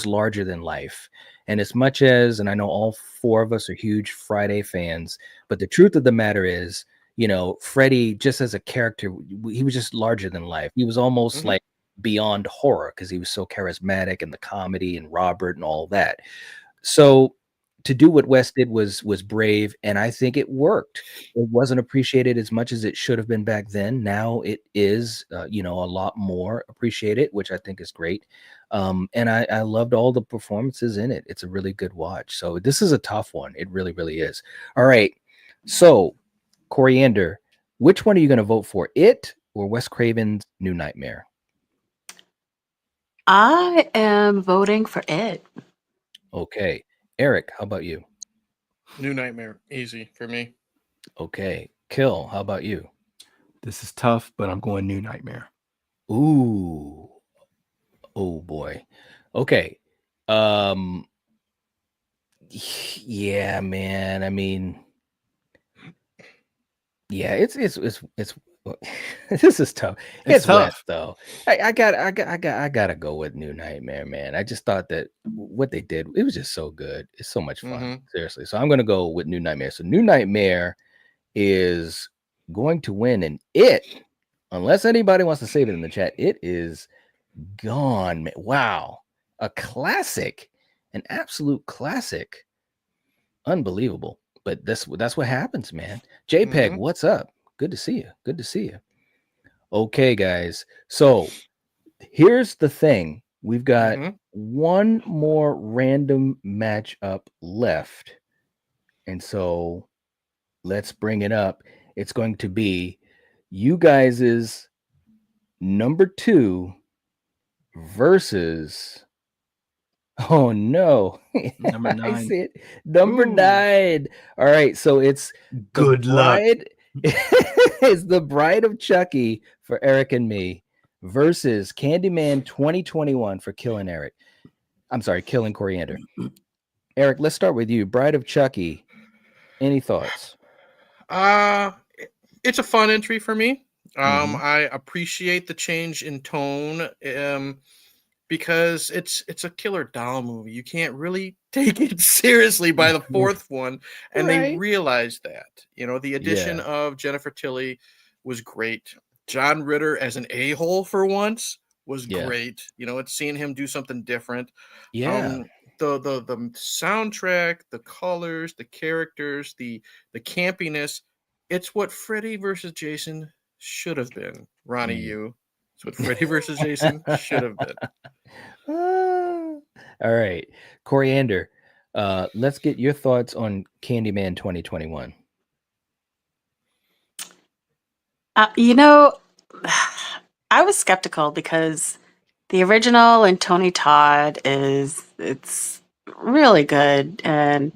larger than life. And as much as, and I know all 4 of us are huge Friday fans, but the truth of the matter is, you know, Freddy, just as a character, he was just larger than life. He was almost like beyond horror because he was so charismatic, and the comedy and Robert and all that. So to do what Wes did was brave, and I think it worked. It wasn't appreciated as much as it should have been back then. Now it is, you know, a lot more appreciated, which I think is great. And I loved all the performances in it. It's a really good watch. So this is a tough one. It really, really is. All right. So Coriander, which one are you going to vote for? It or Wes Craven's New Nightmare? I am voting for it. Okay. Eric, how about you? New Nightmare, easy for me. Okay. Kill, how about you? This is tough, but I'm going New Nightmare. Ooh. Oh boy. Okay. Yeah, man. I mean, yeah, it's this is tough. It's tough. West though. I gotta go with New Nightmare, man. I just thought that what they did, it was just so good. It's so much fun, seriously. So I'm gonna go with New Nightmare. So New Nightmare is going to win, and it, unless anybody wants to save it in the chat, it is gone. Man. Wow, a classic, an absolute classic, unbelievable. But that's what happens, man. JPEG, what's up? Good to see you. Good to see you. Okay, guys. So here's the thing. We've got one more random matchup left. And so let's bring it up. It's going to be you guys' number 2 versus, oh no, Number 9. I see it. Number 9. All right, so it's Good luck. It's the Bride of Chucky for Eric and me versus Candyman 2021 for Kill and Eric. I'm sorry, Kill and Coriander. Eric, let's start with you. Bride of Chucky. Any thoughts? It's a fun entry for me. I appreciate the change in tone. Because it's a killer doll movie. You can't really take it seriously by the 4th one. And they realized that. You know, the addition of Jennifer Tilly was great. John Ritter as an a-hole for once was great. You know, it's seeing him do something different. Yeah. The soundtrack, the colors, the characters, the campiness, it's what Freddy versus Jason should have been. Ronnie, you. It's what Freddy versus Jason should have been. All right. Coriander, let's get your thoughts on Candyman 2021. You know, I was skeptical because the original and Tony Todd it's really good. And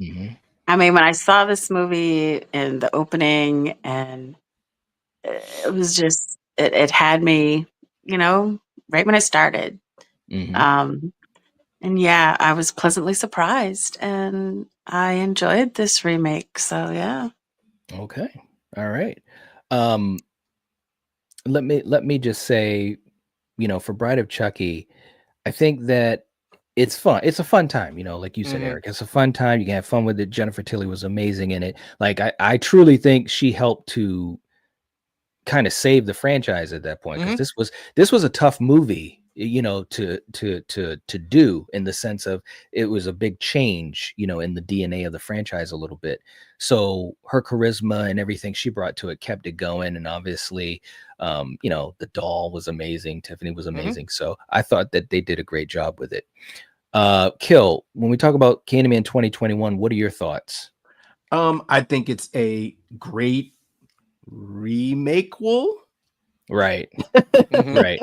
I mean, when I saw this movie in the opening, and it was just, it had me, you know, right when I started. And yeah, I was pleasantly surprised, and I enjoyed this remake. So yeah. Okay. All right. Let me just say, you know, for Bride of Chucky, I think that it's fun. It's a fun time, you know, like you said, Eric. It's a fun time. You can have fun with it. Jennifer Tilly was amazing in it. Like I truly think she helped to kind of saved the franchise at that point, because Mhm. this was a tough movie, you know, to do, in the sense of it was a big change, you know, in the DNA of the franchise a little bit. So her charisma and everything she brought to it kept it going. And obviously, you know, the doll was amazing. Tiffany was Mhm. amazing. So I thought that they did a great job with it. Kill, when we talk about Candyman 2021, what are your thoughts? I think it's a great remake-will. Right. Mhm. Right.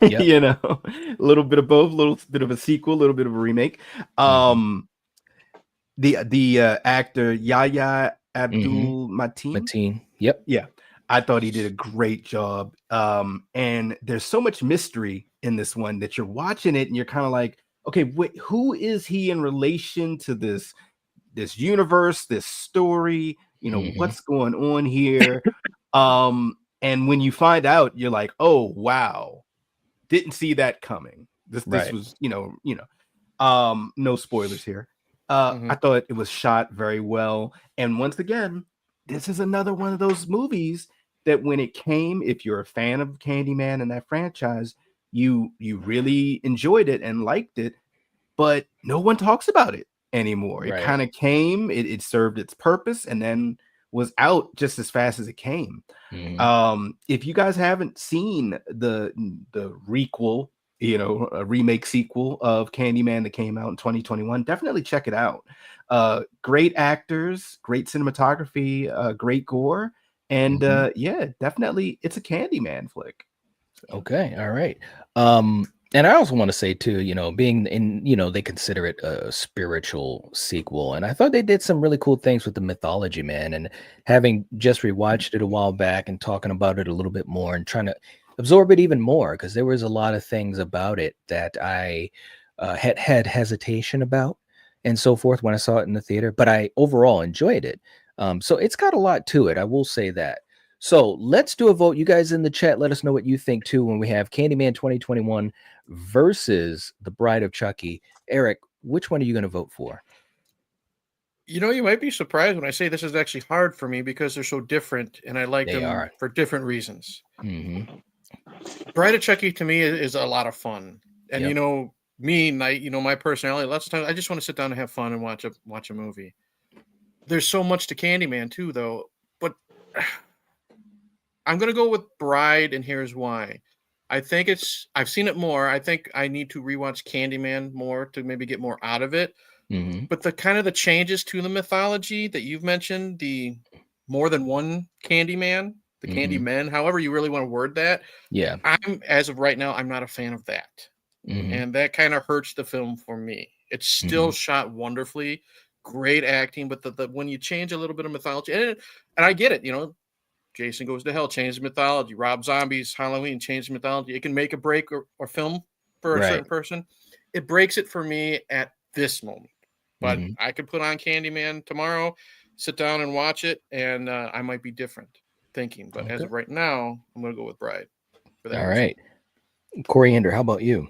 Yep. You know, a little bit of both, a little bit of a sequel, a little bit of a remake. Mhm. The actor Yahya Mhm. Abdul Mateen, Mateen. Yep. yeah, I thought he did a great job. And there's so much mystery in this one that you're watching it and you're kind of like, okay, wait, who is he in relation to this universe, this story? You know, Mhm. what's going on here? And when you find out, you're like, oh wow, didn't see that coming. This Right. was, no spoilers here. I Mhm. thought it was shot very well. And once again, this is another one of those movies that when it came, if you're a fan of Candyman and that franchise, you really enjoyed it and liked it, but no one talks about it anymore. It Right. kind of came, it served its purpose, and then was out just as fast as it came. Mhm. If you guys haven't seen the requel, a remake sequel of Candyman that came out in 2021, definitely check it out. Great actors, great cinematography, great gore, and Mhm. yeah, definitely it's a Candyman flick. So, Okay. All right. And I also want to say too, you know, being in, you know, they consider it a spiritual sequel, and I thought they did some really cool things with the mythology, man. And having just rewatched it a while back and talking about it a little bit more and trying to absorb it even more, because there was a lot of things about it that I had hesitation about and so forth when I saw it in the theater, but I overall enjoyed it. So it's got a lot to it. I will say that. So let's do a vote. You guys in the chat, let us know what you think too when we have Candyman 2021 versus The Bride of Chucky. Eric, which one are you going to vote for? You know, you might be surprised when I say this is actually hard for me because they're so different and I like They them are. for different reasons. Hmm. Bride of Chucky to me is a lot of fun. And you Yep. know, me, my personality, lots of times I just want to sit down and have fun and watch a movie. There's so much to Candyman too, though. But I'm gonna go with Bride, and here's why. I've seen it more. I think I need to rewatch Candyman more to maybe get more out of it. Hmm. But the kind of the changes to the mythology that you've mentioned, the more than one Candyman, the Hmm. Candymen, however you really want to word that, Yeah. I'm as of right now, I'm not a fan of that. Hmm. And that kind of hurts the film for me. It's still Hmm. shot wonderfully, great acting, but the when you change a little bit of mythology, and I get it, Jason Goes to Hell changed the mythology. Rob Zombie's Halloween changed the mythology. It can make a break or film for a Right. certain person. It breaks it for me at this moment. But Hmm. I could put on Candyman tomorrow, sit down and watch it, and I might be different thinking. But as Okay. of right now, I'm going to go with Bride for that All reason. right. Coriander, how about you?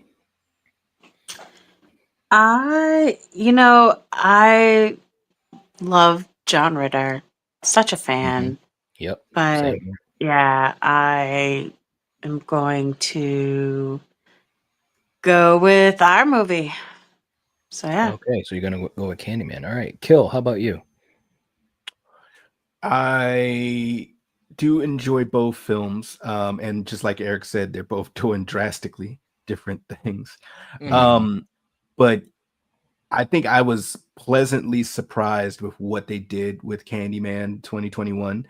I love John Ritter. Such a Hmm. fan. Yep. But Same here. yeah, I am going to go with our movie. So yeah. Okay. So you're going to go with Candyman. All right. Kill, how about you? I do enjoy both films, and just like Eric said, they're both doing drastically different things. Mm-hmm. Hmm. But I think I was pleasantly surprised with what they did with Candyman 2021.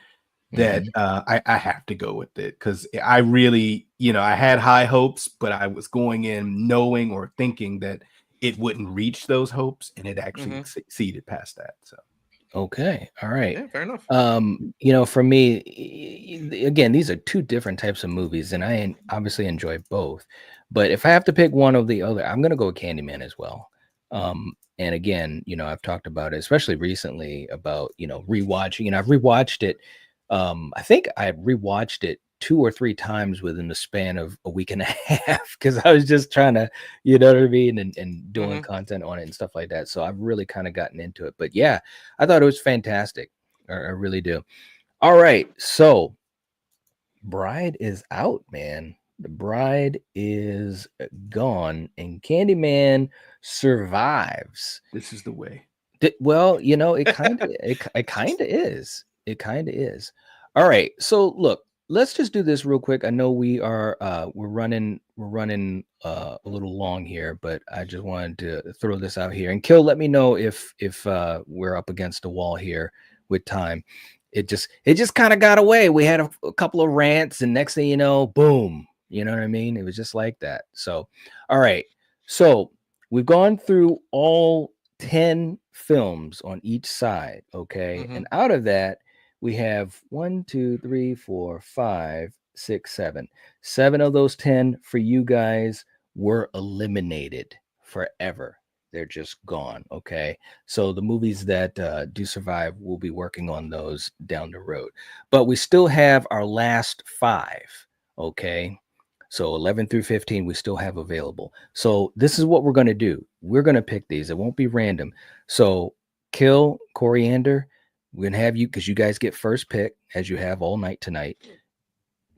That Hmm. I have to go with it because I really, I had high hopes, but I was going in knowing or thinking that it wouldn't reach those hopes, and it actually Mm-hmm. succeeded past that. So. Okay. All right. Yeah, fair enough. You know, for me, again, these are two different types of movies, and obviously enjoy both. But if I have to pick one or the other, I'm gonna go with Candyman as well. And again, you know, I've talked about it, especially recently, about, you know, rewatching. You know, I've rewatched it. I think I rewatched it 2 or 3 times within the span of a week and a half, because I was just trying to, you know what I mean, and doing Mm-hmm. content on it and stuff like that. So I've really kind of gotten into it. But yeah, I thought it was fantastic. I really do. All right. So Bride is out, man. The Bride is gone, and Candyman survives. This is the way. Well, it kind of it kind of is. It kind of is. All right. So look, let's just do this real quick. I know we're running a little long here, but I just wanted to throw this out here. And Kill, let me know if we're up against a wall here with time. It just kind of got away. We had a couple of rants, and next thing you know, boom. You know what I mean? It was just like that. So, all right. So we've gone through all 10 films on each side. Okay. And out of that, we have 1, 2, 3, 4, 5, 6, 7. 7 of those 10 for you guys were eliminated forever. They're just gone. Okay. So the movies that do survive, we'll be working on those down the road. But we still have our last 5. Okay. So 11 through 15, we still have available. So this is what we're going to do. We're going to pick these. It won't be random. So Kill, Coriander, we're going to have you, because you guys get first pick, as you have all night tonight.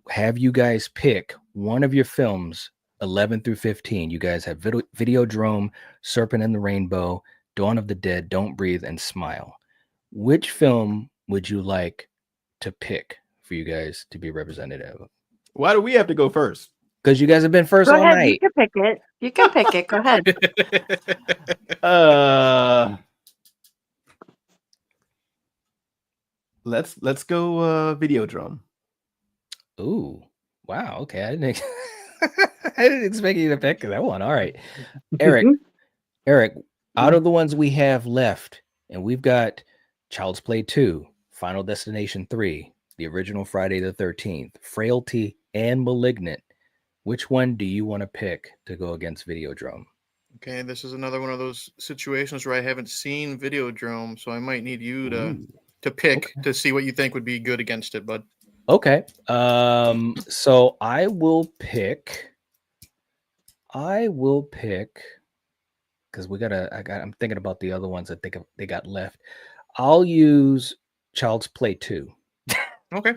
Have you guys pick one of your films, 11 through 15. You guys have Videodrome, Serpent and the Rainbow, Dawn of the Dead, Don't Breathe, and Smile. Which film would you like to pick for you guys to be representative of? Why do we have to go first? Because you guys have been first Go all ahead. night. You can pick it. You can pick it. Go ahead. Let's go Videodrome. Ooh, wow. Okay, I didn't I didn't expect you to pick that one. All right, Eric, out of the ones we have left, and we've got Child's Play 2, Final Destination 3, the original Friday the 13th, Frailty, and Malignant. Which one do you want to pick to go against Videodrome? Okay, this is another one of those situations where I haven't seen Videodrome, so I might need you to pick to see what you think would be good against it, bud. Okay. So I will pick because I'm thinking about the other ones I think they got left. I'll use Child's Play 2. Okay.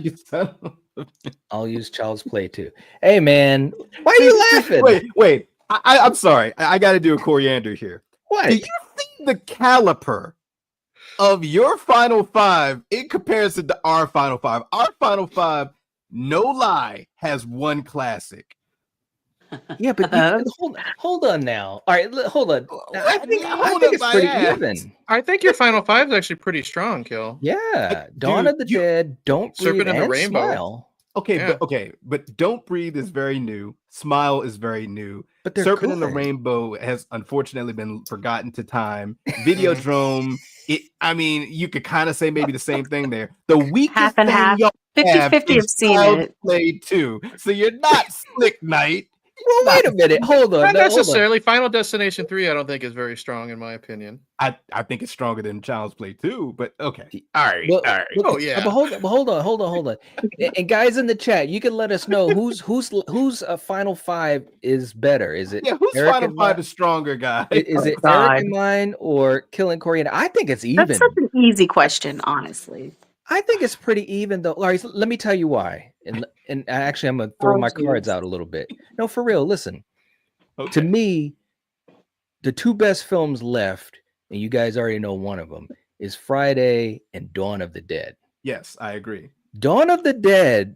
I'll use Child's Play 2. Hey man, why are you laughing? Wait. I'm sorry. I got to do a Coriander here. What? Do you see the caliper of your Final 5 in comparison to our Final 5? Our Final 5, no lie, has one classic. Yeah, but hold on now. All right, hold on. I think it's pretty even. I think your Final 5 is actually pretty strong, Kill. Yeah, Dawn of the Dead, Don't Breathe, Serpent and the Rainbow. Smile. But Don't Breathe is very new. Smile is very new. But Serpent and the Rainbow has unfortunately been forgotten to time. Videodrome, you could kind of say maybe the same thing there. The weakest half and thing half. y'all 50-50 have seen Child's it. Play 2. So you're not Slick Knight. Well, wait a minute. Hold on. Not necessarily. Final Destination 3, I don't think is very strong in my opinion. I think it's stronger than Child's Play 2, but okay. All right. But hold on. And guys in the chat, you can let us know whose Final 5 is better. Is it whose Eric Final 5 is stronger, guys? Is it Eric and mine or Killing Coriander? I think it's even. That's such an easy question, honestly. I think it's pretty even though. All right, let me tell you why. And actually, I'm gonna throw my cards out a little bit. No, for real. Listen, to me, the two best films left, and you guys already know one of them is Friday and Dawn of the Dead. Yes, I agree. Dawn of the Dead,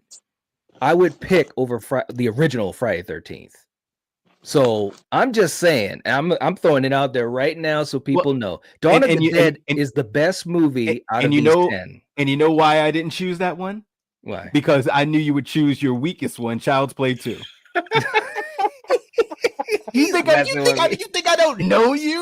I would pick over the original Friday 13th. So I'm just saying, I'm throwing it out there right now so people know. Dawn of the Dead is the best movie out of these 10. And you know why I didn't choose that one? Why? Because I knew you would choose your weakest one, Child's Play 2. You think I don't know you?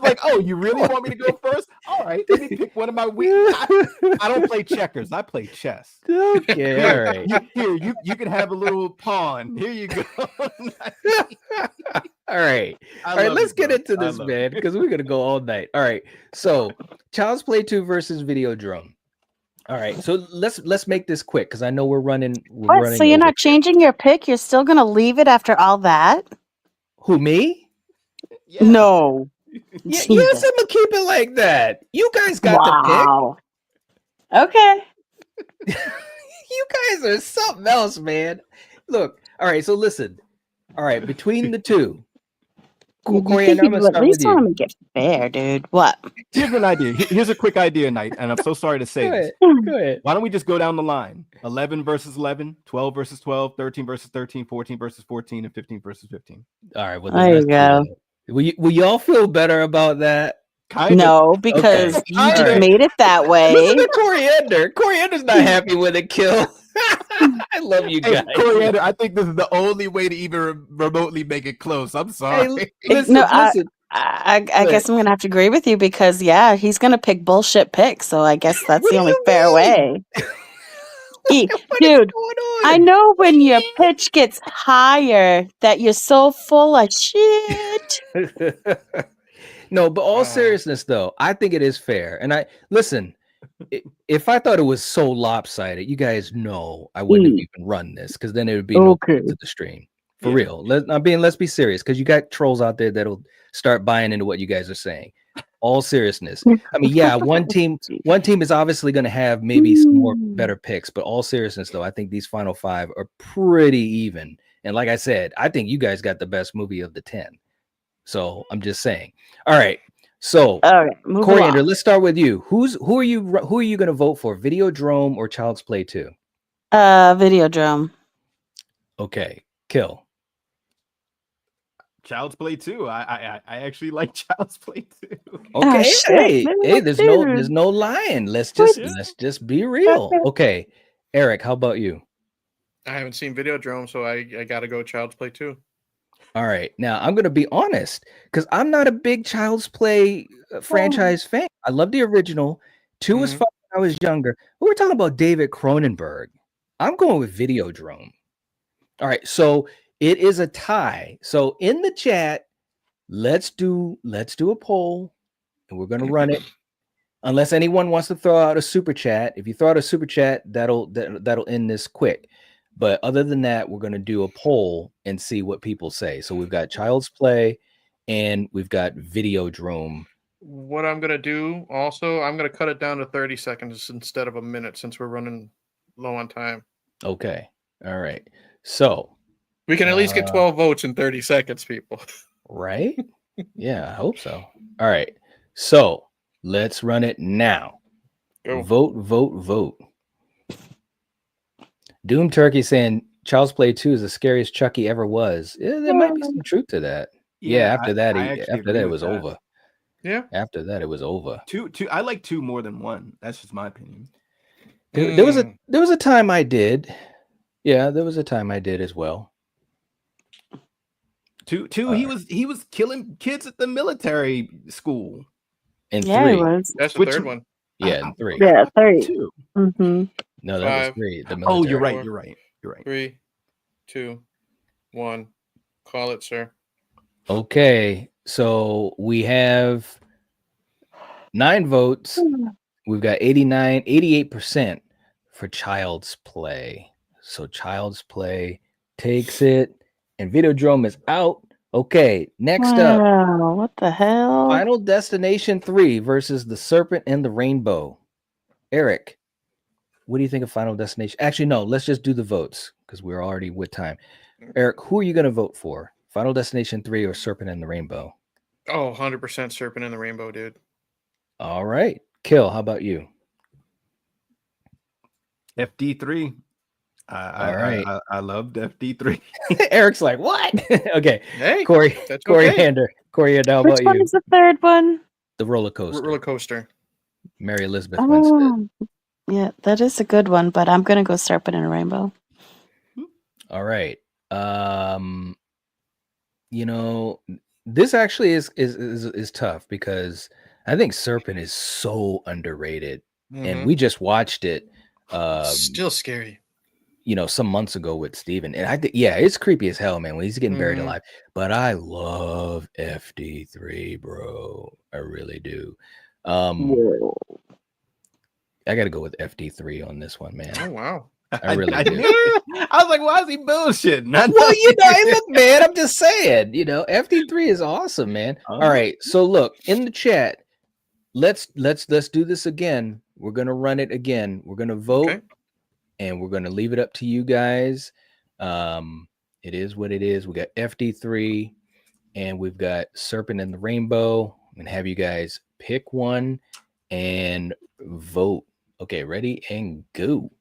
Like, oh, you really want me to go first? All right, let me pick one of my weak. I don't play checkers. I play chess. Okay, all right. Here, you can have a little pawn. Here you go. All right. All right, let's get into this, man, because we're gonna go all night. All right. So Child's Play 2 versus Videodrome. All right, so let's make this quick because I know we're running. So you're not changing your pick? You're still gonna leave it after all that? Who, me? Yeah. No. Yes, I'm gonna keep it like that. You guys got the pick. Okay. You you guys are something else, man. Look, all right. So listen, all right. Between the two, You Coriander, I'm gonna you at start with least want to you. make it fair, dude. What? Here's an idea. Here's a quick idea, Knight, and I'm so sorry to say Go this. ahead. Go ahead. Why don't we just go down the line? 11 versus 11, 12 versus 12, 13 versus 13, 14 versus 14, and 15 versus 15. All right. Well, There then you go. will y'all feel better about that? Kind of. No, because Okay. you All just right. made it that way. Listen to Coriander. Coriander's not happy with it, Kill. I love you Hey, guys. Coriander, I think this is the only way to even remotely make it close. I'm sorry. Listen, No, listen. I guess I'm gonna have to agree with you because he's gonna pick bullshit picks. So I guess that's What the do only you fair mean? way. What is Dude, going on? I know when your pitch gets higher that you're so full of shit. No, but all seriousness though, I think it is fair. And I listen, if I thought it was so lopsided, you guys know I wouldn't have even run this because then it would be no point to the stream. For real. Let's be serious because you got trolls out there that'll start buying into what you guys are saying. All seriousness. I mean, yeah, one team is obviously going to have maybe some more better picks, but all seriousness though, I think these final 5 are pretty even. And like I said, I think you guys got the best movie of the 10. So I'm just saying. All right. So Coriander, let's start with you. Who are you going to vote for? Videodrome or Child's Play 2? Videodrome. Okay. Kill. Child's Play 2. I actually like Child's Play 2. Okay. Shit, Hey, there's no lying. Let's just be real. Okay. Eric, how about you? I haven't seen Videodrome, so I got to go Child's Play 2. All right. Now, I'm going to be honest because I'm not a big Child's Play franchise fan. I love the original. 2 was fun when I was younger. We were talking about David Cronenberg. I'm going with Videodrome. All right. So it is a tie. So in the chat, let's do a poll and we're going to run it. Unless anyone wants to throw out a super chat. If you throw out a super chat, that'll end this quick. But other than that, we're going to do a poll and see what people say. So we've got Child's Play and we've got Videodrome. What I'm going to do also, I'm going to cut it down to 30 seconds instead of a minute since we're running low on time. Okay. All right. So we can at least get 12 votes in 30 seconds, people. Right? Yeah, I hope so. All right. So let's run it now. Go. Vote. Doom Turkey saying Child's Play 2 is the scariest Chucky ever was. Yeah, there might be some truth to that. Yeah, after that it was over. Yeah. After that, it was over. Two. I like 2 more than 1. That's just my opinion. There was a time I did. Yeah, there was a time I did as well. 2. He was killing kids at the military school. And 3. He was. That's the third one. Yeah, and 3. Yeah, 3. 2. Mm-hmm. No, that was 3. The Oh, military. you're right. 3, 2, 1. Call it, sir. Okay, so we have 9 votes. We've got 88% for Child's Play. So Child's Play takes it, and Videodrome is out. Okay, next up. What the hell? Final Destination 3 versus The Serpent and the Rainbow. Eric, what do you think of Final Destination? Actually, no, let's just do the votes because we're already with time. Eric, who are you going to vote for? Final Destination 3 or Serpent and the Rainbow? Oh, 100% Serpent and the Rainbow, dude. All right. Kill, how about you? FD3. All right. I loved FD3. Eric's like, what? Okay. Hey, Coriander, how about Which one you? is the third one? The roller coaster. Roller coaster. Mary Elizabeth Winstead. Yeah, that is a good one, but I'm gonna go Serpent and a Rainbow. All right. This actually is tough because I think Serpent is so underrated, and we just watched it. Still scary. Some months ago with Steven. And I think, it's creepy as hell, man, when he's getting buried alive. But I love FD3, bro. I really do. I got to go with FD3 on this one, man. Oh, wow. I really do. I was like, why is he bullshitting? Well, hey, look, man, I'm just saying, FD3 is awesome, man. All right. So look, in the chat, let's do this again. We're going to run it again. We're going to vote. Okay. and we're going to leave it up to you guys. It is what it is. We got FD3 and we've got Serpent and the Rainbow. I'm going to have you guys pick one and vote. Okay, ready and go.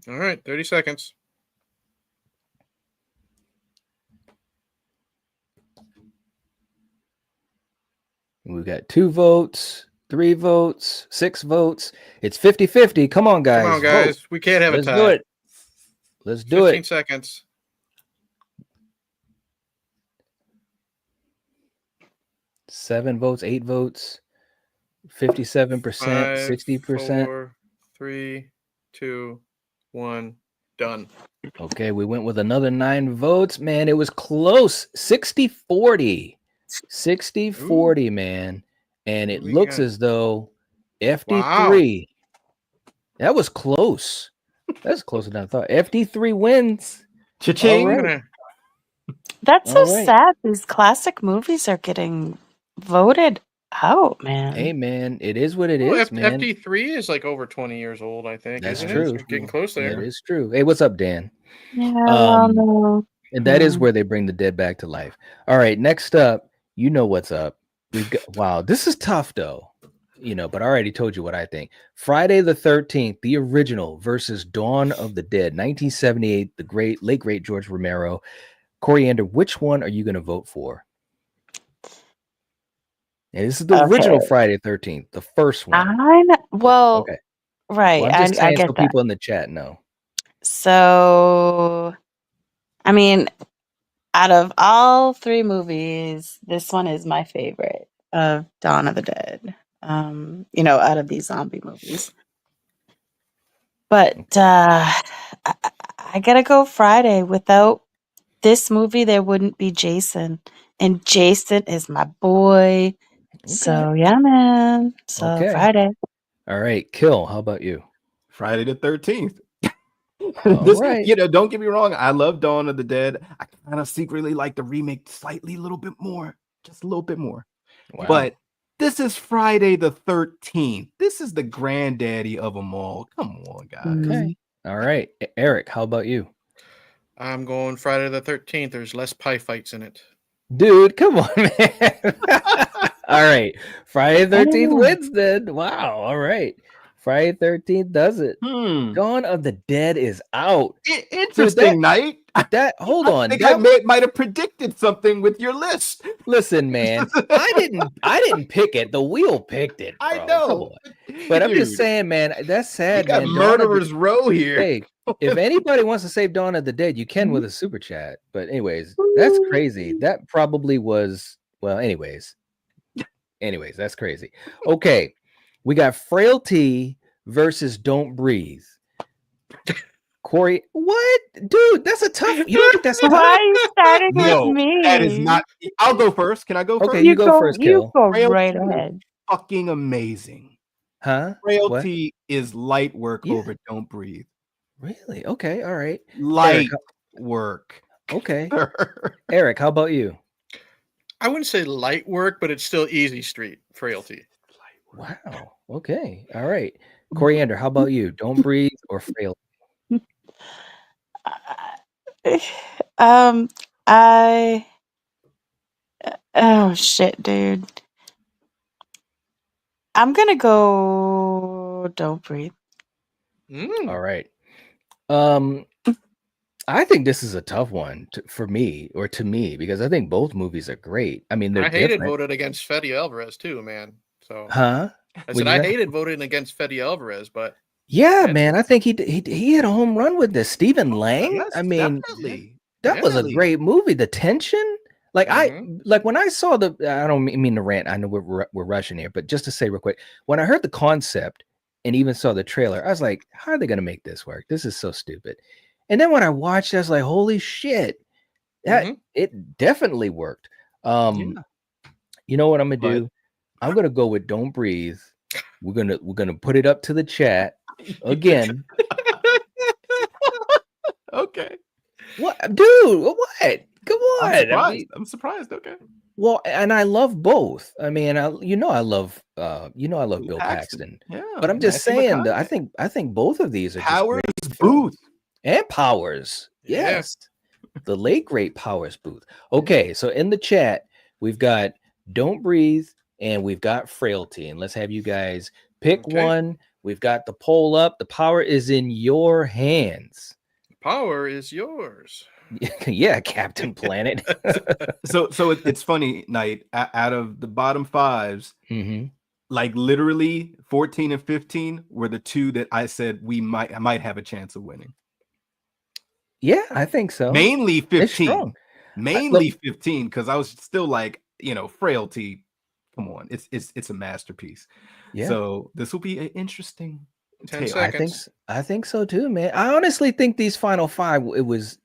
All right, 30 seconds. We've got 2 votes, 3 votes, 6 votes. It's 50-50. Come on, guys. Come on, guys. Vote. We can't have Let's a tie. do it. Let's do 15 it. seconds. 7 votes, 8 votes, 57%, 5, 60%. 4, 3, 2, 1. Done. Okay, we went with another 9 votes. Man, it was close. 60-40. 60-40, man. And it We looks got- as though FD3. That was close. That's closer than I thought. FD3 wins. Cha-ching. All We're right. gonna- That's so All right. sad. These classic movies are getting voted out, man. Hey, man, it is what it Well, is, man. FD3 is like over 20 years old, I think. That's isn't true. It? It's getting close That there. is true. Hey, what's up, Dan? Yeah, well, Um, no. And that is Yeah. where they bring the dead back to life. All right, next up, you know what's up. We've got wow, this is tough though. But I already told you what I think. Friday the 13th, the original versus Dawn of the Dead, 1978, the late great George Romero. Coriander, which one are you going to vote for? And this is the original Friday the 13th, the first one. Okay. Right. Well, I'm just I saying get so that. people in the chat know. So, I mean, out of all 3 movies, this one is my favorite of Dawn of the Dead. Out of these zombie movies. But I gotta go Friday. Without this movie, there wouldn't be Jason. And Jason is my boy. So, yeah, man. So, Okay. Friday. All right, Kill, how about you? Friday the 13th. All right. Don't get me wrong. I love Dawn of the Dead. I kind of secretly like the remake slightly a little bit more, just a little bit more. Wow. But this is Friday the 13th. This is the granddaddy of them all. Come on, guys. Okay. All right. Eric, how about you? I'm going Friday the 13th. There's less pie fights in it. Dude, come on, man. All right. Friday the 13th wins then. Wow. All right. Friday 13th does it. Dawn of the Dead is out. Interesting night. Hold on. I think I might have predicted something with your list. Listen, man. I didn't pick it. The wheel picked it. Bro. I know. But I'm just saying, man, that's sad, we got man. Murderer's Row here. Hey, if anybody wants to save Dawn of the Dead, you can with a super chat. But anyways, that's crazy. That probably was anyways, that's crazy. Okay. We got Frailty versus Don't Breathe. Corey, what? Dude, that's a tough. You don't think that's tough? Why are you starting with me? That is not. I'll go first. Can I go first? Okay, you go first, You Kill. go Frailty right is ahead. Fucking amazing. Huh? Frailty is light work Yeah. over Don't Breathe. Really? Okay. All right. Light work. Okay. Eric, how about you? I wouldn't say light work, but it's still easy street frailty. Wow. Okay. All right. Coriander, how about you? Don't Breathe or Frailty? Oh shit, dude. I'm gonna go Don't Breathe. All right. I think this is a tough one for me or to me because I think both movies are great. I mean, they're I hated different. voted against Freddy Alvarez too, man. So Huh? I said I hated voting against Freddy Alvarez, but yeah, man, I think he had a home run with this. Stephen Lang. Yes, I mean, definitely. that was a great movie. The tension, like when I saw I don't mean to rant. I know we're rushing here, but just to say real quick, when I heard the concept and even saw the trailer, I was like, how are they going to make this work? This is so stupid. And then when I watched, I was like, holy shit, that it definitely worked. You know what I'm gonna do? I'm gonna go with Don't Breathe. We're gonna put it up to the chat again. Okay. What, dude? What? Come on. I'm surprised. Okay. Well, and I love both. I mean, I love Bill Paxton. Yeah, but I'm just saying that I think both of these are Howard just Booth. And Powers. Yeah. Yes. The late great Powers Booth. Okay, so in the chat, we've got Don't Breathe and we've got Frailty. And let's have you guys pick one. We've got the poll up. The power is in your hands. Power is yours. Yeah, Captain Planet. So it's funny, Knight. Out of the bottom fives, Mm-hmm. like literally 14 and 15 were the two that I said I might have a chance of winning. Yeah, I think so. Mainly It's 15. strong. Mainly 15, because I was still like, Frailty. Come on, it's a masterpiece. Yeah. So this will be an interesting 10 tale. seconds. I think so too, man. I honestly think these final five, it was,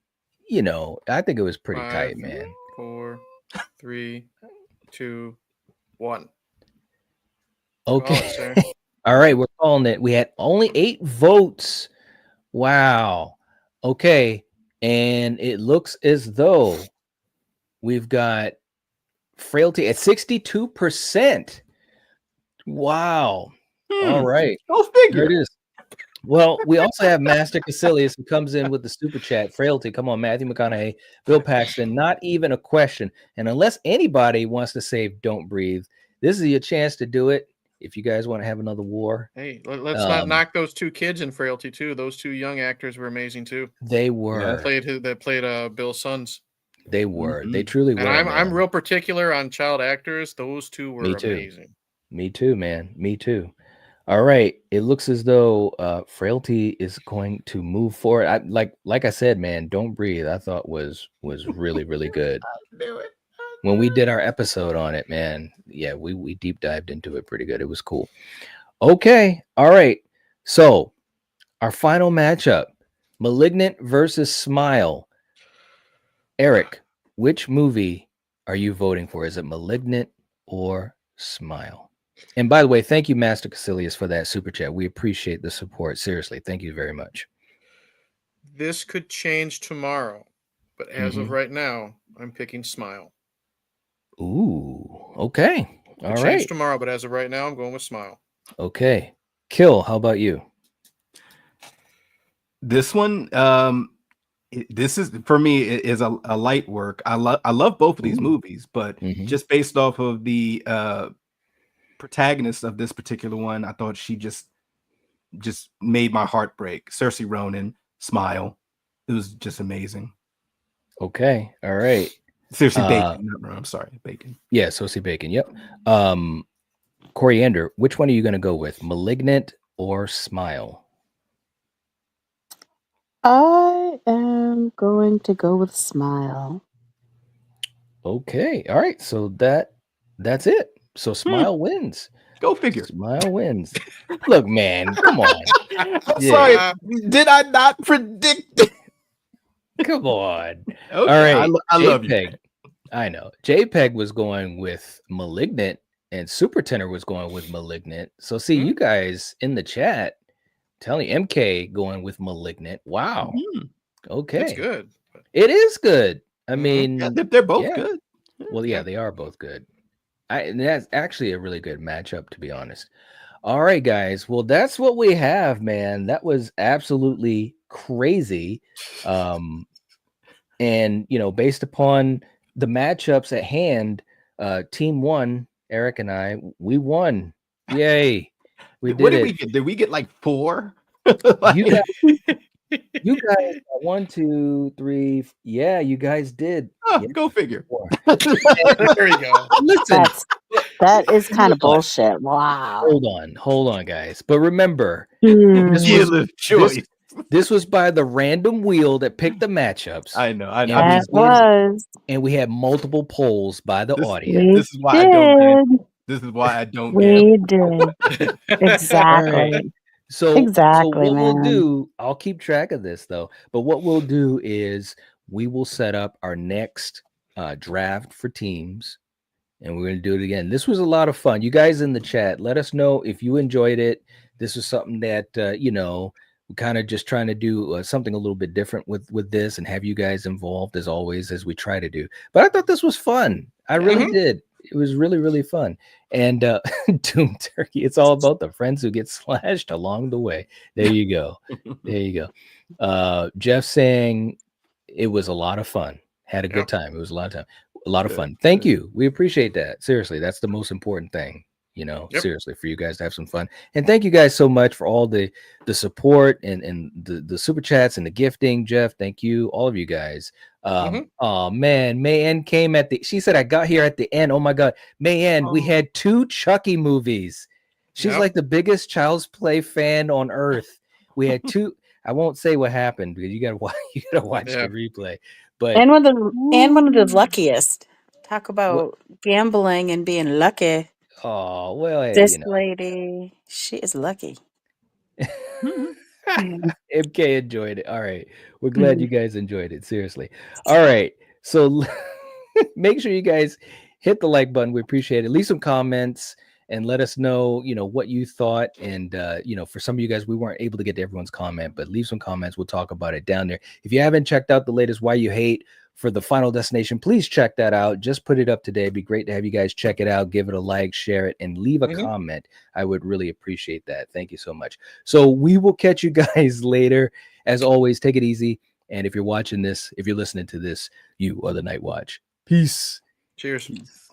I think it was pretty 5, tight, man. 4, 3, 2, 1. Okay. All right, we're calling it. We had only 8 votes. Wow. Okay. And it looks as though we've got Frailty at 62%. Wow. All right. Go figure. There it is. Well, we also have Master Caecilius who comes in with the super chat. Frailty, come on, Matthew McConaughey, Bill Paxton, not even a question. And unless anybody wants to save Don't Breathe, this is your chance to do it. If you guys want to have another war. Hey, let's not knock those 2 kids in Frailty too. Those 2 young actors were amazing too. They were. They played Bill's sons. They were. Mm-hmm. They truly were. And I'm real particular on child actors. Those 2 were amazing. Me too, man. Me too. All right. It looks as though Frailty is going to move forward. Like I said, man, Don't Breathe, I thought was really, really good. When we did our episode on it, man, yeah, we deep dived into it pretty good. It was cool. Okay. All right. So our final matchup, Malignant versus Smile. Eric, which movie are you voting for? Is it Malignant or Smile? And by the way, thank you, Master Caecilius, for that super chat. We appreciate the support. Seriously, thank you very much. This could change tomorrow, but as of right now, I'm picking Smile. Ooh, okay. All right. Change tomorrow, but as of right now, I'm going with Smile. Okay. Kill, how about you? This one, this is for me is a light work. I love both of these movies, but just based off of the protagonist of this particular one, I thought she just made my heart break. Saoirse Ronan, Smile. It was just amazing. Okay. All right. Seriously, Bacon. I'm sorry, Bacon. Yeah, Saoirse Bacon. Yep. Coriander, which one are you going to go with? Malignant or Smile? I am going to go with Smile. Okay. All right. So that's it. So Smile wins. Go figure. Smile wins. Look, man, come on. Sorry, did I not predict it? Come on. Okay, All right. I love you. I know. JPEG was going with Malignant and Super Tenor was going with Malignant. So see, you guys in the chat telling MK going with Malignant. Wow. Okay. It's good. It is good. I mean, they're both good. Well, yeah, they are both good. And that's actually a really good matchup, to be honest. All right, guys. Well, that's what we have, man. That was absolutely crazy. And, based upon the matchups at hand, team 1, Eric and I, we won. Yay. What did we get? Did we get like 4? You guys, 1, 2, 3. Yeah, you guys did. Go figure. There you go. Listen, that is kind of bullshit. Wow. Hold on, guys. But remember, this was by the random wheel that picked the matchups. I know. It was. And we had multiple polls by the audience. This is why I don't. This is why I don't. We did. Exactly. So what we'll do, I'll keep track of this though, but what we'll do is we will set up our next draft for teams and we're going to do it again. This was a lot of fun. You guys in the chat, let us know if you enjoyed it. This was something that, we're kind of just trying to do something a little bit different with this and have you guys involved as always, as we try to do. But I thought this was fun. I really did. It was really, really fun. And Doom Turkey, it's all about the friends who get slashed along the way. There you go. There you go. Jeff saying it was a lot of fun. Had a good time. It was a lot of fun. Thank you. We appreciate that. Seriously, that's the most important thing. Seriously, for you guys to have some fun. And thank you guys so much for all the support and the super chats and the gifting. Jeff, thank you. All of you guys. Oh man, Mayanne came she said I got here at the end. Oh my God. Mayanne, we had 2 Chucky movies. She's like the biggest Child's Play fan on earth. We had 2. I won't say what happened because you gotta watch the replay. But and one of the luckiest. Talk about gambling and being lucky. Oh, well, hey, This lady, she is lucky. MK enjoyed it. All right. We're glad you guys enjoyed it. Seriously. All right. So make sure you guys hit the like button. We appreciate it. Leave some comments and let us know, what you thought. And, for some of you guys, we weren't able to get to everyone's comment, but leave some comments. We'll talk about it down there. If you haven't checked out the latest Why You Hate for the Final Destination, please check that out. Just put it up today. It'd be great to have you guys check it out, give it a like, share it, and leave a comment. I would really appreciate that. Thank you so much. So we will catch you guys later. As always, take it easy. And if you're watching this, if you're listening to this, you are the Night Watch. Peace. Cheers. Peace.